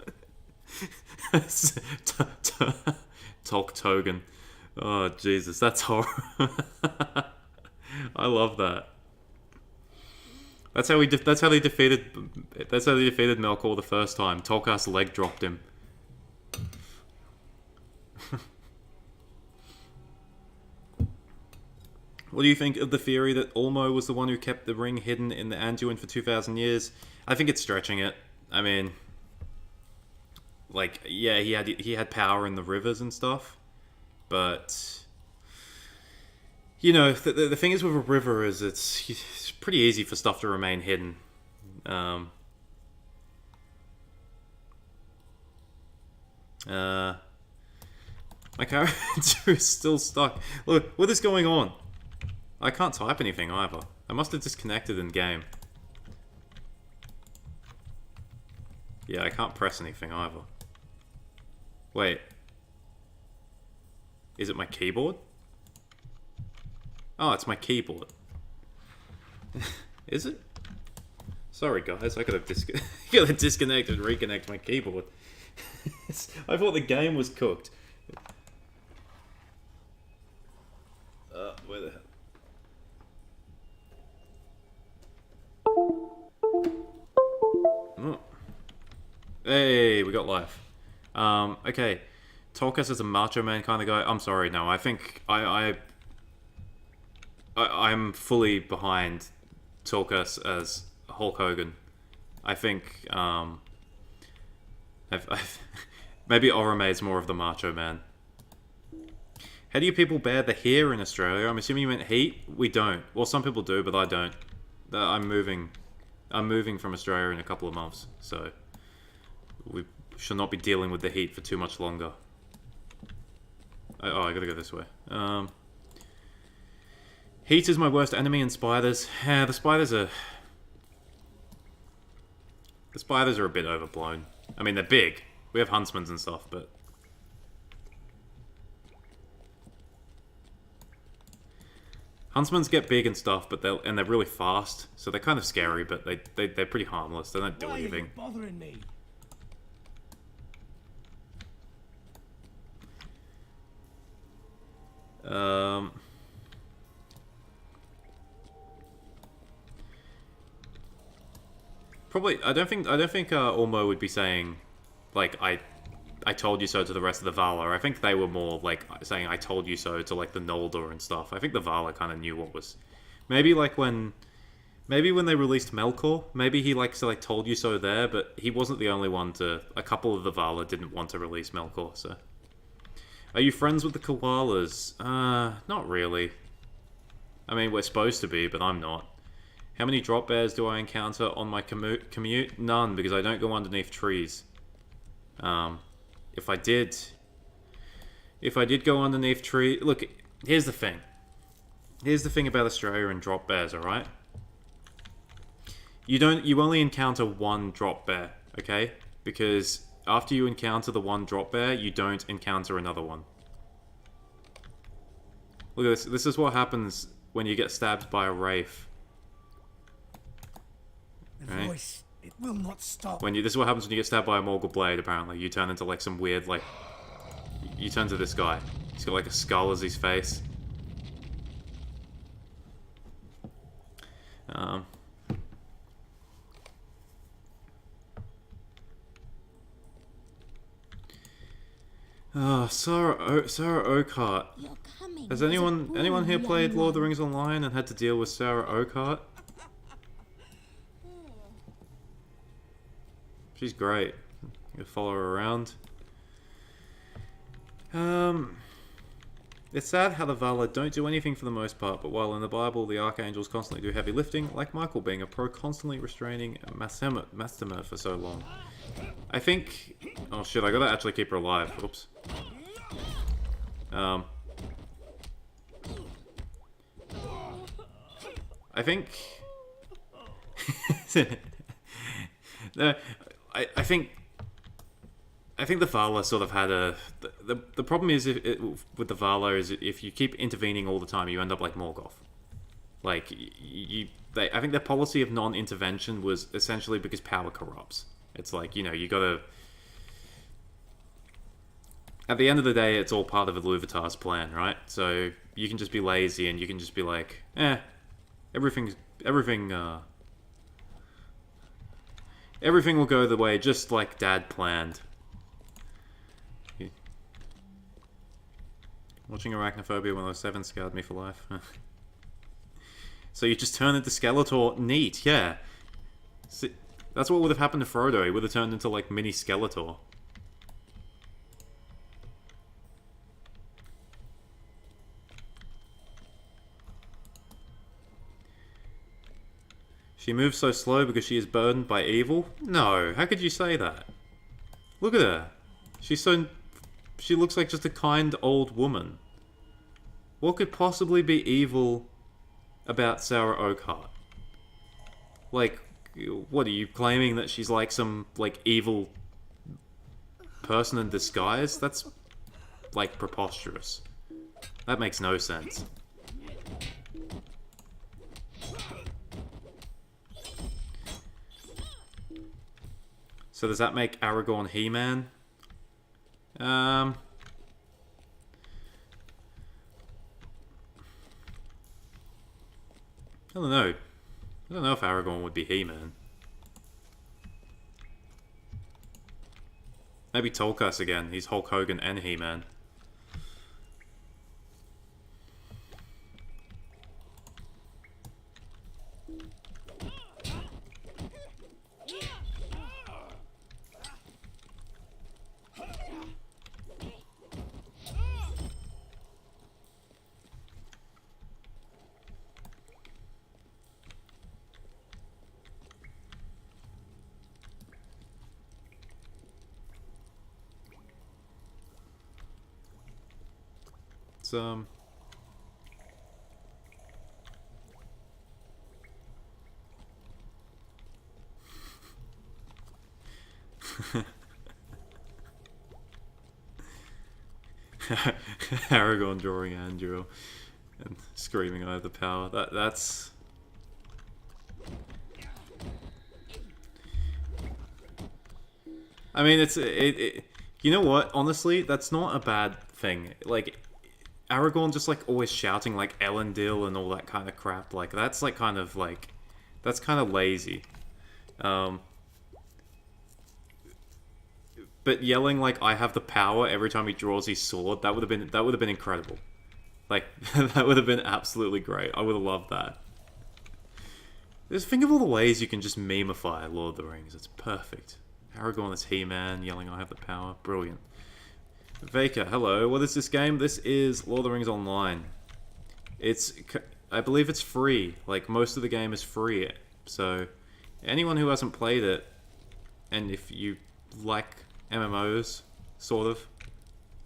Tolk-Togan. Oh Jesus, that's horrible. I love that. That's how they defeated Melkor the first time. Tolkas leg dropped him. What do you think of the theory that Ormo was the one who kept the ring hidden in the Anduin for 2,000 years? I think it's stretching it. I mean, like, yeah, he had power in the rivers and stuff, but you know, the thing is with a river is it's pretty easy for stuff to remain hidden. My character is still stuck. Look, what is going on? I can't type anything either. I must have disconnected in game. Yeah, I can't press anything either. Wait. Is it my keyboard? Oh, it's my keyboard. Is it? Sorry guys, I gotta disconnect and reconnect my keyboard. I thought the game was cooked. Where the hell? Oh. Hey, we got life. Okay. Tolkas is a macho man kind of guy. I'm sorry, no. I think I'm fully behind Tolkas as Hulk Hogan. I think maybe Orome's more of the macho man. How do you people bear the hair in Australia? I'm assuming you meant heat. We don't. Well, some people do, but I don't. I'm moving from Australia in a couple of months, so we should not be dealing with the heat for too much longer. I gotta go this way. Heat is my worst enemy in spiders. Yeah, the spiders are a bit overblown. I mean, they're big. We have huntsmans and stuff, but huntsmans get big and stuff, but they're really fast, so they're kind of scary. But they're pretty harmless. They don't do anything. Why are you bothering me? Probably. I don't think Ormo would be saying, like, I told you so to the rest of the Valar. I think they were more like saying I told you so to like the Noldor and stuff. I think the Valar kind of knew what was. Maybe when they released Melkor, maybe he told you so there, but he wasn't the only one to. A couple of the Valar didn't want to release Melkor, so. Are you friends with the koalas? Not really. I mean, we're supposed to be, but I'm not. How many drop bears do I encounter on my commute? None, because I don't go underneath trees. If I did go underneath tree... Look, here's the thing. Here's the thing about Australia and drop bears, alright? You only encounter one drop bear, okay? Because after you encounter the one drop bear, you don't encounter another one. Look at this. This is what happens when you get stabbed by a wraith. The voice, it will not stop. This is what happens when you get stabbed by a Morgul blade, apparently. You turn into like some weird, like... You turn to this guy. He's got like a skull as his face. Um, Sarah Oakhart. Has anyone here played Lord of the Rings Online and had to deal with Sarah Oakhart? She's great. You follow her around. It's sad how the Valar don't do anything for the most part, but while in the Bible the archangels constantly do heavy lifting, like Michael being a pro constantly restraining Mastimer for so long. I think... Oh shit, I gotta actually keep her alive. Oops. I think... no, I think the Valar sort of had a... The problem is with the Valar is if you keep intervening all the time, you end up like Morgoth. Like, I think their policy of non-intervention was essentially because power corrupts. It's like, you know, you gotta... At the end of the day, it's all part of Iluvatar's plan, right? So you can just be lazy and you can just be like, everything will go the way just like Dad planned. Watching Arachnophobia 107 scarred me for life. So you just turn into Skeletor. Neat, yeah. See, that's what would have happened to Frodo. He would have turned into like mini Skeletor. She moves so slow because she is burdened by evil? No, how could you say that? Look at her. She looks like just a kind old woman. What could possibly be evil about Sarah Oakhart? Like, what are you claiming that she's like some, like, evil person in disguise? That's, like, preposterous. That makes no sense. So does that make Aragorn He-Man? I don't know. I don't know if Aragorn would be He-Man. Maybe Tolkas again. He's Hulk Hogan and He-Man. Aragorn drawing Andrew and screaming I have the power. That's I mean, you know what? Honestly, that's not a bad thing. Like, Aragorn just, like, always shouting, like, Elendil and all that kind of crap. Like, that's, like, kind of, like... That's kind of lazy. But yelling, like, I have the power every time he draws his sword, that would have been incredible. Like, that would have been absolutely great. I would have loved that. Just think of all the ways you can just memify Lord of the Rings. It's perfect. Aragorn is He-Man, yelling I have the power. Brilliant. Veka, hello. What is this game? This is Lord of the Rings Online. I believe it's free. Like, most of the game is free. So, anyone who hasn't played it, and if you like MMOs, sort of,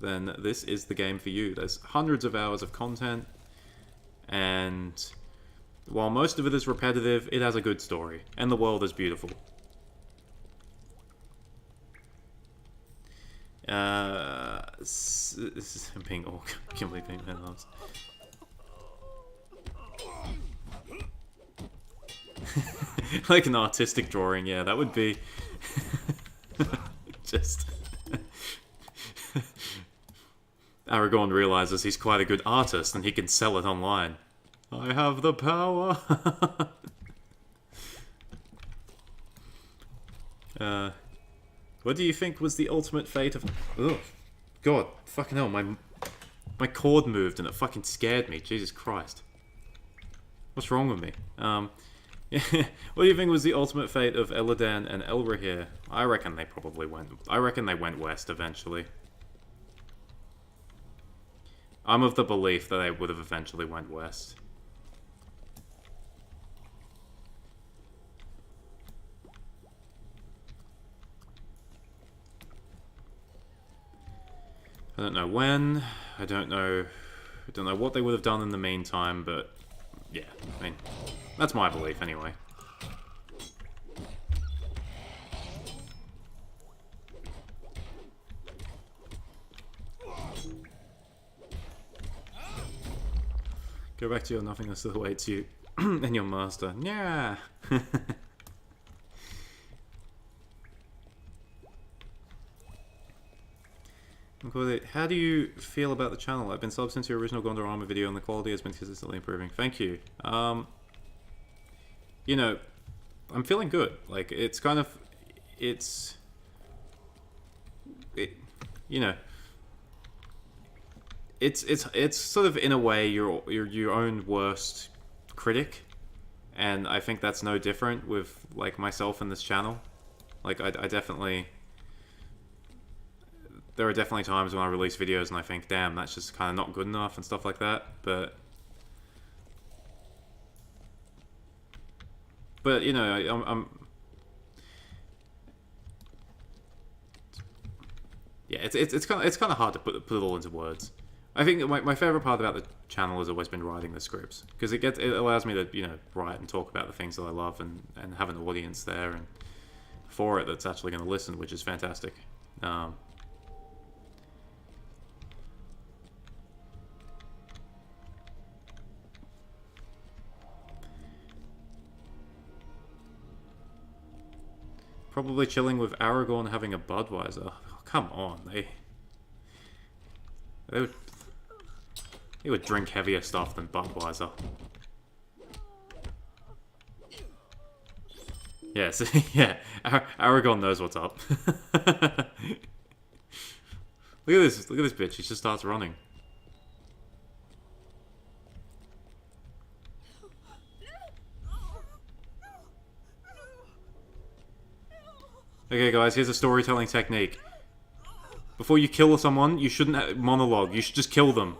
then this is the game for you. There's hundreds of hours of content, and while most of it is repetitive, it has a good story, and the world is beautiful. Being all completely lost. Like an artistic drawing, yeah, that would be just Aragorn realizes he's quite a good artist and he can sell it online. I have the power. What do you think was the ultimate fate of... Ugh. God, fucking hell, my cord moved and it fucking scared me. Jesus Christ. What's wrong with me? What do you think was the ultimate fate of Eladan and Elrahir? I reckon they probably went... I reckon they went west eventually. I'm of the belief that they would have eventually went west. I don't know when. I don't know what they would have done in the meantime, but yeah, I mean, that's my belief anyway. Go back to your nothingness that awaits you and your master. Yeah. How do you feel about the channel? I've been subbed since your original Gondorama video and the quality has been consistently improving. Thank you. You know, I'm feeling good. Like, it's kind of... you know... It's sort of, in a way, your own worst critic. And I think that's no different with, like, myself and this channel. Like, I definitely... There are definitely times when I release videos and I think, damn, that's just kind of not good enough and stuff like that, but you know, yeah, it's kind of hard to put it all into words. I think my favorite part about the channel has always been writing the scripts, because it allows me to, you know, write and talk about the things that I love and have an audience there and for it that's actually going to listen, which is fantastic. Probably chilling with Aragorn having a Budweiser. Oh, come on, they would drink heavier stuff than Budweiser. Yes, yeah, Aragorn knows what's up. Look at this bitch, she just starts running. Okay, guys, here's a storytelling technique. Before you kill someone, you shouldn't monologue. You should just kill them.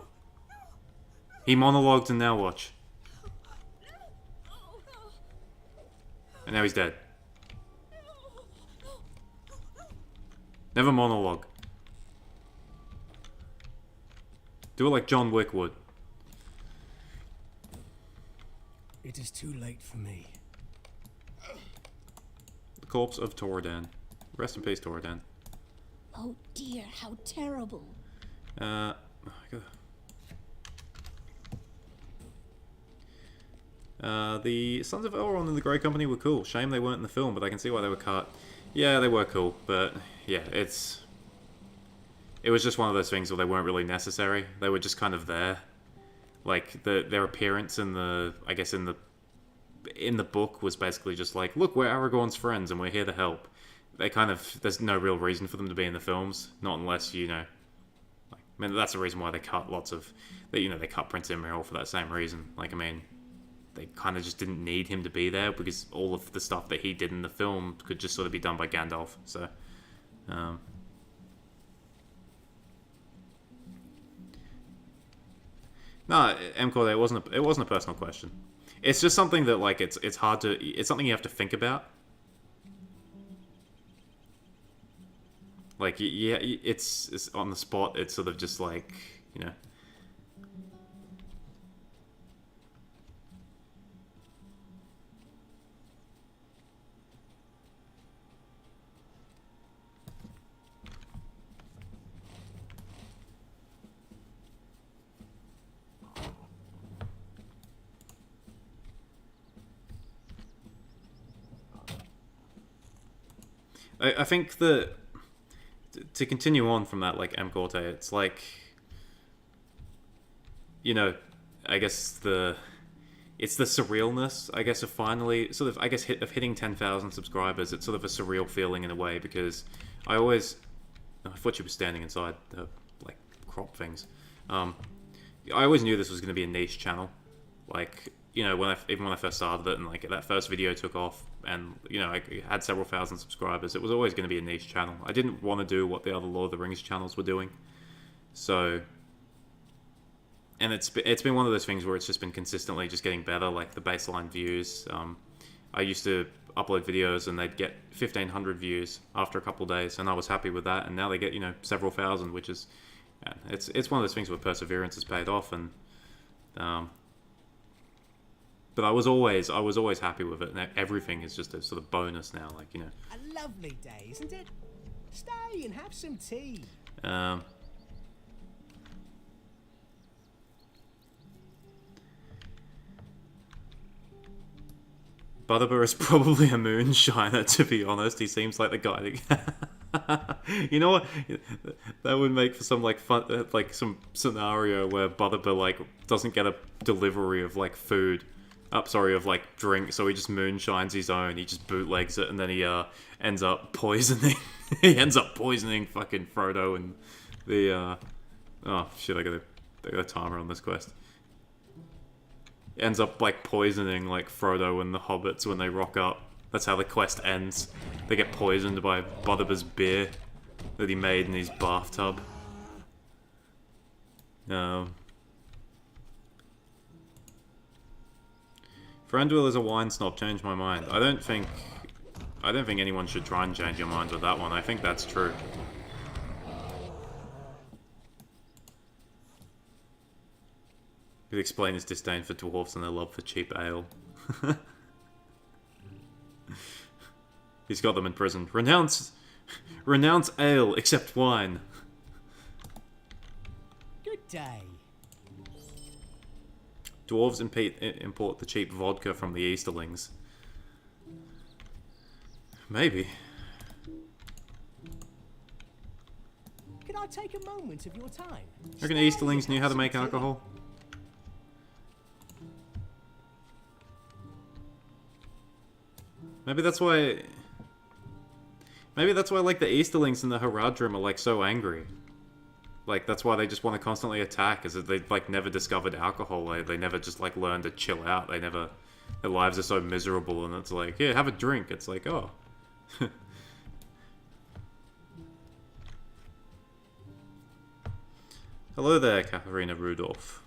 He monologued and now watch. And now he's dead. Never monologue. Do it like John Wick would. It is too late for me. The corpse of Torodan. Rest in peace, Torodan. Oh dear, how terrible. The Sons of Elrond and the Grey Company were cool. Shame they weren't in the film, but I can see why they were cut. Yeah, they were cool, but yeah, it was just one of those things where they weren't really necessary. They were just kind of there. Like, their appearance in the book was basically just like, look, we're Aragorn's friends and we're here to help. There's no real reason for them to be in the films, not unless, you know, like, I mean, that's the reason why they cut they cut Prince Imrahil for that same reason. Like, I mean, they kind of just didn't need him to be there because all of the stuff that he did in the film could just sort of be done by Gandalf, so, No, MCord, it wasn't a personal question. It's just something that, like, it's something you have to think about. Like, yeah, it's on the spot, it's sort of just like, you know. I think that, to continue on from that, like, M-Corte, it's like, you know, I guess it's the surrealness, I guess, of finally sort of, I guess, of hitting 10,000 subscribers. It's sort of a surreal feeling in a way, because I thought you were standing inside the like crop things. I always knew this was going to be a niche channel. Like, you know, even when I first started it, and like that first video took off, and you know, I had several thousand subscribers, it was always going to be a niche channel. I didn't want to do what the other Lord of the Rings channels were doing. So, and it's been one of those things where it's just been consistently just getting better, like the baseline views. I used to upload videos and they'd get 1,500 views after a couple of days, and I was happy with that. And now they get, you know, several thousand, which is, yeah, it's one of those things where perseverance has paid off. And but I was always happy with it, and everything is just a sort of bonus now, like, you know. A lovely day, isn't it? Stay and have some tea. Butterbur is probably a moonshiner, to be honest. He seems like the guy that... You know what? That would make for some, like, fun, like, some scenario where Butterbur, like, doesn't get a delivery of, like, food. Of, like, drink, so he just moonshines his own. He just bootlegs it, and then he, ends up poisoning... he ends up poisoning fucking Frodo and the, Oh, shit, I got a timer on this quest. Ends up, like, poisoning, like, Frodo and the hobbits when they rock up. That's how the quest ends. They get poisoned by Butterbur's beer that he made in his bathtub. Thranduil is a wine snob. Changed my mind. I don't think anyone should try and change your mind with that one. I think that's true. Could explain his disdain for dwarves and their love for cheap ale. He's got them in prison. Renounce ale, except wine. Good day. Dwarves import the cheap vodka from the Easterlings. Maybe. Could I take a moment of your time? I reckon Easterlings knew how to make alcohol. Maybe that's why, like, the Easterlings and the Haradrim are, like, so angry. Like, that's why they just want to constantly attack, is that they, like, never discovered alcohol. They never just, like, learned to chill out. Their lives are so miserable, and it's like, yeah, have a drink. It's like, oh. Hello there, Katharina Rudolph.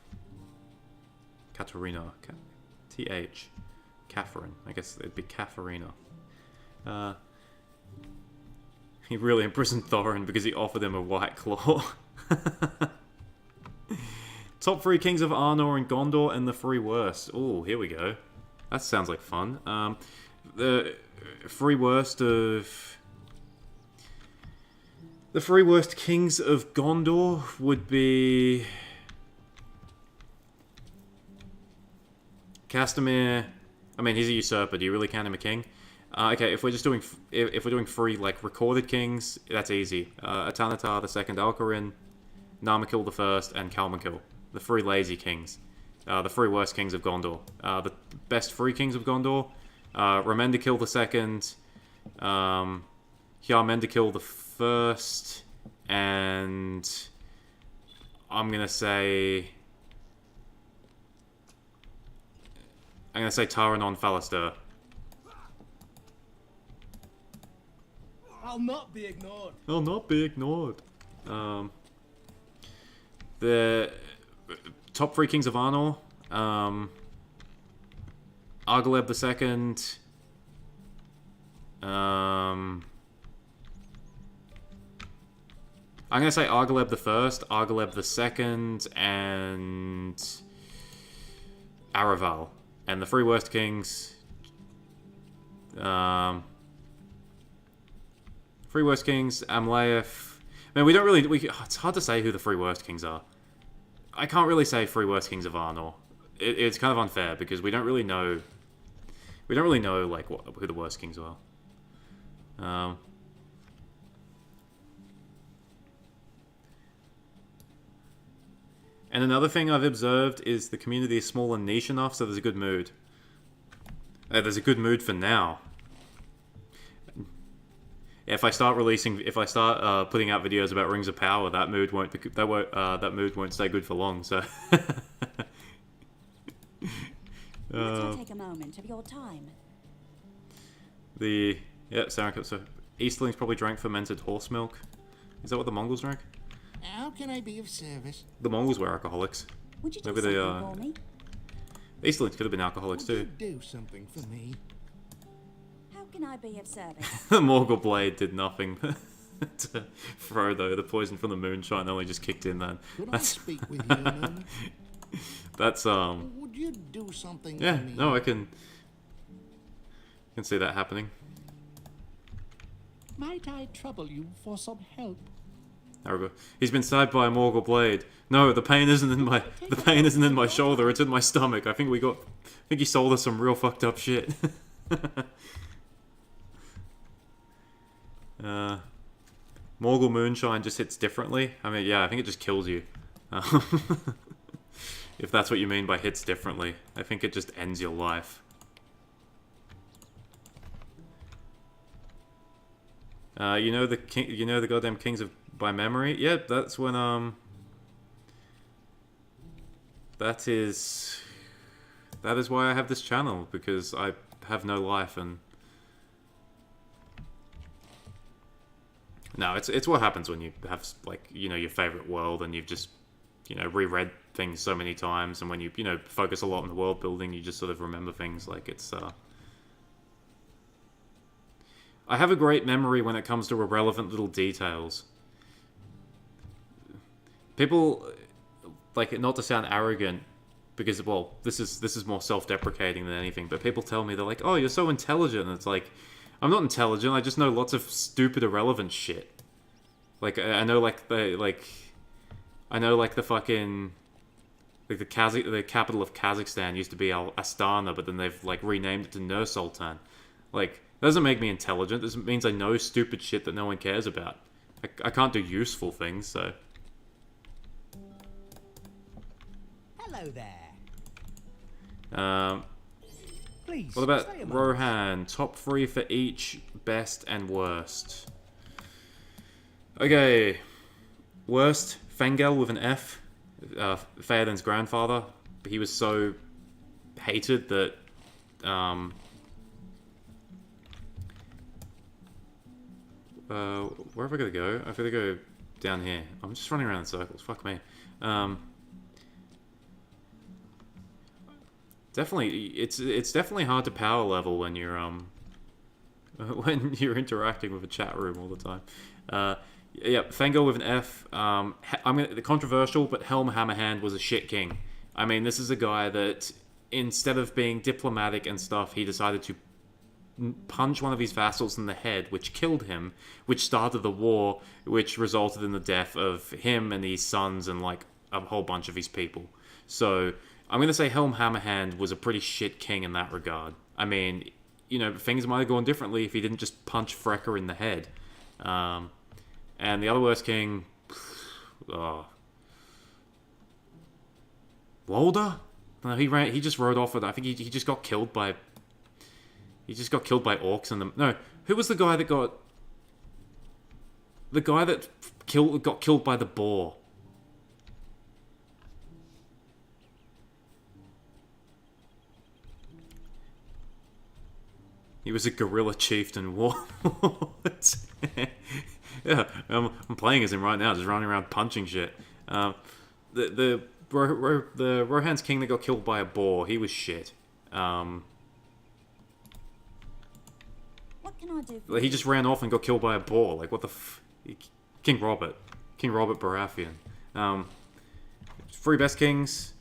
Katarina. T-H. Catherine. I guess it'd be Katharina. He really imprisoned Thorin because he offered him a White Claw. Top 3 Kings of Arnor and Gondor and the 3 worst. Oh, here we go. That sounds like fun. The 3 worst of... The 3 worst Kings of Gondor would be... Castamere. I mean, he's a usurper. Do you really count him a king? Okay, if we're just doing... If we're doing 3, like, recorded kings, that's easy. Atanatar the Second Alcarin, Narmakil the First, and Kalmakil. The 3 lazy kings. The 3 worst kings of Gondor. The best 3 kings of Gondor. Remendikil the Second, Hyarmendikil the First, and I'm gonna say Taranon Falaster. I'll not be ignored. I'll not be ignored. The top 3 kings of Arnor. Argaleb the Second. I'm gonna say Argaleb the First, Argaleb the Second, and Araval. And the 3 worst kings. 3 worst kings, Amlaeth. Man, we don't really... it's hard to say who the 3 worst kings are. I can't really say 3 worst kings of Arnor. It's kind of unfair because we don't really know... We don't really know, like, who the worst kings are. And another thing I've observed is the community is small and niche enough, so there's a good mood. There's a good mood for now. If I start putting out videos about Rings of Power, that mood won't stay good for long. So. Let's take a moment of your time. So Easterlings probably drank fermented horse milk. Is that what the Mongols drank? How can I be of service? The Mongols were alcoholics. Would you do Maybe something for me? The Easterlings could have been alcoholics too. Would you do something for me? How can I be of service? The Morgul blade did nothing to Frodo. The poison from the moonshine only just kicked in then. Could I speak with you a moment? That's Would you do something yeah, for me? no, I can see that happening. Might I trouble you for some help? There we go. He's been stabbed by a Morgul blade. No, the pain isn't in my shoulder, it's in my stomach. I think he sold us some real fucked up shit. Morgul moonshine just hits differently. I mean, yeah, I think it just kills you. If that's what you mean by hits differently. I think it just ends your life. You know the goddamn kings of by memory? Yeah, that's when that is why I have this channel, because I have no life. And no, it's what happens when you have, like, you know, your favorite world and you've just, you know, reread things so many times, and when you know, focus a lot on the world building, you just sort of remember things. Like, it's I have a great memory when it comes to irrelevant little details. People, like, not to sound arrogant, because, well, this is more self-deprecating than anything, but people tell me, they're like, oh, you're so intelligent, and it's like, I'm not intelligent, I just know lots of stupid, irrelevant shit. Like, I know, like, the fucking, like, the capital of Kazakhstan used to be Astana, but then they've, like, renamed it to Nur Sultan. Like, that doesn't make me intelligent. This means I know stupid shit that no one cares about. I can't do useful things, so. Hello there. Please, What about stay a moment. Rohan? Top 3 for each, best and worst. Okay. Worst, Fengel with an F. Theoden's grandfather. He was so hated that, where have I got to go? I've got to go down here. I'm just running around in circles. Fuck me. Definitely, it's definitely hard to power level when you're when you're interacting with a chat room all the time. Yeah, Fengel with an F. The controversial, but Helm Hammerhand was a shit king. I mean, this is a guy that, instead of being diplomatic and stuff, he decided to punch one of his vassals in the head, which killed him, which started the war, which resulted in the death of him and his sons and, like, a whole bunch of his people. So I'm going to say Helm Hammerhand was a pretty shit king in that regard. I mean, you know, things might have gone differently if he didn't just punch Frecker in the head. And the other worst king, Walder? No, he just rode off with, I think he just got killed by orcs and them. No, who was the guy that got killed by the boar? He was a guerrilla chieftain. What? Yeah, I'm playing as him right now, just running around punching shit. The Rohan's king that got killed by a boar, he was shit. What can I do for He just ran off and got killed by a boar. Like, what the King Robert Baratheon. Three best kings.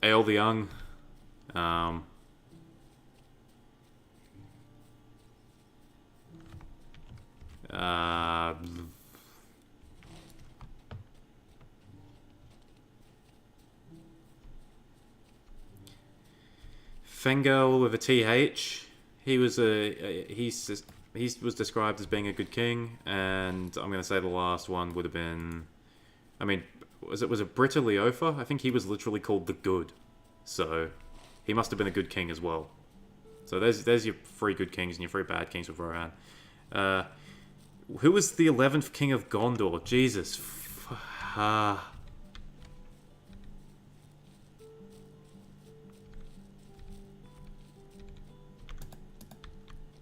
Aeol the Young. Fengel with a TH. He he was described as being a good king, and I'm going to say the last one would have been... I mean, was it Britta Leofa? I think he was literally called the Good. So, he must have been a good king as well. So there's your 3 good kings and your 3 bad kings with Rohan. Who was the 11th king of Gondor? Jesus.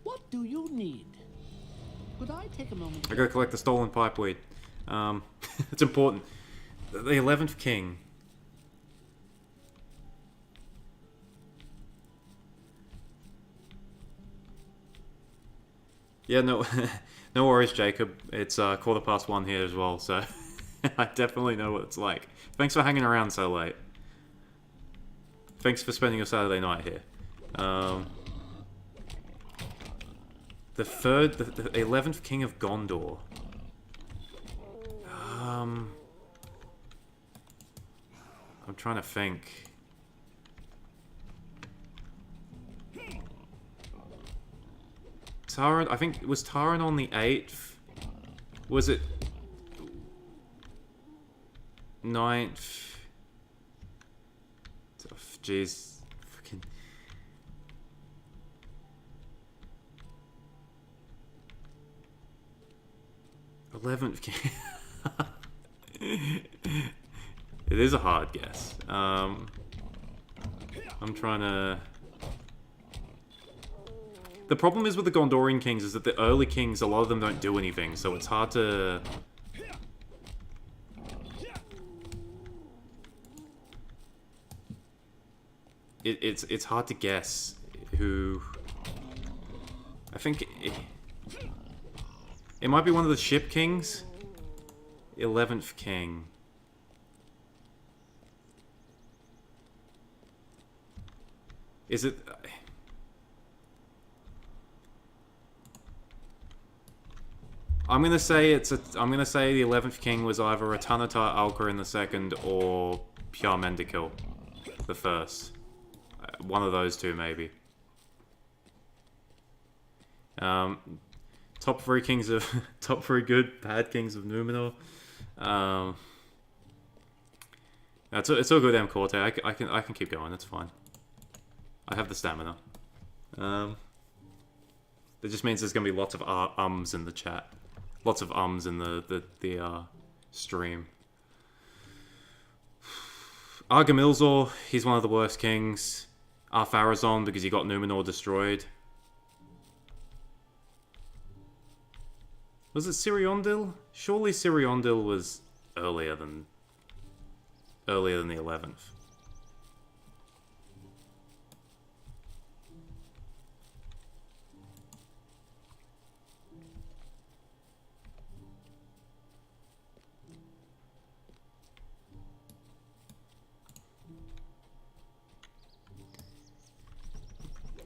What do you need? Could I take a moment? I gotta collect the stolen pipeweed. It's important. The 11th king. Yeah, no, no worries, Jacob. It's 1:15 here as well, so I definitely know what it's like. Thanks for hanging around so late. Thanks for spending your Saturday night here. The 11th king of Gondor. I'm trying to think. Taran, I think, was Taran on the 8th? Was it 9th? Oh, jeez. Fucking... $11th. It is a hard guess. I'm trying to... The problem is with the Gondorian kings is that the early kings, a lot of them don't do anything, so it's hard to... It's hard to guess who... I think it might be one of the ship kings. 11th king. Is it... I'm gonna say I'm gonna say the 11th king was either Rattanatar Alcuin II or Pjarmendikil the First. One of those two, maybe. Top 3 kings of top 3 good, bad kings of Numenor. It's all good, M. Corte. I can keep going. That's fine. I have the stamina. That just means there's gonna be lots of ums in the chat. Lots of ums in the stream. Argamilzor, he's one of the worst kings. Ar-Pharazôn, because he got Numenor destroyed. Was it Siriondil? Surely Siriondil was earlier than the 11th.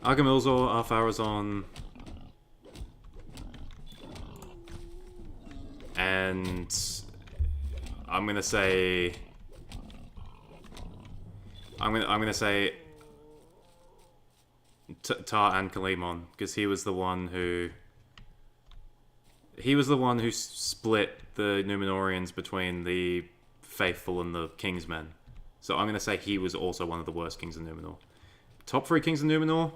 Argamilzor, Ar-Pharazôn, and I'm gonna say Tar and Kalimon, because he was the one who split the Numenorians between the faithful and the Kingsmen. So I'm gonna say he was also one of the worst kings of Numenor. Top 3 kings of Numenor.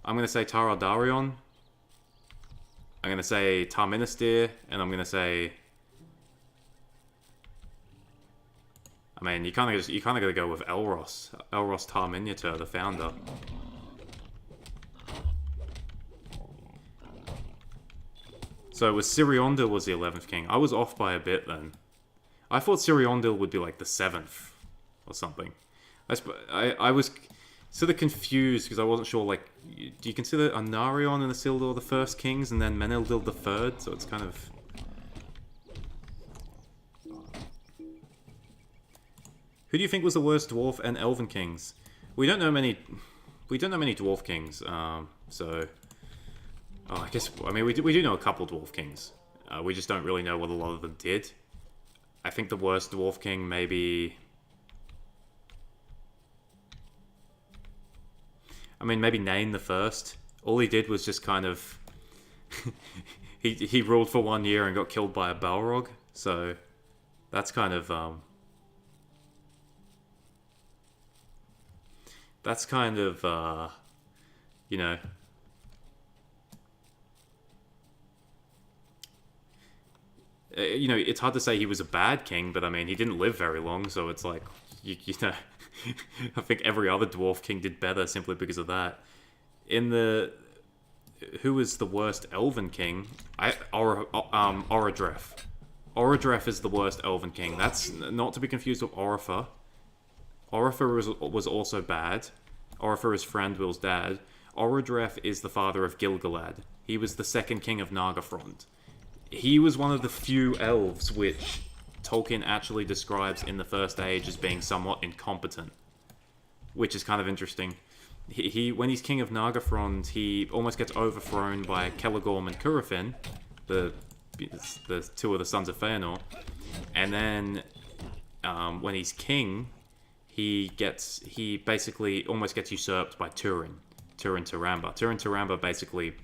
I'm going to say Tar Darion. I'm going to say Tar Minister, and I'm going to say... I mean, you kind of got to go with Elros. Elros Tar Miniatur, the founder. So it was Siriondil was the 11th king. I was off by a bit then. I thought Siriondil would be like the 7th or something. I was sort of confused because I wasn't sure, like, do you consider Anarion and Isildur the first kings and then Menelil the third? So it's kind of... Who do you think was the worst dwarf and elven kings? We don't know many dwarf kings, so... Oh, I guess, I mean, we do know a couple dwarf kings. We just don't really know what a lot of them did. I think the worst dwarf king maybe... I mean, maybe Nain the First. All he did was just kind of he ruled for 1 year and got killed by a Balrog. So that's kind of you know, it's hard to say he was a bad king, but I mean, he didn't live very long, so it's like, you know, I think every other dwarf king did better simply because of that. Who was the worst elven king? Orodreth. Orodreth is the worst elven king. That's not to be confused with Orifer. Orifer was also bad. Orifer is Frandwyl's dad. Orodreth is the father of Gilgalad. He was the second king of Nargothrond. He was one of the few elves which Tolkien actually describes in the First Age as being somewhat incompetent, which is kind of interesting. When he's king of Nargothrond, he almost gets overthrown by Celegorm and Curufin, the two of the sons of Feanor, and then when he's king, he basically almost gets usurped by Turin Turamba. Turin Turamba basically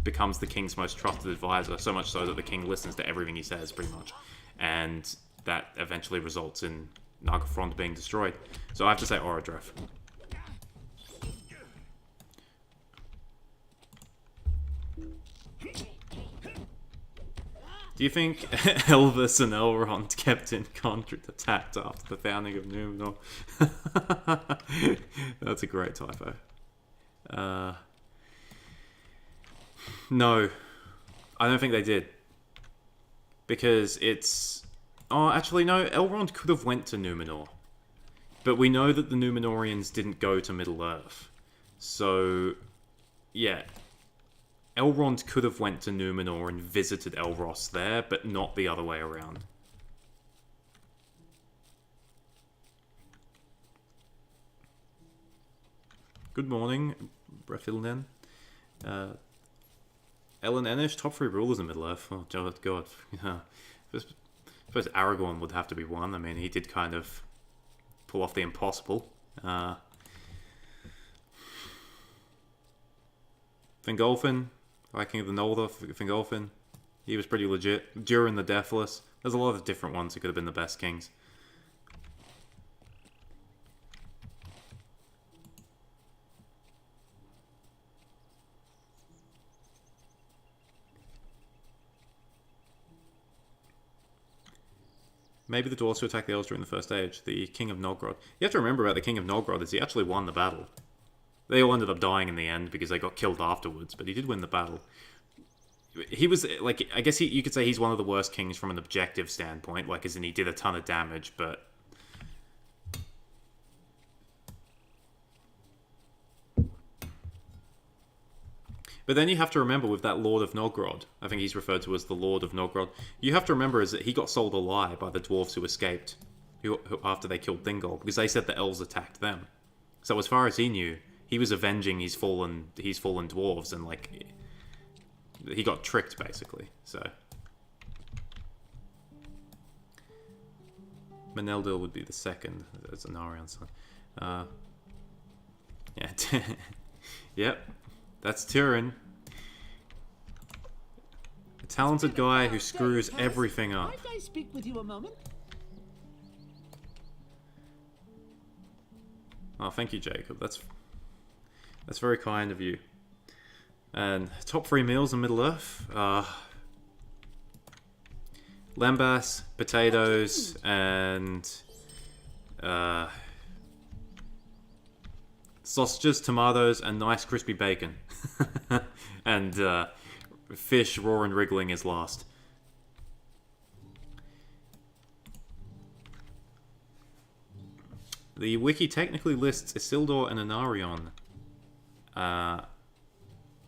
becomes the king's most trusted advisor, so much so that the king listens to everything he says, pretty much. And that eventually results in Nargothrond being destroyed. So I have to say Orodreth. Do you think Elvis and Elrond kept in contact after the founding of Numenor? That's a great typo. No, I don't think they did. Because it's... Oh, actually, no, Elrond could have went to Numenor. But we know that the Númenóreans didn't go to Middle-earth. So, yeah. Elrond could have went to Numenor and visited Elros there, but not the other way around. Good morning, Brefilnen. Ellen Enish, top 3 rulers in Middle-earth. Oh, God. Yeah. I suppose Aragorn would have to be one. I mean, he did kind of pull off the impossible. Fingolfin, Viking of the Noldor, Fingolfin. He was pretty legit. Durin the Deathless. There's a lot of different ones who could have been the best kings. Maybe the dwarves who attacked the elves during the First Age. The King of Nogrod. You have to remember about the King of Nogrod is he actually won the battle. They all ended up dying in the end because they got killed afterwards, but he did win the battle. He was, like, I guess you could say he's one of the worst kings from an objective standpoint, like, as in he did a ton of damage, but... But then you have to remember with that Lord of Nogrod, I think he's referred to as the Lord of Nogrod, you have to remember is that he got sold a lie by the dwarves who escaped who after they killed Thingol, because they said the elves attacked them. So as far as he knew, he was avenging his fallen dwarves, and like he got tricked basically. So Meneldil would be the second as Anarion's son. Yeah, yep, that's Turin. A talented guy who screws everything up. Might I speak with you a moment? Oh, thank you, Jacob. That's very kind of you. And top 3 meals in Middle-earth. Lambas, potatoes, and sausages, tomatoes, and nice crispy bacon. And fish, raw and wriggling is last. The wiki technically lists Isildur and Anarion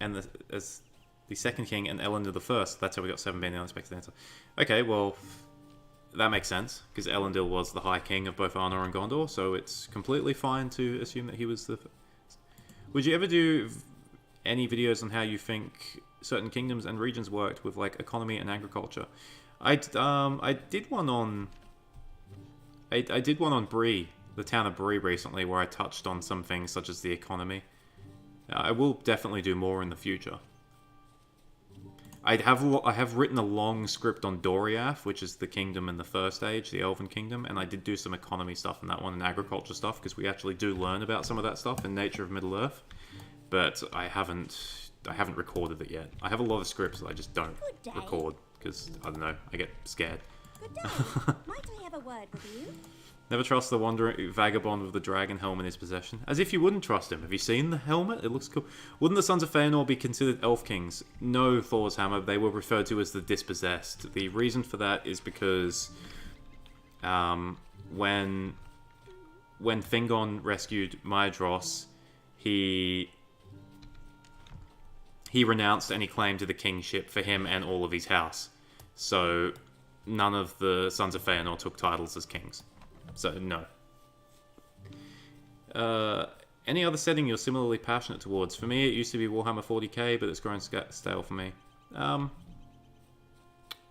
and as the second king and Elendil the first. That's how we got 7 being the unexpected answer. Okay, well, that makes sense, because Elendil was the High King of both Arnor and Gondor, so it's completely fine to assume that he was the first. Would you ever do any videos on how you think certain kingdoms and regions worked with, like, economy and agriculture? I did one on... I did one on Bree, the town of Bree recently, where I touched on some things such as the economy. I will definitely do more in the future. I have written a long script on Doriath, which is the kingdom in the First Age, the Elven Kingdom, and I did do some economy stuff in that one and agriculture stuff because we actually do learn about some of that stuff in Nature of Middle Earth. But I haven't recorded it yet. I have a lot of scripts that I just don't record because I don't know, I get scared. Good day. Might I have a word with you? Never trust the wandering vagabond with the dragon helm in his possession. As if you wouldn't trust him. Have you seen the helmet? It looks cool. Wouldn't the Sons of Feanor be considered elf kings? No, Thor's hammer. They were referred to as the dispossessed. The reason for that is because when Fingon rescued Maedhros, he renounced any claim to the kingship for him and all of his house. So none of the Sons of Feanor took titles as kings. So, no. Any other setting you're similarly passionate towards? For me, it used to be Warhammer 40k, but it's grown stale for me.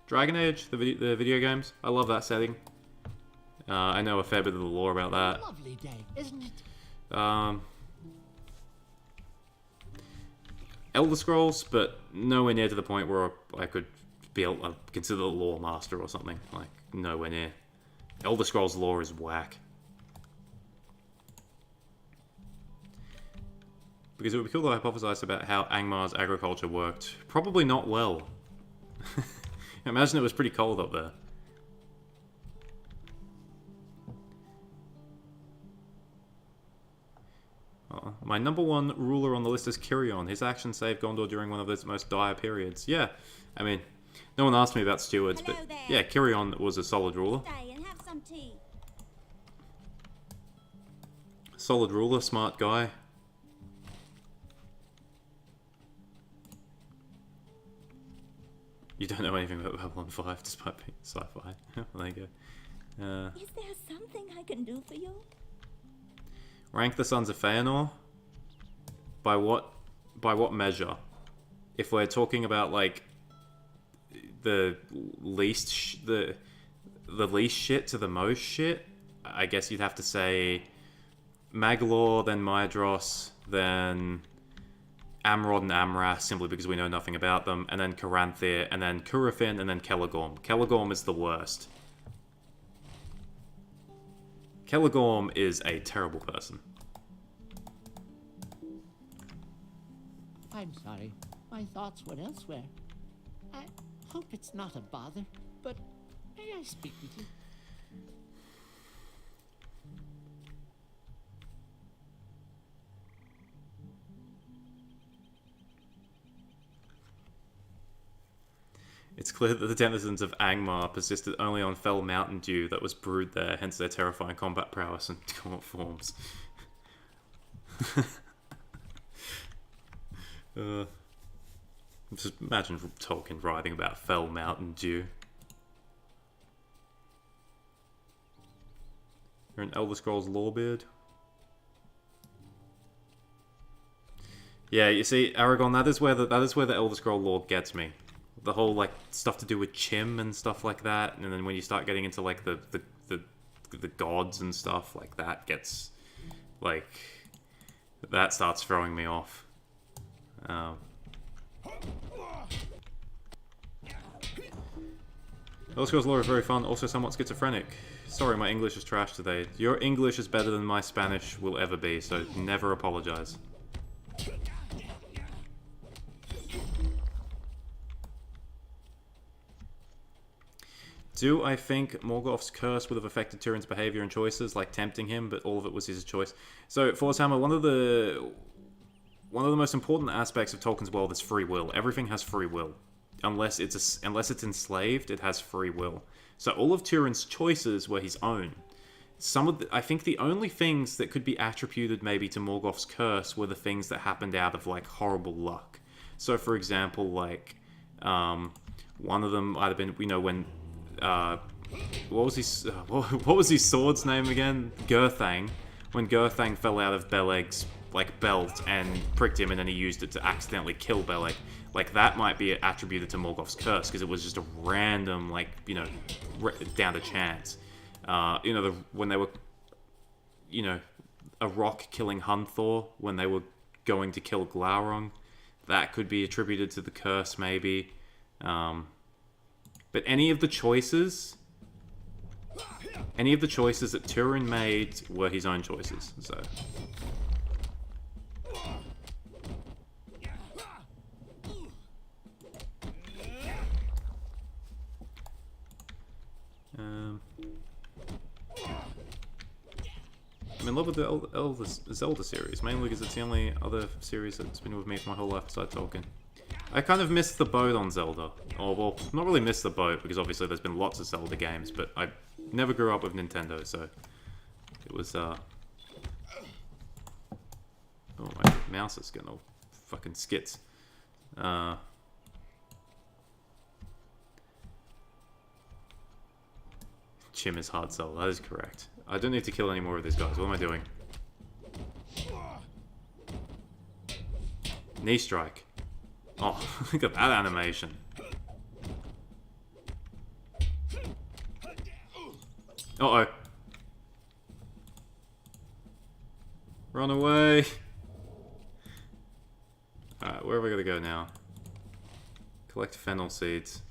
Dragon Age, the video games. I love that setting. I know a fair bit of the lore about that. Lovely day, isn't it? Elder Scrolls, but nowhere near to the point where I could be considered a lore master or something. Like, nowhere near. Elder Scrolls lore is whack. Because it would be cool to hypothesize about how Angmar's agriculture worked. Probably not well. Imagine it was pretty cold up there. My number one ruler on the list is Kirion. His actions saved Gondor during one of its most dire periods. Yeah, I mean, no one asked me about stewards, but yeah, Kirion was a solid ruler. Tea. Solid ruler, smart guy. You don't know anything about Babylon 5 despite being sci-fi. Well, there you go. Is there something I can do for you? Rank the Sons of Feanor? By what measure? If we're talking about like the least the least shit to the most shit, I guess you'd have to say Maglor, then Maedhros, then Amrod and Amrath, simply because we know nothing about them, and then Caranthir, and then Curufin, and then Celegorm. Celegorm is the worst. Celegorm is a terrible person. I'm sorry. My thoughts were elsewhere. I hope it's not a bother, but may I speak with you? It's clear that the denizens of Angmar persisted only on fell mountain dew that was brewed there, hence their terrifying combat prowess and gaunt forms. Just imagine Tolkien writing about fell mountain dew. You're an Elder Scrolls Lorebeard. Yeah, you see, Aragon, that is where the Elder Scroll lore gets me. The whole like stuff to do with Chim and stuff like that, and then when you start getting into like the gods and stuff like that gets like that starts throwing me off. Elder Scrolls lore is very fun, also somewhat schizophrenic. Sorry, my English is trash today. Your English is better than my Spanish will ever be, so never apologize. Do I think Morgoth's curse would have affected Tyrion's behavior and choices, like tempting him, but all of it was his choice? So, Forcehammer, one of the most important aspects of Tolkien's world is free will. Everything has free will. Unless it's enslaved, it has free will. So all of Tyrion's choices were his own. I think the only things that could be attributed maybe to Morgoth's curse were the things that happened out of like horrible luck. So for example, like one of them might have been, you know, when what was his sword's name again? Gurthang. When Gurthang fell out of Beleg's like belt and pricked him, and then he used it to accidentally kill Beleg. Like that might be attributed to Morgoth's curse because it was just a random, like, you know, down to chance. You know, when they were, you know, a rock killing Hunthor when they were going to kill Glaurung, that could be attributed to the curse maybe. But any of the choices that Turin made were his own choices, so... I'm in love with the Zelda series, mainly because it's the only other series that's been with me for my whole life besides Tolkien. I kind of missed the boat on Zelda. Or, well, not really missed the boat, because obviously there's been lots of Zelda games, but I never grew up with Nintendo, so... It was, Oh, my mouse is getting all fucking skits. Chim is hard sell, that is correct. I don't need to kill any more of these guys. What am I doing? Knee strike. Oh, look at that animation. Uh-oh. Run away. Alright, where are we gonna go now? Collect fennel seeds.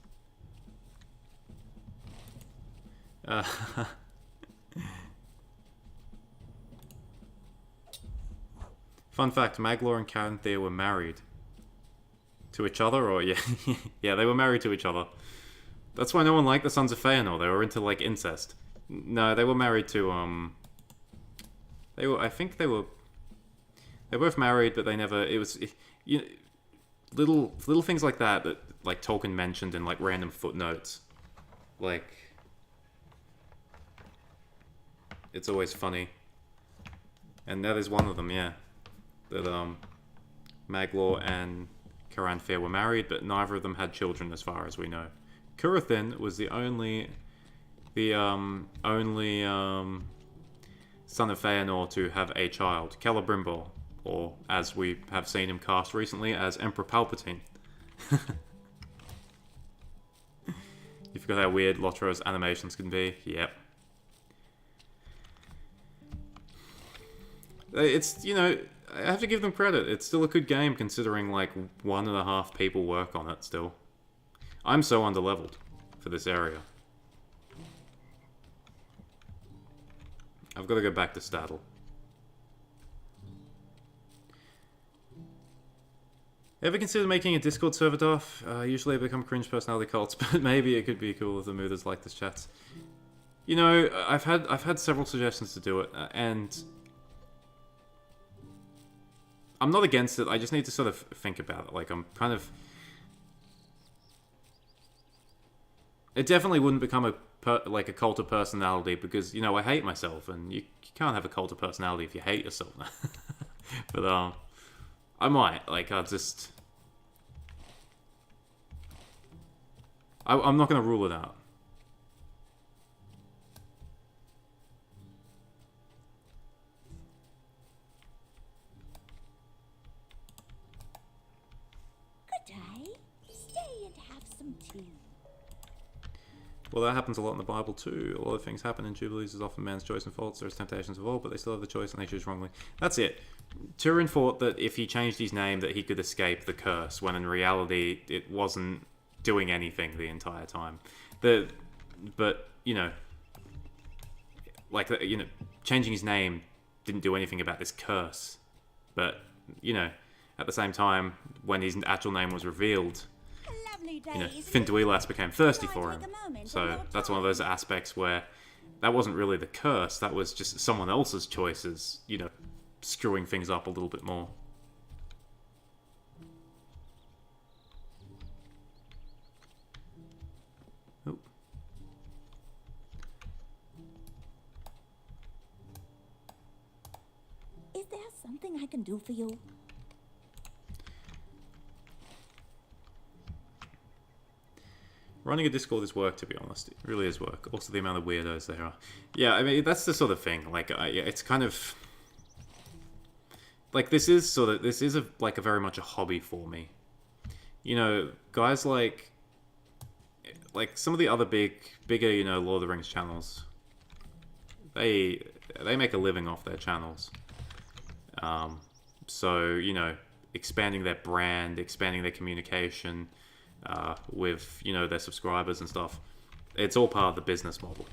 Fun fact, Maglor and Caranthea were married to each other, or yeah, yeah, they were married to each other. That's why no one liked the Sons of Feanor. They were into like incest. No, they were married to I think they were both married, but they never. It was you know, little things like that like Tolkien mentioned in like random footnotes, like. It's always funny. And that is one of them, yeah. That, Maglor and Caranthea were married, but neither of them had children as far as we know. Curathin was the only son of Feanor to have a child. Celebrimbor, or as we have seen him cast recently, as Emperor Palpatine. You forgot how weird Lotro's animations can be? Yep. It's, you know, I have to give them credit. It's still a good game considering, like, 1.5 people work on it still. I'm so underleveled for this area. I've got to go back to Staddle. Ever considered making a Discord server, Duff? Usually I become cringe personality cults, but maybe it could be cool if the mooders like this chats. You know, I've had several suggestions to do it, and... I'm not against it, I just need to sort of think about it. Like, I'm kind of... It definitely wouldn't become a cult of personality because, you know, I hate myself, and you can't have a cult of personality if you hate yourself. But, I might. Like, I'll just... I'm not going to rule it out. Well, that happens a lot in the Bible too. A lot of things happen in Jubilees. There's often man's choice and faults. There's temptations of all, but they still have the choice and they choose wrongly. That's it. Turin thought that if he changed his name that he could escape the curse, when in reality it wasn't doing anything the entire time. But, you know, like, you know, changing his name didn't do anything about this curse. But, you know, at the same time, when his actual name was revealed... You know, Finduilas became thirsty for him. So that's one of those aspects where that wasn't really the curse, that was just someone else's choices, you know, screwing things up a little bit more. Oh. Is there something I can do for you? Running a Discord is work, to be honest. It really is work. Also, the amount of weirdos there are. Yeah, I mean, that's the sort of thing. Like, it's kind of... Like, this is like a very much a hobby for me. You know, guys like some of the other bigger, you know, Lord of the Rings channels, they make a living off their channels. So, you know, expanding their brand, expanding their communication, with, you know, their subscribers and stuff. It's all part of the business model.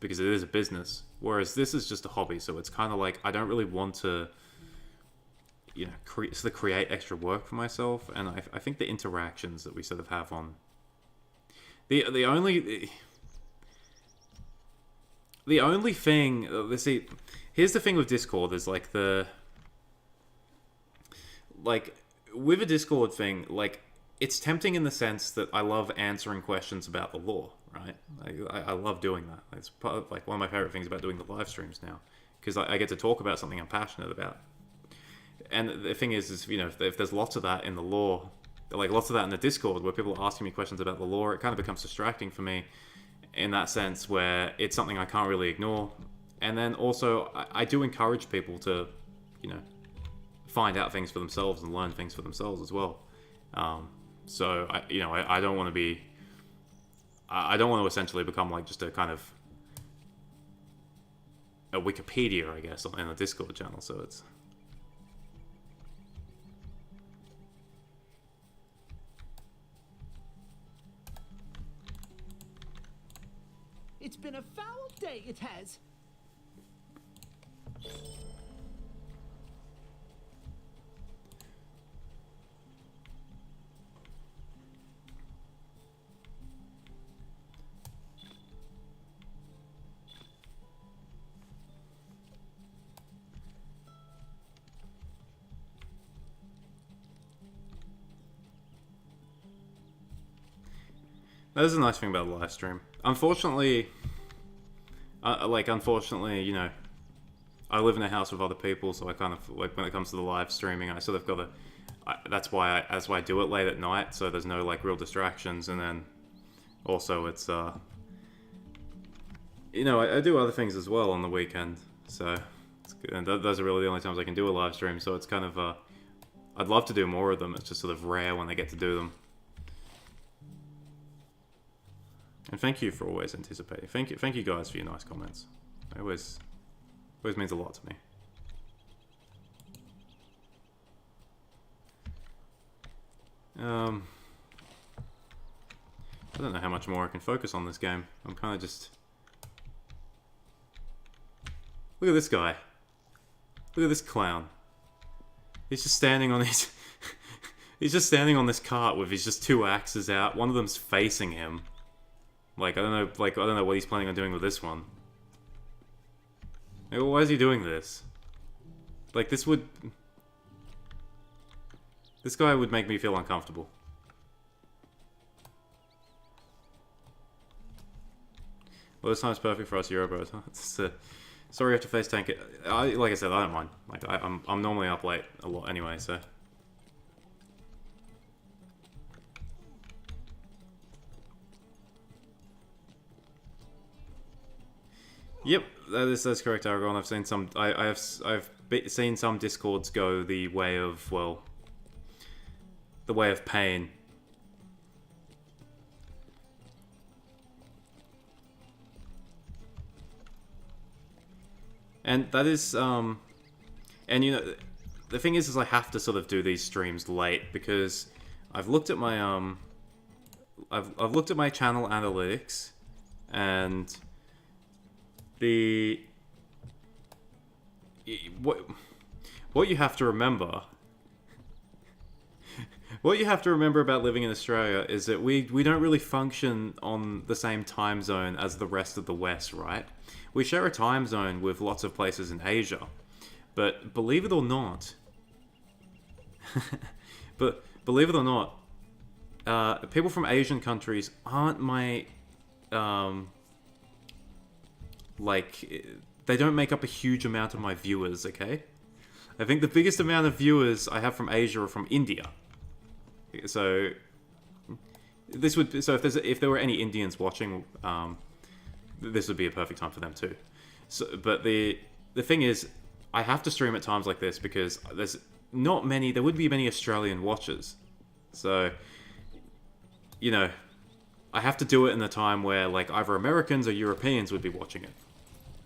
Because it is a business, whereas this is just a hobby. So it's kind of like I don't really want to, you know, create extra work for myself. And I think the interactions that we sort of have on the only thing, let's see, here's the thing with Discord is like with a Discord thing, like, it's tempting in the sense that I love answering questions about the lore, right? I love doing that. It's part of, like, one of my favorite things about doing the live streams now, because I get to talk about something I'm passionate about. And the thing is, you know, if there's lots of that in the lore, like lots of that in the Discord where people are asking me questions about the lore, it kind of becomes distracting for me in that sense where it's something I can't really ignore. And then also, I do encourage people to, you know, find out things for themselves and learn things for themselves as well. So, I don't want to be... I don't want to essentially become like just a kind of a Wikipedia, I guess, in a Discord channel, so it's... It's been a foul day, it has. That is a nice thing about the live stream. Unfortunately, you know, I live in a house with other people, so I kind of, like, when it comes to the live streaming, I sort of got to... That's why I do it late at night, so there's no, like, real distractions, and then also it's, you know, I do other things as well on the weekend, so... And those are really the only times I can do a live stream, so it's kind of, I'd love to do more of them, it's just sort of rare when I get to do them. And thank you for always anticipating. Thank you guys for your nice comments. It always means a lot to me. I don't know how much more I can focus on this game. I'm kind of just... Look at this guy. Look at this clown. He's just standing on his... He's just standing on this cart with his just two axes out. One of them's facing him. Like, I don't know what he's planning on doing with this one. Like, why is he doing this? Like, this guy would make me feel uncomfortable. Well, this time's perfect for us Eurobros, huh? Sorry you have to face tank it. Like I said, I don't mind. Like, I'm normally up late a lot anyway, so... Yep, that's correct, Aragon. I've seen some. I've seen some Discords go the way of, well, the way of pain. And that is, and you know, the thing is I have to sort of do these streams late because I've looked at my I've looked at my channel analytics, and what you have to remember about living in Australia is that we don't really function on the same time zone as the rest of the West, right? We share a time zone with lots of places in Asia, but believe it or not, people from Asian countries aren't my like, they don't make up a huge amount of my viewers, okay? I think the biggest amount of viewers I have from Asia are from India. So, if there were any Indians watching, this would be a perfect time for them too. So, but the thing is, I have to stream at times like this because there wouldn't be many Australian watchers. So, you know, I have to do it in a time where, like, either Americans or Europeans would be watching it.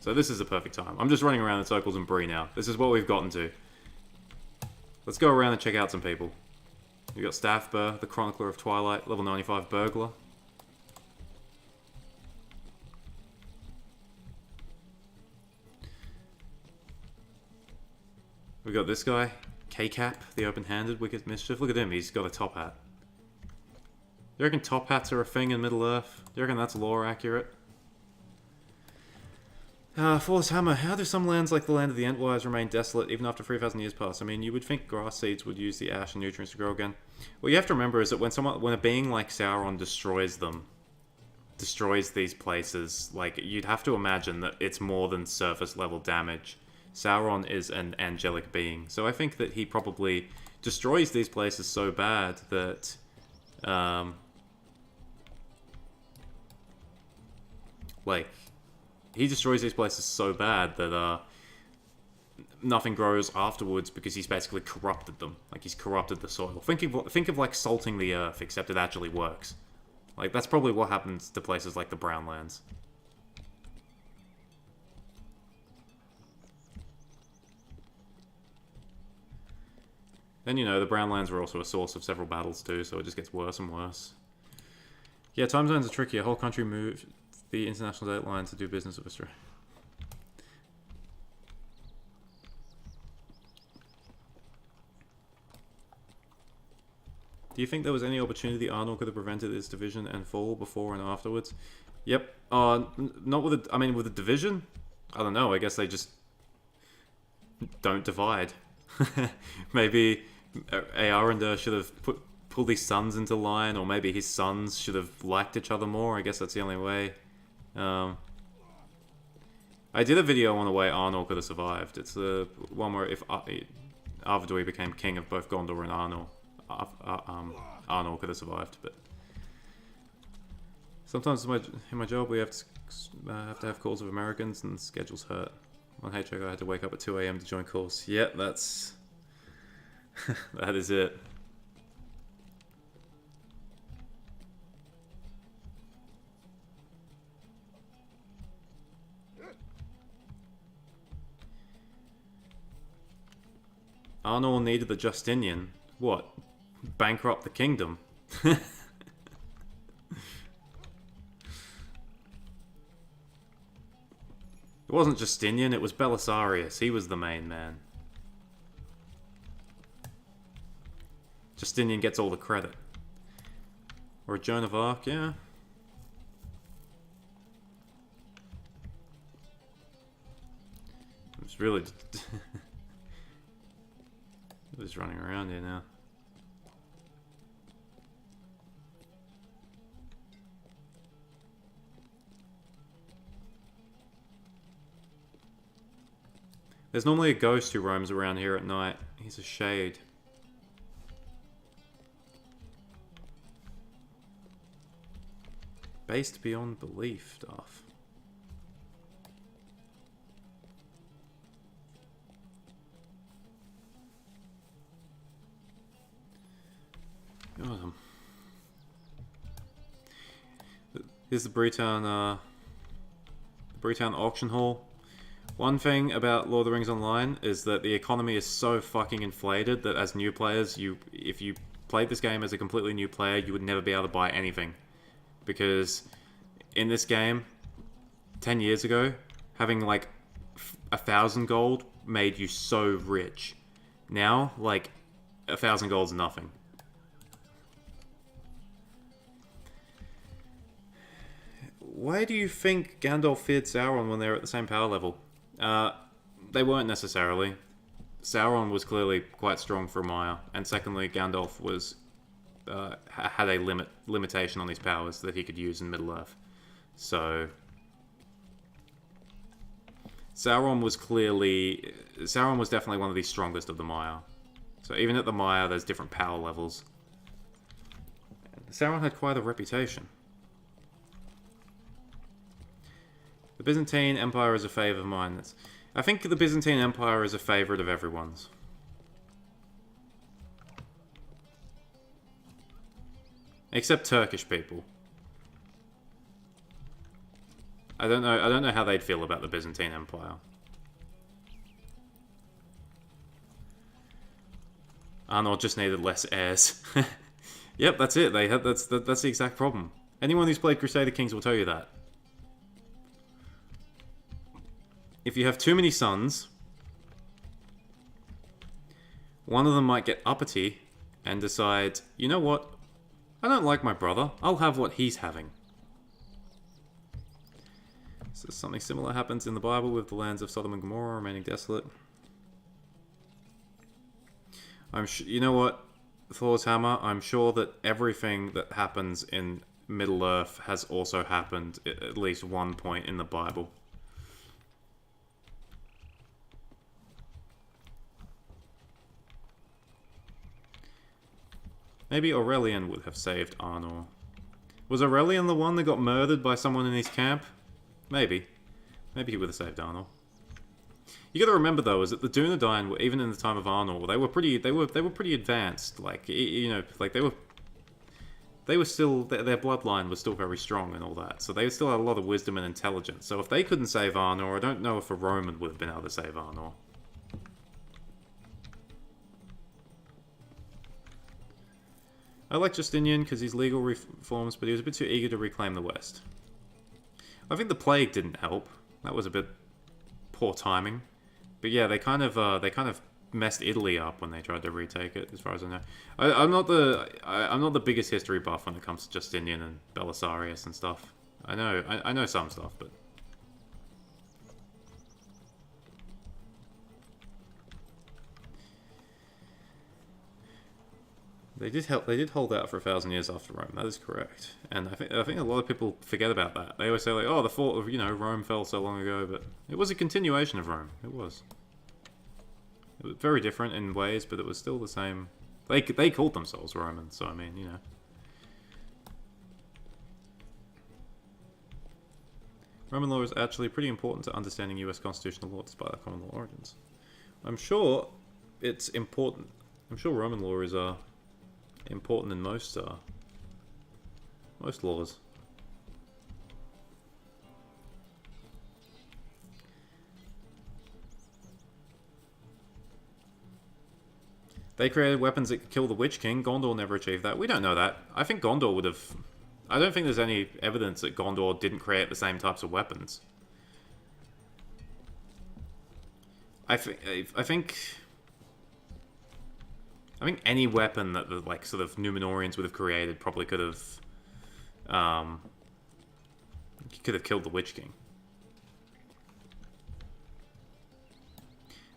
So this is a perfect time. I'm just running around in circles in Bree now. This is what we've gotten to. Let's go around and check out some people. We got Staffbur, the Chronicler of Twilight, level 95 Burglar. We got this guy, K-Cap, the open-handed Wicked Mischief. Look at him, he's got a top hat. You reckon top hats are a thing in Middle-earth? Do you reckon that's lore accurate? Flawless Hammer. How do some lands like the land of the Entwise remain desolate even after 3,000 years pass? I mean, you would think grass seeds would use the ash and nutrients to grow again. What you have to remember is that when a being like Sauron destroys these places, like, you'd have to imagine that it's more than surface level damage. Sauron is an angelic being, so I think that he probably destroys these places so bad that, like, he destroys these places so bad that nothing grows afterwards because he's basically corrupted them. Like, he's corrupted the soil. Think of like salting the earth, except it actually works. Like, that's probably what happens to places like the Brownlands. And, you know, the Brownlands were also a source of several battles too, so it just gets worse and worse. Yeah, time zones are tricky. A whole country moved the international date line to do business with Australia. Do you think there was any opportunity Arnold could have prevented its division and fall before and afterwards? Yep. Not with I mean, with the division? I don't know. I guess they just don't divide. Maybe Earendil should have pulled his sons into line, or maybe his sons should have liked each other more. I guess that's the only way. I did a video on the way Arnor could have survived. It's the one where if Arvedui became king of both Gondor and Arnor, Arnor could have survived. But sometimes in my job we have to have calls with Americans and schedules hurt. On HOG I had to wake up at 2 AM to join calls. Yep, that's that is it. Arnor needed the Justinian. What? Bankrupt the kingdom? It wasn't Justinian, it was Belisarius. He was the main man. Justinian gets all the credit. Or Joan of Arc, yeah. It's really just running around here now. There's normally a ghost who roams around here at night. He's a shade. Based beyond belief stuff. Here's the Bretown auction hall. One thing about Lord of the Rings Online is that the economy is so fucking inflated that as new players, if you played this game as a completely new player, you would never be able to buy anything. Because in this game, 10 years ago, having like 1,000 gold made you so rich. Now, like, 1,000 gold's nothing. Why do you think Gandalf feared Sauron when they were at the same power level? They weren't necessarily. Sauron was clearly quite strong for Maya, and secondly, Gandalf was had a limitation on his powers that he could use in Middle-earth. So Sauron was definitely one of the strongest of the Maya. So even at the Maya, there's different power levels. Sauron had quite a reputation. The Byzantine Empire is a favourite of mine. I think the Byzantine Empire is a favourite of everyone's. Except Turkish people. I don't know how they'd feel about the Byzantine Empire. Arnor just needed less heirs. Yep, that's it. They had that's the exact problem. Anyone who's played Crusader Kings will tell you that. If you have too many sons, one of them might get uppity and decide, you know what? I don't like my brother. I'll have what he's having. So something similar happens in the Bible with the lands of Sodom and Gomorrah remaining desolate. You know what, Thor's Hammer? I'm sure that everything that happens in Middle-earth has also happened at least one point in the Bible. Maybe Aurelian would have saved Arnor. Was Aurelian the one that got murdered by someone in his camp? Maybe. Maybe he would have saved Arnor. You got to remember though, is that the Dunedain were, even in the time of Arnor, they were pretty advanced. Like, you know, like they were still, their bloodline was still very strong and all that. So they still had a lot of wisdom and intelligence. So if they couldn't save Arnor, I don't know if a Roman would have been able to save Arnor. I like Justinian because he's legal reforms, but he was a bit too eager to reclaim the West. I think the plague didn't help. That was a bit poor timing. But yeah, they kind of messed Italy up when they tried to retake it, as far as I know. I'm not the biggest history buff when it comes to Justinian and Belisarius and stuff. I know some stuff, but they did hold out for 1,000 years after Rome. That is correct, and I think a lot of people forget about that. They always say like, "Oh, the fall of Rome fell so long ago," but it was a continuation of Rome. It was very different in ways, but it was still the same. They called themselves Romans, so I mean, you know. Roman law is actually pretty important to understanding U.S. constitutional law despite our common law origins. I'm sure it's important. I'm sure Roman law is important in most laws. They created weapons that could kill the Witch King. Gondor never achieved that. We don't know that. I think Gondor would have... I don't think there's any evidence that Gondor didn't create the same types of weapons. I think any weapon that the like sort of Numenorians would have created probably could have killed the Witch King.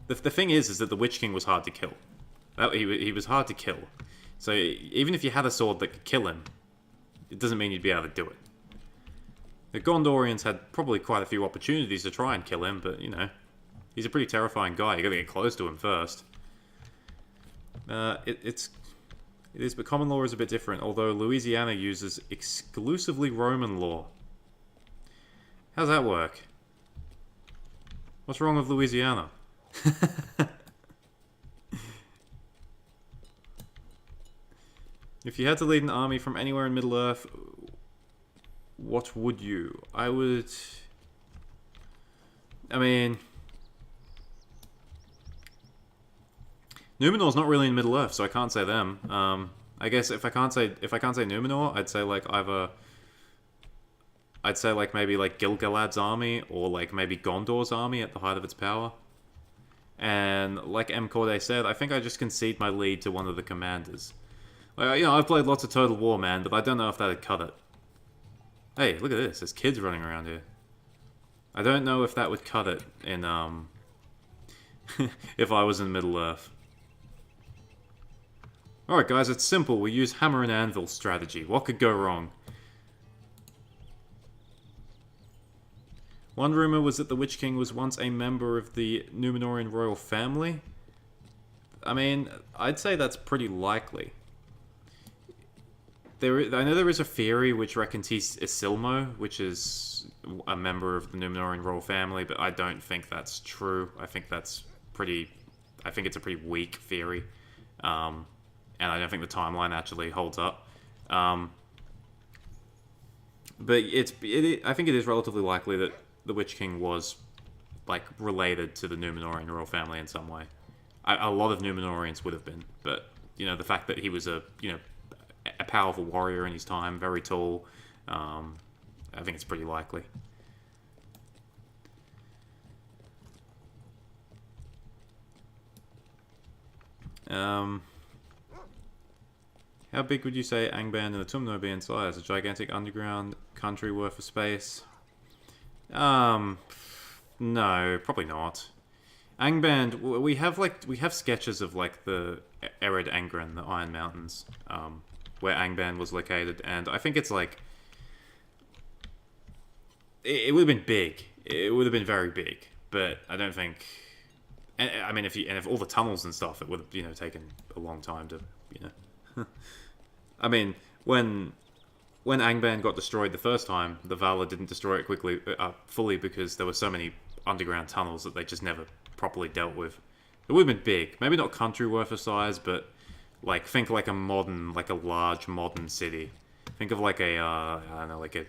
The thing is that the Witch King was hard to kill. He was hard to kill. So even if you had a sword that could kill him, it doesn't mean you'd be able to do it. The Gondorians had probably quite a few opportunities to try and kill him, but you know, he's a pretty terrifying guy. You got to get close to him first. It is, but common law is a bit different, although Louisiana uses exclusively Roman law. How's that work? What's wrong with Louisiana? If you had to lead an army from anywhere in Middle-earth, what would you? I mean... Numenor's not really in Middle-earth, so I can't say them. I guess if I can't say Numenor, I'd say like maybe like Gil-galad's army, or like maybe Gondor's army at the height of its power. And like M. Corday said, I think I just concede my lead to one of the commanders. Like, you know, I've played lots of Total War, man, but I don't know if that'd cut it. Hey, look at this. There's kids running around here. I don't know if that would cut it in, if I was in Middle-earth. Alright, guys, it's simple. We use hammer and anvil strategy. What could go wrong? One rumor was that the Witch King was once a member of the Numenorian royal family. I mean, I'd say that's pretty likely. I know there is a theory which reckons he's Isilmo, which is a member of the Numenorian royal family, but I don't think that's true. I think it's a pretty weak theory. And I don't think the timeline actually holds up. But I think it is relatively likely that the Witch King was, like, related to the Numenorian royal family in some way. A lot of Numenorians would have been, but you know, the fact that he was a powerful warrior in his time, very tall. I think it's pretty likely. How big would you say Angband and Autumn would be in size? A gigantic underground country worth of space? No, probably not. Angband, we have sketches of like the Ered Angren, the Iron Mountains, where Angband was located, and I think it's like it would have been big. It would have been very big, but I don't think. And, I mean, if all the tunnels and stuff, it would have taken a long time to I mean, when Angband got destroyed the first time, the Valar didn't destroy it fully because there were so many underground tunnels that they just never properly dealt with. It would have been big, maybe not country worth of size, but like think like a large modern city. Think of like I don't know, like a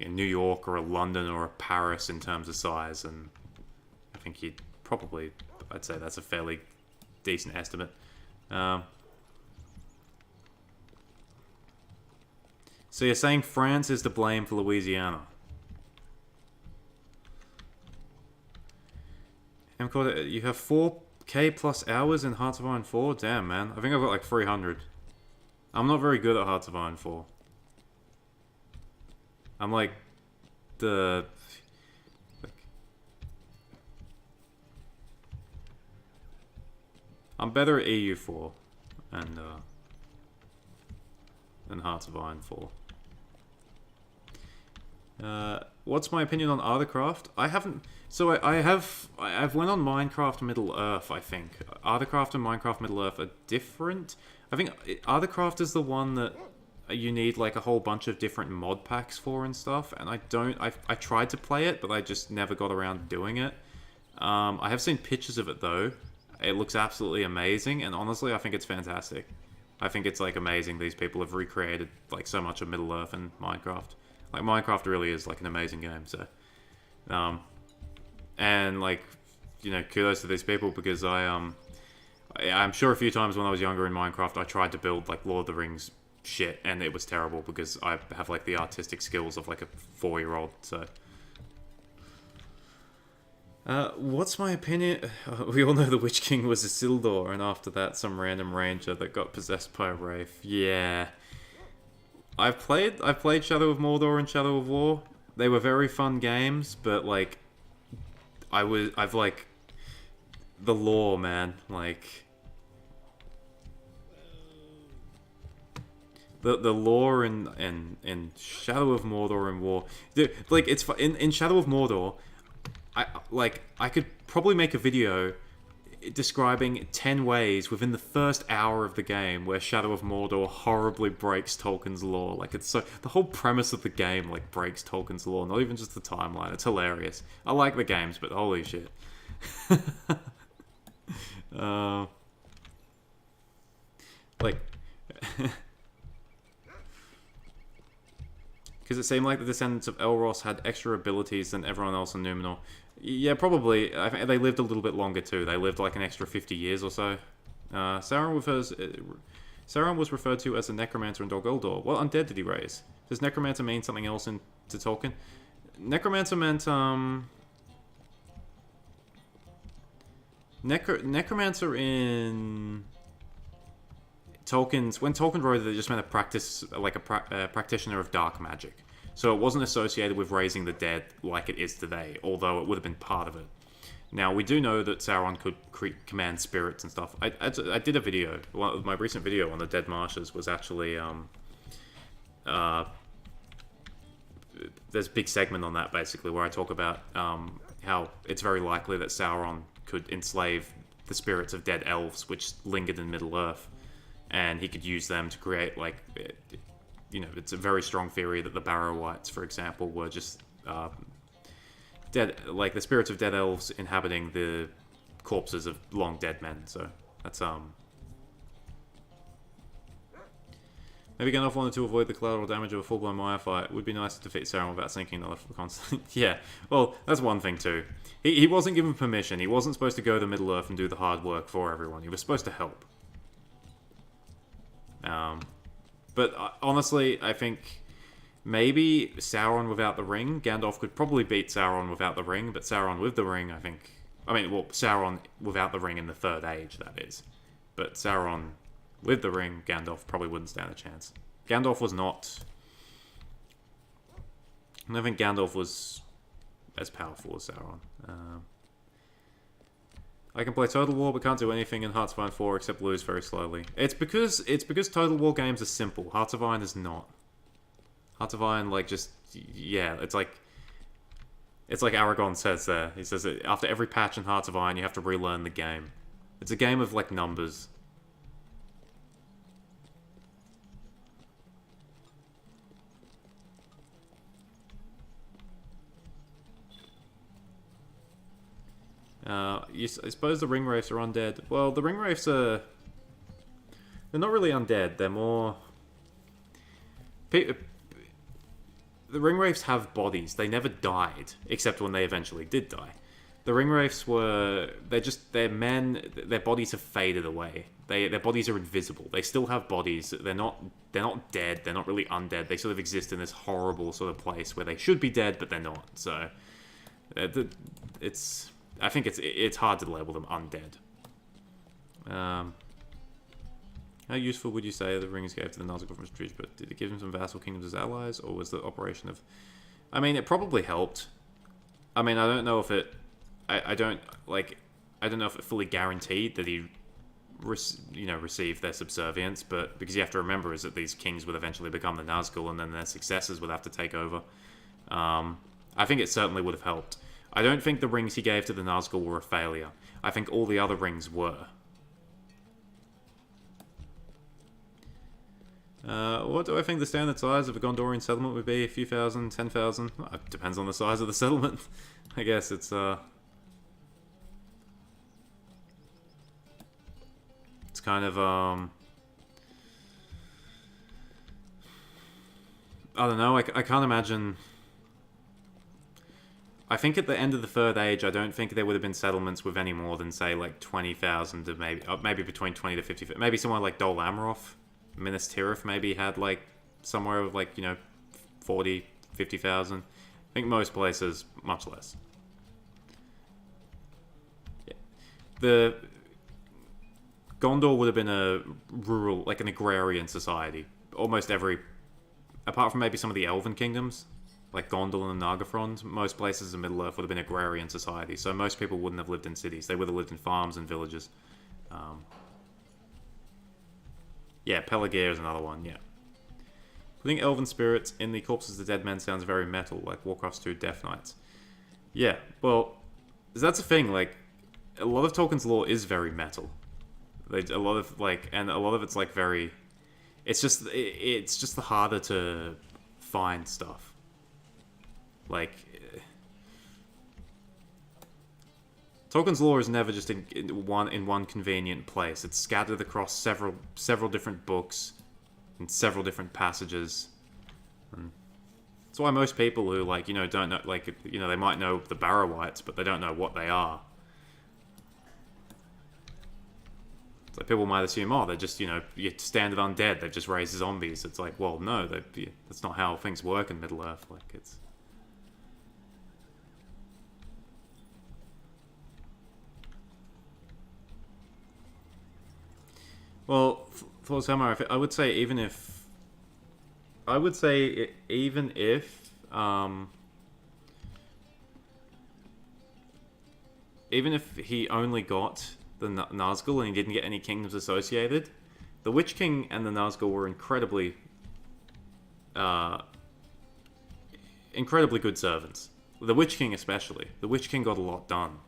New York or a London or a Paris in terms of size, and I think I'd say that's a fairly decent estimate. So you're saying France is to blame for Louisiana? You have 4K plus hours in Hearts of Iron 4? Damn, man. I think I've got like 300. I'm not very good at Hearts of Iron 4. I'm like I'm better at EU4 and than Hearts of Iron 4. What's my opinion on Arthercraft? I haven't. So I've went on Minecraft Middle Earth. I think Arthercraft and Minecraft Middle Earth are different. I think Arthercraft is the one that you need like a whole bunch of different mod packs for and stuff. And I tried to play it, but I just never got around to doing it. I have seen pictures of it though. It looks absolutely amazing, and honestly, I think it's fantastic. I think it's like amazing these people have recreated like so much of Middle Earth and Minecraft. Like Minecraft really is like an amazing game. So, and like kudos to these people because I'm sure a few times when I was younger in Minecraft I tried to build like Lord of the Rings shit and it was terrible because I have like the artistic skills of like a 4-year-old. So. What's my opinion? We all know the Witch King was Isildur, and after that, some random ranger that got possessed by a wraith. Yeah, I've played Shadow of Mordor and Shadow of War. They were very fun games, but like, I've like the lore, man. Like the lore in Shadow of Mordor and War. Dude, like it's in Shadow of Mordor. I could probably make a video describing 10 ways within the first hour of the game where Shadow of Mordor horribly breaks Tolkien's lore. Like, it's so... The whole premise of the game, like, breaks Tolkien's lore, not even just the timeline. It's hilarious. I like the games, but holy shit. Like... Because it seemed like the descendants of Elros had extra abilities than everyone else in Numenor. Yeah, probably. I think they lived a little bit longer too. They lived like an extra 50 years or so. Sauron was referred to as a necromancer in Dol Guldur. What undead did he raise? Does necromancer mean something else to Tolkien? Necromancer meant necromancer in Tolkien's, when Tolkien wrote it, it just meant a practitioner of dark magic. So it wasn't associated with raising the dead like it is today, although it would have been part of it. Now, we do know that Sauron could command spirits and stuff. I did a video. My recent video on the Dead Marshes was actually... there's a big segment on that, basically, where I talk about how it's very likely that Sauron could enslave the spirits of dead elves, which lingered in Middle-earth. And he could use them to create, like... it's a very strong theory that the Barrow-wights, for example, were just... dead, like the spirits of dead elves inhabiting the corpses of long dead men. So that's maybe Gandalf wanted to avoid the collateral damage of a full-blown Maya fight. It would be nice to defeat Sauron without sinking another constant. Yeah, well, that's one thing too. He wasn't given permission. He wasn't supposed to go to Middle Earth and do the hard work for everyone. He was supposed to help. But honestly, I think maybe Sauron without the ring. Gandalf could probably beat Sauron without the ring, but Sauron with the ring, I think... Sauron without the ring in the Third Age, that is. But Sauron with the ring, Gandalf probably wouldn't stand a chance. Gandalf was not... I don't think Gandalf was as powerful as Sauron. I can play Total War, but can't do anything in Hearts of Iron 4 except lose very slowly. It's because Total War games are simple. Hearts of Iron is not. Hearts of Iron, like, just... Yeah, it's like Aragorn says there. He says that after every patch in Hearts of Iron, you have to relearn the game. It's a game of, like, numbers. I suppose the ring wraiths are undead. Well, the ring wraiths are... They're not really undead. They're more... The ring wraiths have bodies. They never died, except when they eventually did die. The ring wraiths were... They're men... Their bodies have faded away. Their bodies are invisible. They still have bodies. They're not dead. They're not really undead. They sort of exist in this horrible sort of place where they should be dead, but they're not. So... It's... I think it's hard to label them undead. How useful would you say the rings gave to the Nazgul from Stretch? But did it give them some vassal kingdoms as allies, or was the operation of... I mean, it probably helped. I mean, I don't know if it... I don't know if it fully guaranteed that he received their subservience, but because you have to remember is that these kings would eventually become the Nazgul, and then their successors would have to take over. I think it certainly would have helped. I don't think the rings he gave to the Nazgul were a failure. I think all the other rings were. What do I think the standard size of a Gondorian settlement would be? A few thousand, 10,000? It depends on the size of the settlement. I guess it's kind of, I don't know, I can't imagine... I think at the end of the Third Age, I don't think there would have been settlements with any more than, say, like 20,000 to maybe between 20 to 50. Maybe somewhere like Dol Amroth, Minas Tirith maybe had like somewhere of like, 40, 50,000. I think most places, much less. Yeah. The Gondor would have been a rural, like an agrarian society. Almost every, apart from maybe some of the Elven kingdoms, like Gondor and Nargothrond, most places in Middle-earth would have been agrarian society, so most people wouldn't have lived in cities. They would have lived in farms and villages. Yeah, Pelargir is another one, yeah. Putting elven spirits in the corpses of dead men sounds very metal, like Warcraft's 2 Death Knights. Yeah, well, that's the thing, like, a lot of Tolkien's lore is very metal. And a lot of it's, like, very... It's just the harder to find stuff. Like, Tolkien's lore is never just in one convenient place. It's scattered across several different books and several different passages. And that's why most people who don't know, they might know the Barrow-wights, but they don't know what they are. It's like people might assume, they're just your standard undead. They've just raised zombies. It's like, well, no, that's not how things work in Middle-earth. Like it's. Well, for Samar, I would say even if he only got the Nazgul and he didn't get any kingdoms associated, the Witch King and the Nazgul were incredibly good servants. The Witch King especially. The Witch King got a lot done.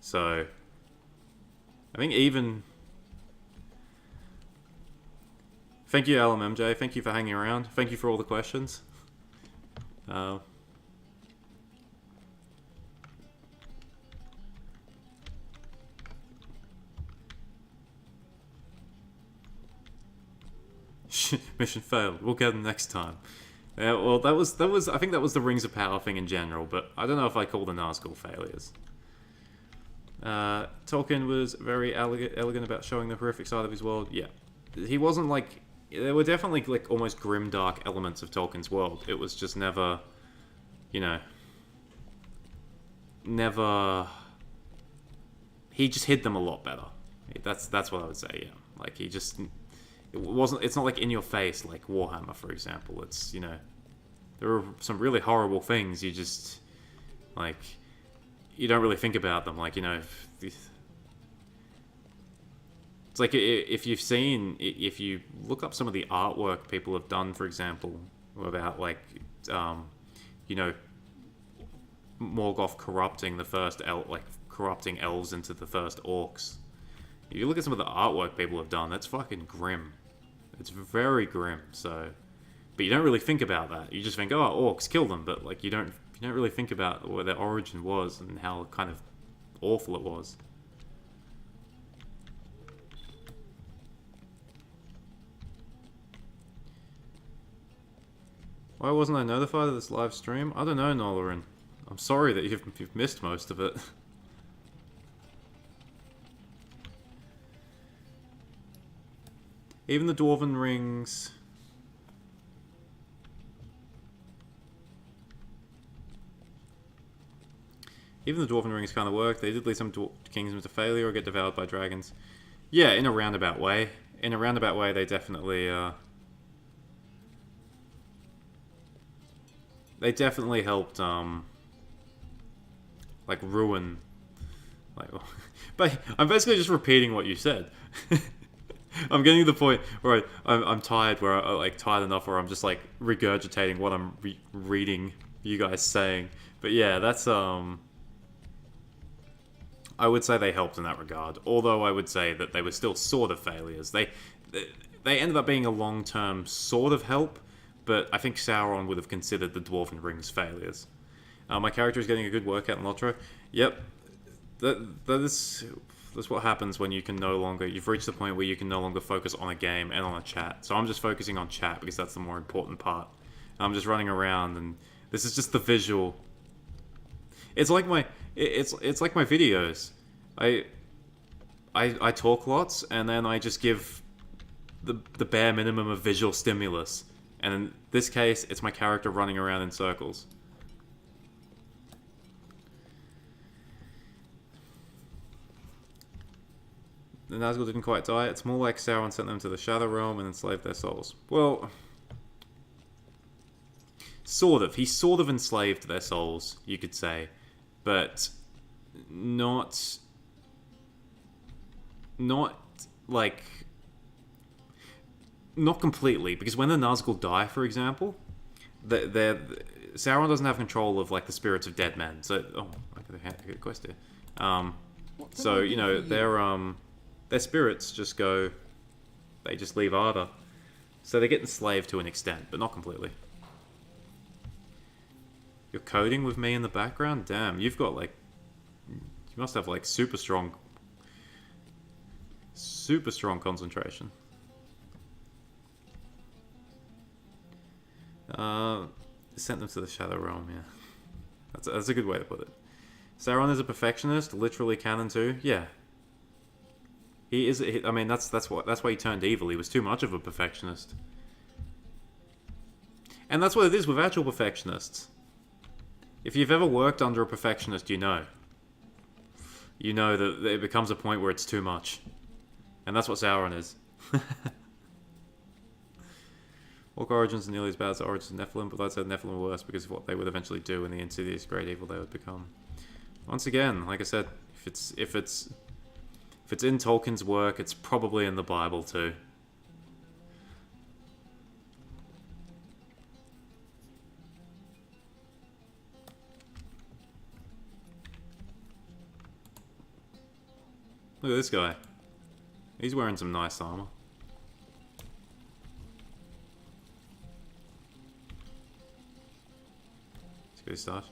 So, I think even... Thank you, LMMJ. Thank you for hanging around. Thank you for all the questions. Mission failed. We'll get them next time. Yeah, well, that was. I think that was the Rings of Power thing in general, but I don't know if I call the Nazgul failures. Tolkien was very elegant about showing the horrific side of his world. Yeah. he wasn't like... There were definitely like almost grimdark elements of Tolkien's world. It was just never, you know, never... He just hid them a lot better. That's what I would say, yeah. Like, he just... It's not like in your face like Warhammer, for example. It's, you know, there are some really horrible things. You just, like, you don't really think about them. Like, you know, it's like if you look up some of the artwork people have done, for example, about like, you know, Morgoth corrupting the first corrupting elves into the first orcs. If you look at some of the artwork people have done, that's fucking grim. It's very grim. So, but you don't really think about that. You just think, oh, orcs kill them, but like you don't really think about what their origin was and how kind of awful it was. Why wasn't I notified of this live stream? I don't know, Nolarin. I'm sorry that you've missed most of it. Even the Dwarven Rings... Even the Dwarven Rings kind of work. They did lead some kingdoms to failure or get devoured by dragons. Yeah, in a roundabout way. In a roundabout way, they definitely... They definitely helped, like, ruin... Like, but I'm basically just repeating what you said. I'm getting to the point where I'm tired, where I'm tired enough where I'm just like regurgitating what I'm reading you guys saying. But yeah, that's I would say they helped in that regard. Although I would say that they were still sort of failures. They ended up being a long-term sort of help, but I think Sauron would have considered the Dwarven Rings failures. My character is getting a good workout in Lotro. Yep, that's what happens when you can no longer... You've reached the point where you can no longer focus on a game and on a chat. So I'm just focusing on chat because that's the more important part. I'm just running around and this is just the visual. It's like my... It's like my videos. I talk lots and then I just give the bare minimum of visual stimulus. And in this case, it's my character running around in circles. The Nazgul didn't quite die. It's more like Sauron sent them to the Shadow Realm and enslaved their souls. Well, sort of. He sort of enslaved their souls, you could say. But not like... Not completely. Because when the Nazgul die, for example, Sauron doesn't have control of, like, the spirits of dead men. So... Oh, I got a quest here. So, you know, their spirits just go... They just leave Arda. So they get enslaved to an extent, but not completely. You're coding with me in the background? Damn, you've got, like... You must have, like, super strong concentration. Sent them to the Shadow Realm, yeah. That's a good way to put it. Sauron is a perfectionist, literally canon too. Yeah. He is. I mean, that's why he turned evil. He was too much of a perfectionist. And that's what it is with actual perfectionists. If you've ever worked under a perfectionist, you know. You know that it becomes a point where it's too much. And that's what Sauron is. Orc origins are nearly as bad as the origins of Nephilim, but I'd say Nephilim were worse because of what they would eventually do and the insidious great evil they would become. Once again, like I said, if it's in Tolkien's work, it's probably in the Bible too. Look at this guy. He's wearing some nice armor. It's good stuff.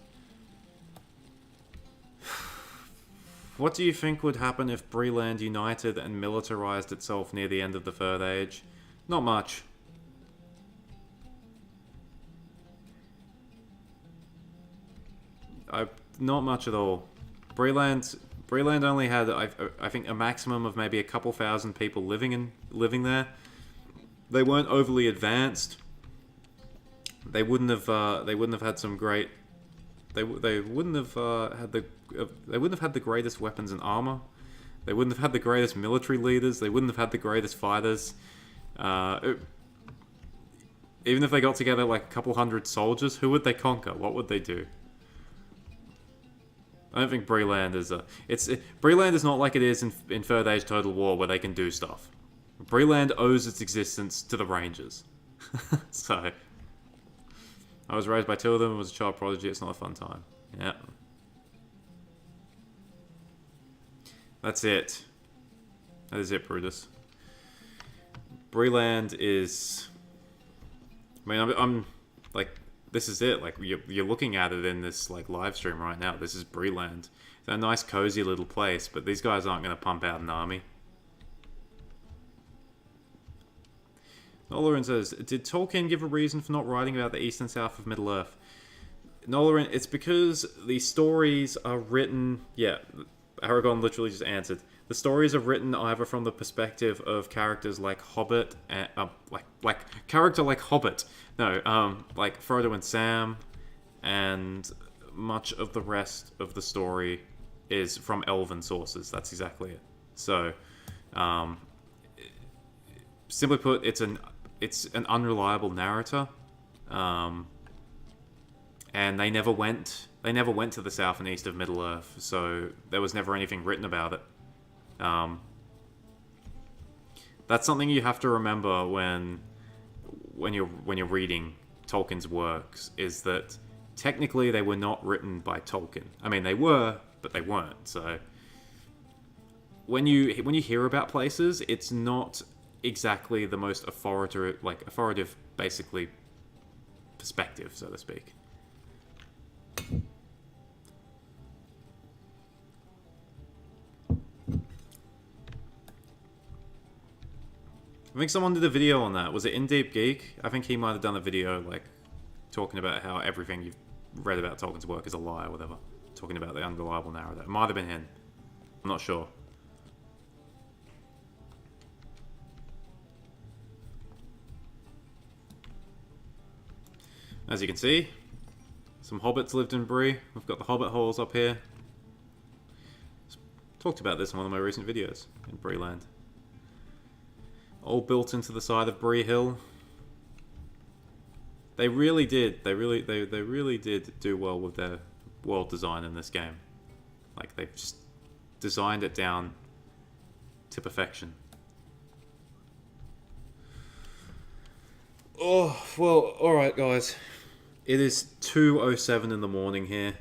What do you think would happen if Breland united and militarized itself near the end of the Third Age? Not much. Not much at all. Breland only had, I think, a maximum of maybe a couple thousand people living there. they weren't overly advanced. They wouldn't have had some great. They wouldn't have had the. They wouldn't have had the greatest weapons and armor. They wouldn't have had the greatest military leaders. They wouldn't have had the greatest fighters. Even if they got together like a couple hundred soldiers, who would they conquer? What would they do? I don't think Breland is a... Breland is not like it is in Third Age Total War, where they can do stuff. Breland owes its existence to the Rangers. So... I was raised by two of them, was a child prodigy, it's not a fun time. Yeah. That's it. That is it, Brutus. Breland is... I mean, I'm like... This is it. Like, you're looking at it in this, like, live stream right now. This is Breland. It's a nice, cozy little place, but these guys aren't going to pump out an army. Nolarin says, did Tolkien give a reason for not writing about the east and south of Middle-earth? Nolarin, it's because the stories are written... Yeah, Aragon literally just answered. The stories are written either from the perspective of characters like Hobbit, and, character like Hobbit. No, like Frodo and Sam, and much of the rest of the story is from Elven sources. That's exactly it. So, simply put, it's an unreliable narrator, and they never went to the south and east of Middle Earth, so there was never anything written about it. That's something you have to remember when you're reading Tolkien's works, is that technically they were not written by Tolkien. I mean, they were, but they weren't. So when you hear about places, it's not exactly the most authoritative, basically, perspective, so to speak. I think someone did a video on that. Was it In Deep Geek? I think he might have done a video, like, talking about how everything you've read about Tolkien's work is a lie or whatever. Talking about the unreliable narrator. It might have been him. I'm not sure. As you can see, some hobbits lived in Bree. We've got the hobbit holes up here. Talked about this in one of my recent videos in Breeland. All built into the side of Bree Hill. They really did. They really did do well with their world design in this game. Like, they've just designed it down to perfection. Oh, well, alright guys. It is 2:07 in the morning here.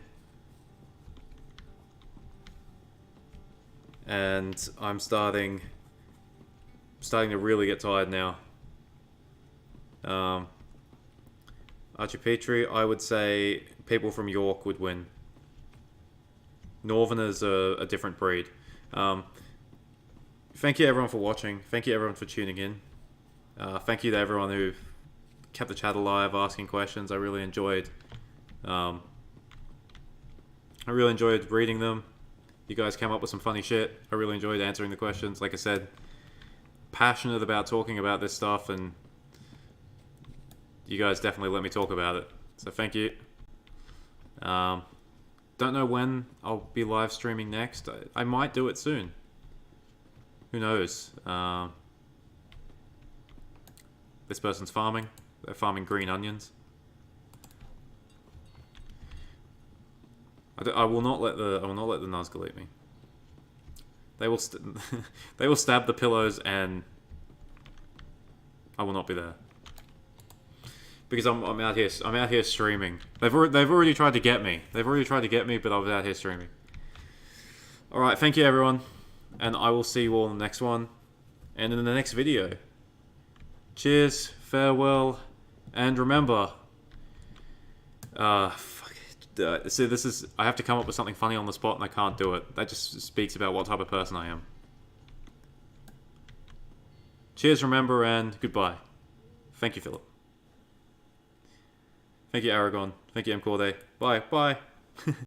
And I'm starting to really get tired now. Archie Petrie, I would say people from York would win. Northerners are a different breed. Thank you everyone for watching. Thank you everyone for tuning in. Thank you to everyone who kept the chat alive, asking questions. I really enjoyed reading them. You guys came up with some funny shit. I really enjoyed answering the questions. Like I said, passionate about talking about this stuff, and you guys definitely let me talk about it. So thank you. Don't know when I'll be live streaming next. I might do it soon. Who knows? This person's farming. They're farming green onions. I will not let the Nazgul eat me. They will they will stab the pillows, and I will not be there because I'm out here streaming. They've already tried to get me. But I was out here streaming. All right, thank you everyone, and I will see you all in the next one, and in the next video. Cheers, farewell, and remember. See, this is... I have to come up with something funny on the spot and I can't do it. That just speaks about what type of person I am. Cheers, remember, and goodbye. Thank you, Philip. Thank you, Aragon. Thank you, M. Corday. Bye. Bye.